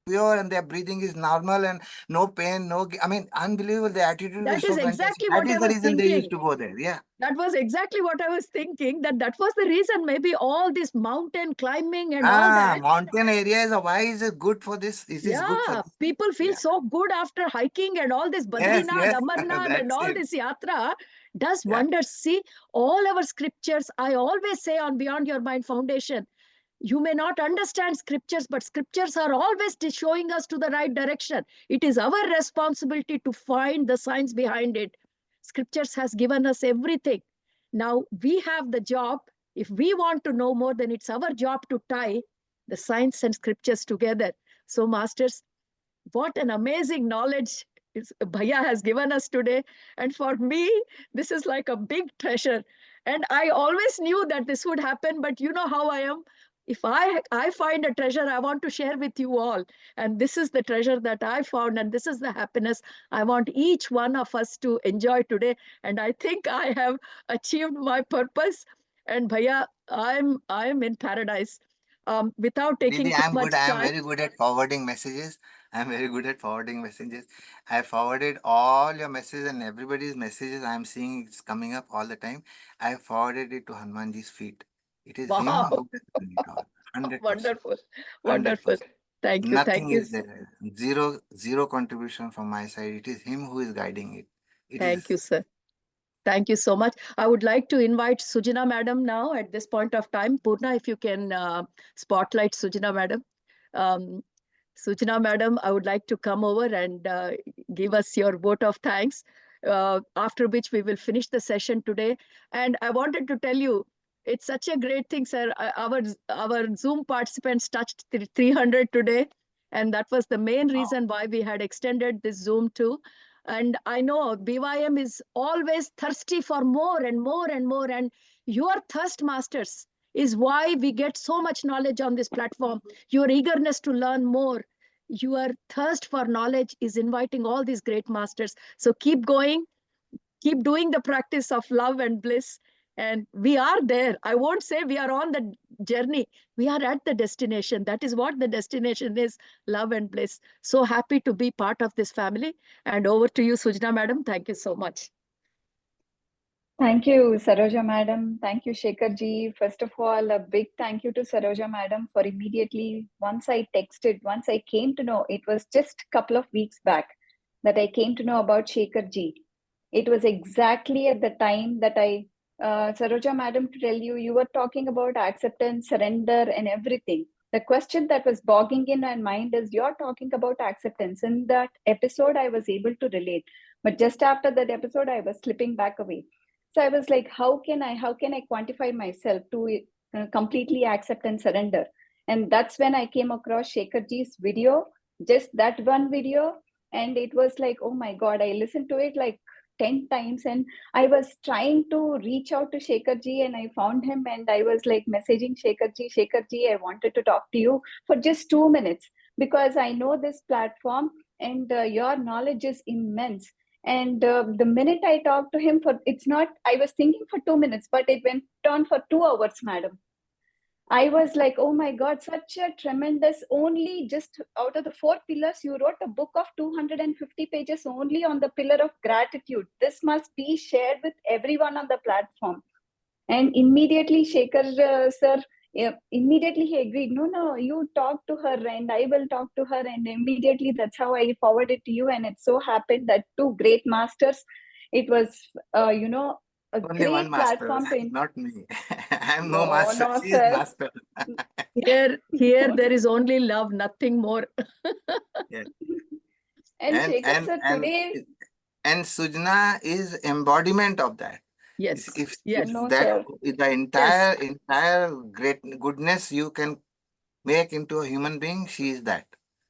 pure and their breathing is normal and no pain, I mean, unbelievable. The attitude is That so is fantastic. exactly That what is I the was reason they used thinking. to go there. Yeah. That was exactly what I was thinking, that was the reason, maybe all this mountain climbing and all that. Mountain areas. Why is it good for this? Is this good for Yeah, this? people feel Yeah. so good after hiking and all this Yes, Badrinath, yes. Amarnath and That's all it. this yatra does Yeah. wonders. See, all our scriptures, I always say on Beyond Your Mind Foundation, you may not understand scriptures, but scriptures are always showing us to the right direction. It is our responsibility to find the science behind it. Scriptures has given us everything. Now we have the job. If we want to know more, then it's our job to tie the science and scriptures together. So, masters, what an amazing knowledge Bhaiya has given us today. And for me, this is like a big treasure. And I always knew that this would happen, but you know how I am. If I find a treasure, I want to share with you all. And this is the treasure that I found, and this is the happiness I want each one of us to enjoy today. And I think I have achieved my purpose. And Bhaiya, I'm in paradise. Without taking Didi, too I'm good. much I am time. very good at forwarding messages. I'm very good at forwarding messages. I forwarded all your messages and everybody's messages. I'm seeing it's coming up all the time. I forwarded it to Hanumanji's feet. It is him Wow. who has done it all. 100%. Wonderful. Wonderful. 100%. Thank you. Thank Nothing you. is there. Zero contribution from my side. It is him who is guiding it. It Thank is you, sir. Thank you so much. I would like to invite Sujana madam now at this point of time. Purna, if you can spotlight Sujana madam. Um, Sujana madam, I would like to come over and give us your vote of thanks, after which we will finish the session today. And I wanted to tell you, it's such a great thing, sir. Our Zoom participants touched 300 today. And that was the main reason why we had extended this Zoom too. And I know BYM is always thirsty for more and more and more. And your thirst, masters, is why we get so much knowledge on this platform. Your eagerness to learn more, your thirst for knowledge is inviting all these great masters. So keep going, keep doing the practice of love and bliss. And we are there. I won't say we are on the journey. We are at the destination. That is what the destination is, love and bliss. So happy to be part of this family. And over to you, Sujna madam. Thank you so much. Thank you, Saroja madam. Thank you, Shekhar ji. First of all, a big thank you to Saroja madam for immediately, once I came to know, it was just a couple of weeks back that I came to know about Shekhar ji. It was exactly at the time that Saroja madam, to tell you, you were talking about acceptance, surrender, and everything. The question that was bogging in my mind is, you're talking about acceptance. In that episode, I was able to relate. But just after that episode, I was slipping back away. So I was like, how can I quantify myself to completely accept and surrender? And that's when I came across Shekhar ji's video, just that one video. And it was like, oh my God, I listened to it like 10 times. And I was trying to reach out to Shekhar ji, and I found him, and I was like messaging Shekhar ji, I wanted to talk to you for just 2 minutes, because I know this platform and your knowledge is immense. And the minute I talked to him, I was thinking for 2 minutes, but it went on for 2 hours, madam. I was like, oh my God, such a tremendous, only just out of the 4 pillars, you wrote a book of 250 pages only on the pillar of gratitude. This must be shared with everyone on the platform. And immediately Shekhar sir, immediately he agreed, no, you talk to her and I will talk to her. And immediately that's how I forwarded to you. And it so happened that 2 great masters, it was, a only great one master, platform to not me. I am no No, master. no, She is sir. master. Here there is only love, nothing more. Yes. And Shekhar And sir, today, and Sujna is embodiment of that. Yes, If yes, no, that sir. the entire great goodness you can make into a human being, she is that.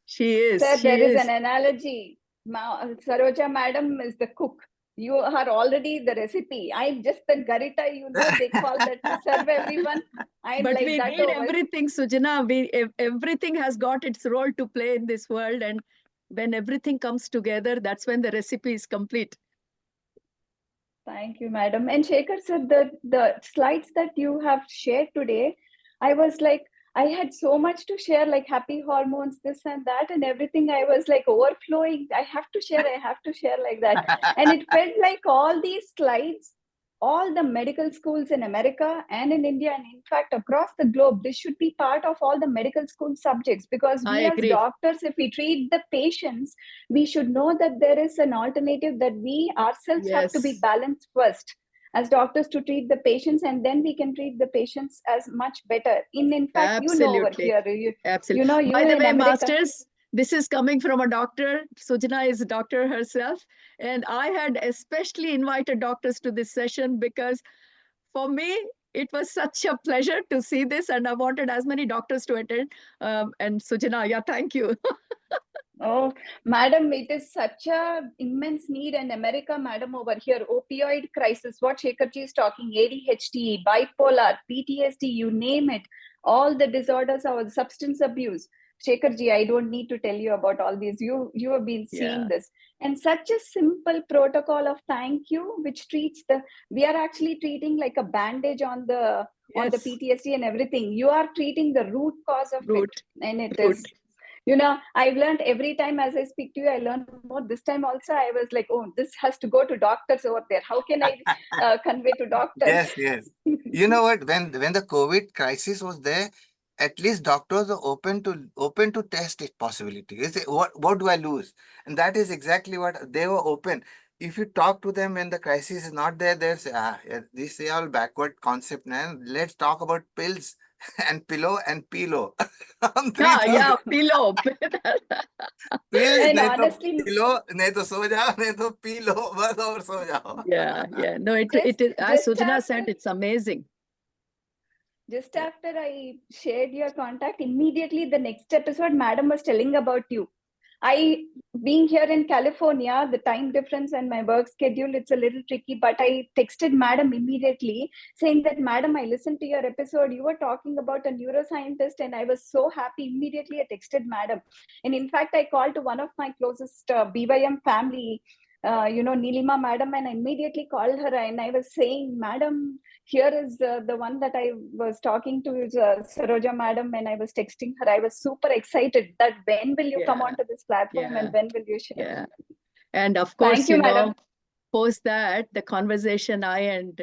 she is. Sir, She there is is. an analogy. Saroja madam is the cook. You are already the recipe. I'm just the garita, they call that to serve everyone. I'm But like we that need over. everything, Sujana. Everything has got its role to play in this world, and when everything comes together, that's when the recipe is complete. Thank you, madam. And Shekhar sir, the slides that you have shared today, I was like, I had so much to share, like happy hormones, this and that, and everything. I was like overflowing. I have to share like that. And it felt like all these slides, all the medical schools in America and in India, and in fact across the globe, this should be part of all the medical school subjects, because I we as agree. doctors, if we treat the patients, we should know that there is an alternative, that we ourselves have to be Yes, balanced first as doctors to treat the patients, and then we can treat the patients as much better. In fact, over absolutely. here, Absolutely. you By the in way, America. masters, this is coming from a doctor. Sujana is a doctor herself. And I had especially invited doctors to this session because for me, it was such a pleasure to see this. And I wanted as many doctors to attend. And Sujana, yeah, thank you. Oh, madam, it is such a immense need in America, madam, over here. Opioid crisis, what Shekharji is talking, ADHD, bipolar, PTSD, you name it. All the disorders are substance abuse. Shekharji, I don't need to tell you about all these. You have been seeing Yeah. this. And such a simple protocol of thank you, which treats we are actually treating like a bandage on the Yes. PTSD and everything. You are treating the root cause of it. Root. And it Root. is, I've learned every time as I speak to you, I learn more. This time also, I was like, oh, this has to go to doctors over there. How can I convey to doctors? Yes. You know what? When the COVID crisis was there, at least doctors are open to test its possibility. They say, what do I lose? And that is exactly what they were open. If you talk to them when the crisis is not there, they'll say, yeah, this is all backward concept, man. Let's talk about pills and pillow and pillow. Yeah, pillow. Pills And नहीं तो honestly, pillow नहीं तो सो जाओ नहीं तो P low बस और सो जाओ. Yeah. No, it is, as Sujana said, it's amazing. Just after I shared your contact, immediately the next episode, madam was telling about you. Being here in California, the time difference and my work schedule, it's a little tricky, but I texted madam immediately saying that, madam, I listened to your episode. You were talking about a neuroscientist and I was so happy. Immediately I texted madam. And in fact, I called to one of my closest BYM family, Nilima madam, and I immediately called her and I was saying, madam, here is the one that I was talking to is Saroja madam, and I was texting her. I was super excited that when will you come onto this platform and when will you share? Yeah. And of course, Thank you, madam. Post that, the conversation I and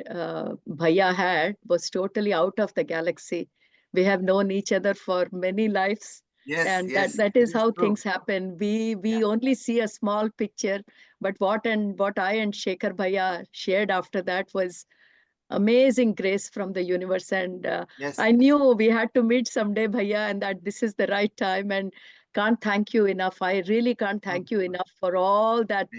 Bhaiya had was totally out of the galaxy. We have known each other for many lives. Yes, that is how true. things happen. We only see a small picture, but what I and Shekhar Bhaiya shared after that was amazing grace from the universe. And I knew we had to meet someday, Bhaiya, and that this is the right time. And can't thank you enough. I really can't thank you enough for all that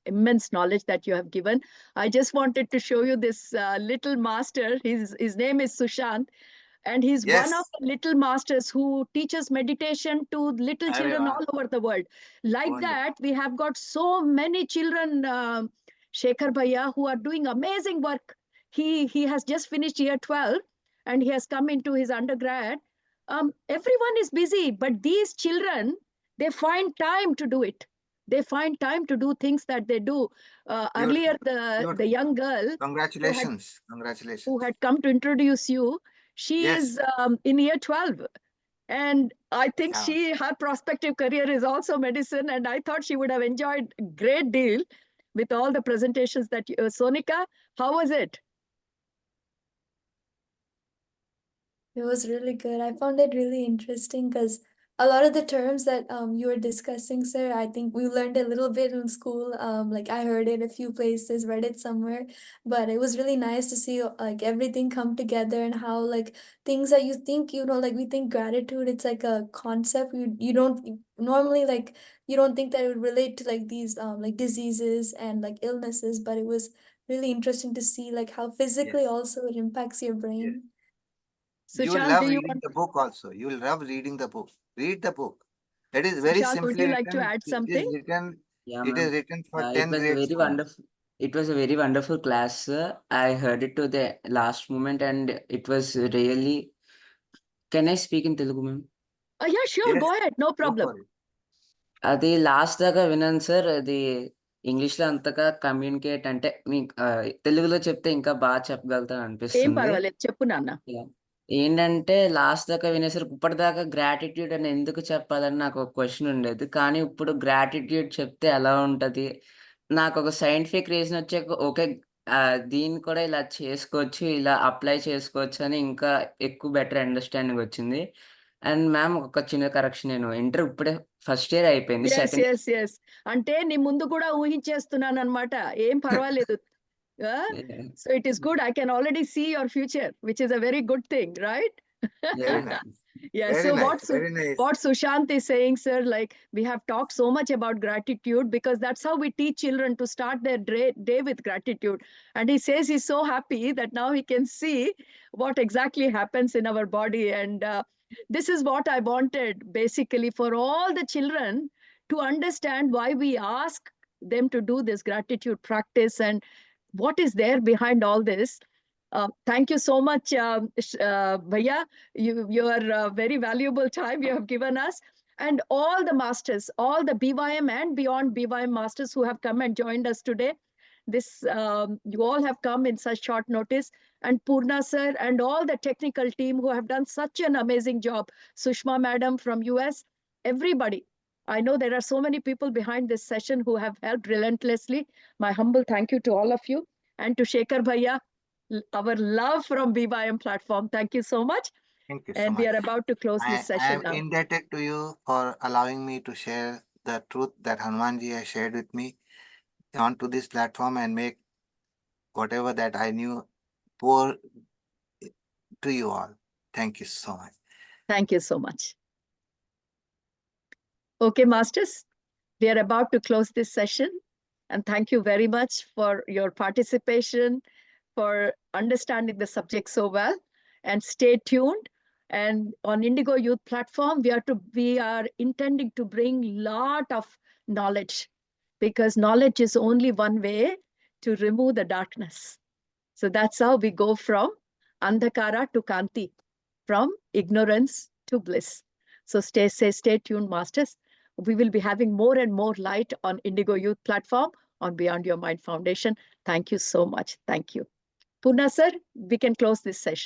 immense knowledge that you have given. I just wanted to show you this little master. His name is Sushant. And he's one of the little masters who teaches meditation to little children all over the world. Like that, we have got so many children, Shekhar Bhaiya, who are doing amazing work. He has just finished year 12 and he has come into his undergrad. Everyone is busy, but these children, they find time to do it. They find time to do things that they do. Earlier, the young girl Congratulations. who had come to introduce you, she is in year 12. And I think her prospective career is also medicine. And I thought she would have enjoyed a great deal with all the presentations that you, Sonika, how was it? It was really good. I found it really interesting because a lot of the terms that you were discussing, sir, I think we learned a little bit in school. Like I heard it a few places, read it somewhere, but it was really nice to see like everything come together and how like things that you think, like we think gratitude, it's like a concept. You don't normally like you don't think that it would relate to like these like diseases and like illnesses, but it was really interesting to see like how physically Yes. also it impacts your brain. You will Sushant, love do you reading want, the book also. You will love reading the book. Read the book. It is very Sushant, would simply you like to written. add It something? is written. Yeah, It is ma'am. written for It 10 was a grade very students. wonderful. It was a very wonderful class, sir. I heard it to the last moment, and it was really. Can I speak in Telugu, ma'am? Yeah, sure, Yes, go ahead, no go problem. for it. అది last దాకా విన్నాను sir. అది ఇంగ్లీష్లో అంతగా communicate అంటే మీకు తెలుగులో చెప్తే ఇంకా బాగా చెప్పగలుగుతాను ఏం అనిపిస్తుంది. పర్వాలేదు, చెప్పు నాన్న. Yeah. ఏంటంటే లాస్ట్ దాకా వినేసరికి ఇప్పటిదాకా గ్రాటిట్యూడ్ అని ఎందుకు చెప్పాలని నాకు ఒక క్వశ్చన్ ఉండేది. కానీ ఇప్పుడు గ్రాటిట్యూడ్ చెప్తే ఎలా ఉంటది? నాకు ఒక సైంటిఫిక్ రీజన్ వచ్చాక ఓకే. దీన్ని కూడా ఇలా చేసుకోవచ్చు, ఇలా అప్లై చేసుకోవచ్చు అని ఇంకా ఎక్కువ బెటర్ అండర్‌స్టాండింగ్ వచ్చింది. అండ్ మ్యామ్ ఒక చిన్న కరెక్షన్, నేను ఇంటర్ ఇప్పుడే ఫస్ట్ ఇయర్ అయిపోయింది. ఎస్ సెకండ్ ఎస్ ఎస్ అంటే నీ ముందు కూడా ఊహించేస్తున్నాను అనమాట. ఏం పర్వాలేదు. So it is good. I can already see your future, which is a very good thing, right? Very Yeah. nice. Yeah. Very So nice. Very nice. what Sushant is saying, sir, like we have talked so much about gratitude because that's how we teach children to start their day with gratitude. And he says he's so happy that now he can see what exactly happens in our body. And this is what I wanted basically for all the children to understand why we ask them to do this gratitude practice and what is there behind all this. Thank you so much, Bhaiya. Your very valuable time you have given us. And all the masters, all the BYM and beyond BYM masters who have come and joined us today. You all have come in such short notice. And Purna sir and all the technical team who have done such an amazing job. Sushma madam from US, everybody. I know there are so many people behind this session who have helped relentlessly. My humble thank you to all of you. And to Shekhar Bhaiya, our love from BYM platform. Thank you so much. Thank you so And we much. are about to close this I session am now. indebted to you for allowing me to share the truth that Hanumanji has shared with me onto this platform and make whatever that I knew pour to you all. Thank you so much. Thank you so much. Okay, masters, we are about to close this session. And thank you very much for your participation, for understanding the subject so well. And stay tuned. And on Indigo Youth Platform, we are intending to bring lot of knowledge, because knowledge is only one way to remove the darkness. So that's how we go from Andhakara to Kanti, from ignorance to bliss. So stay tuned, masters. We will be having more and more light on Indigo Youth Platform on Beyond Your Mind Foundation. Thank you so much. Thank you. Purna sir, we can close this session.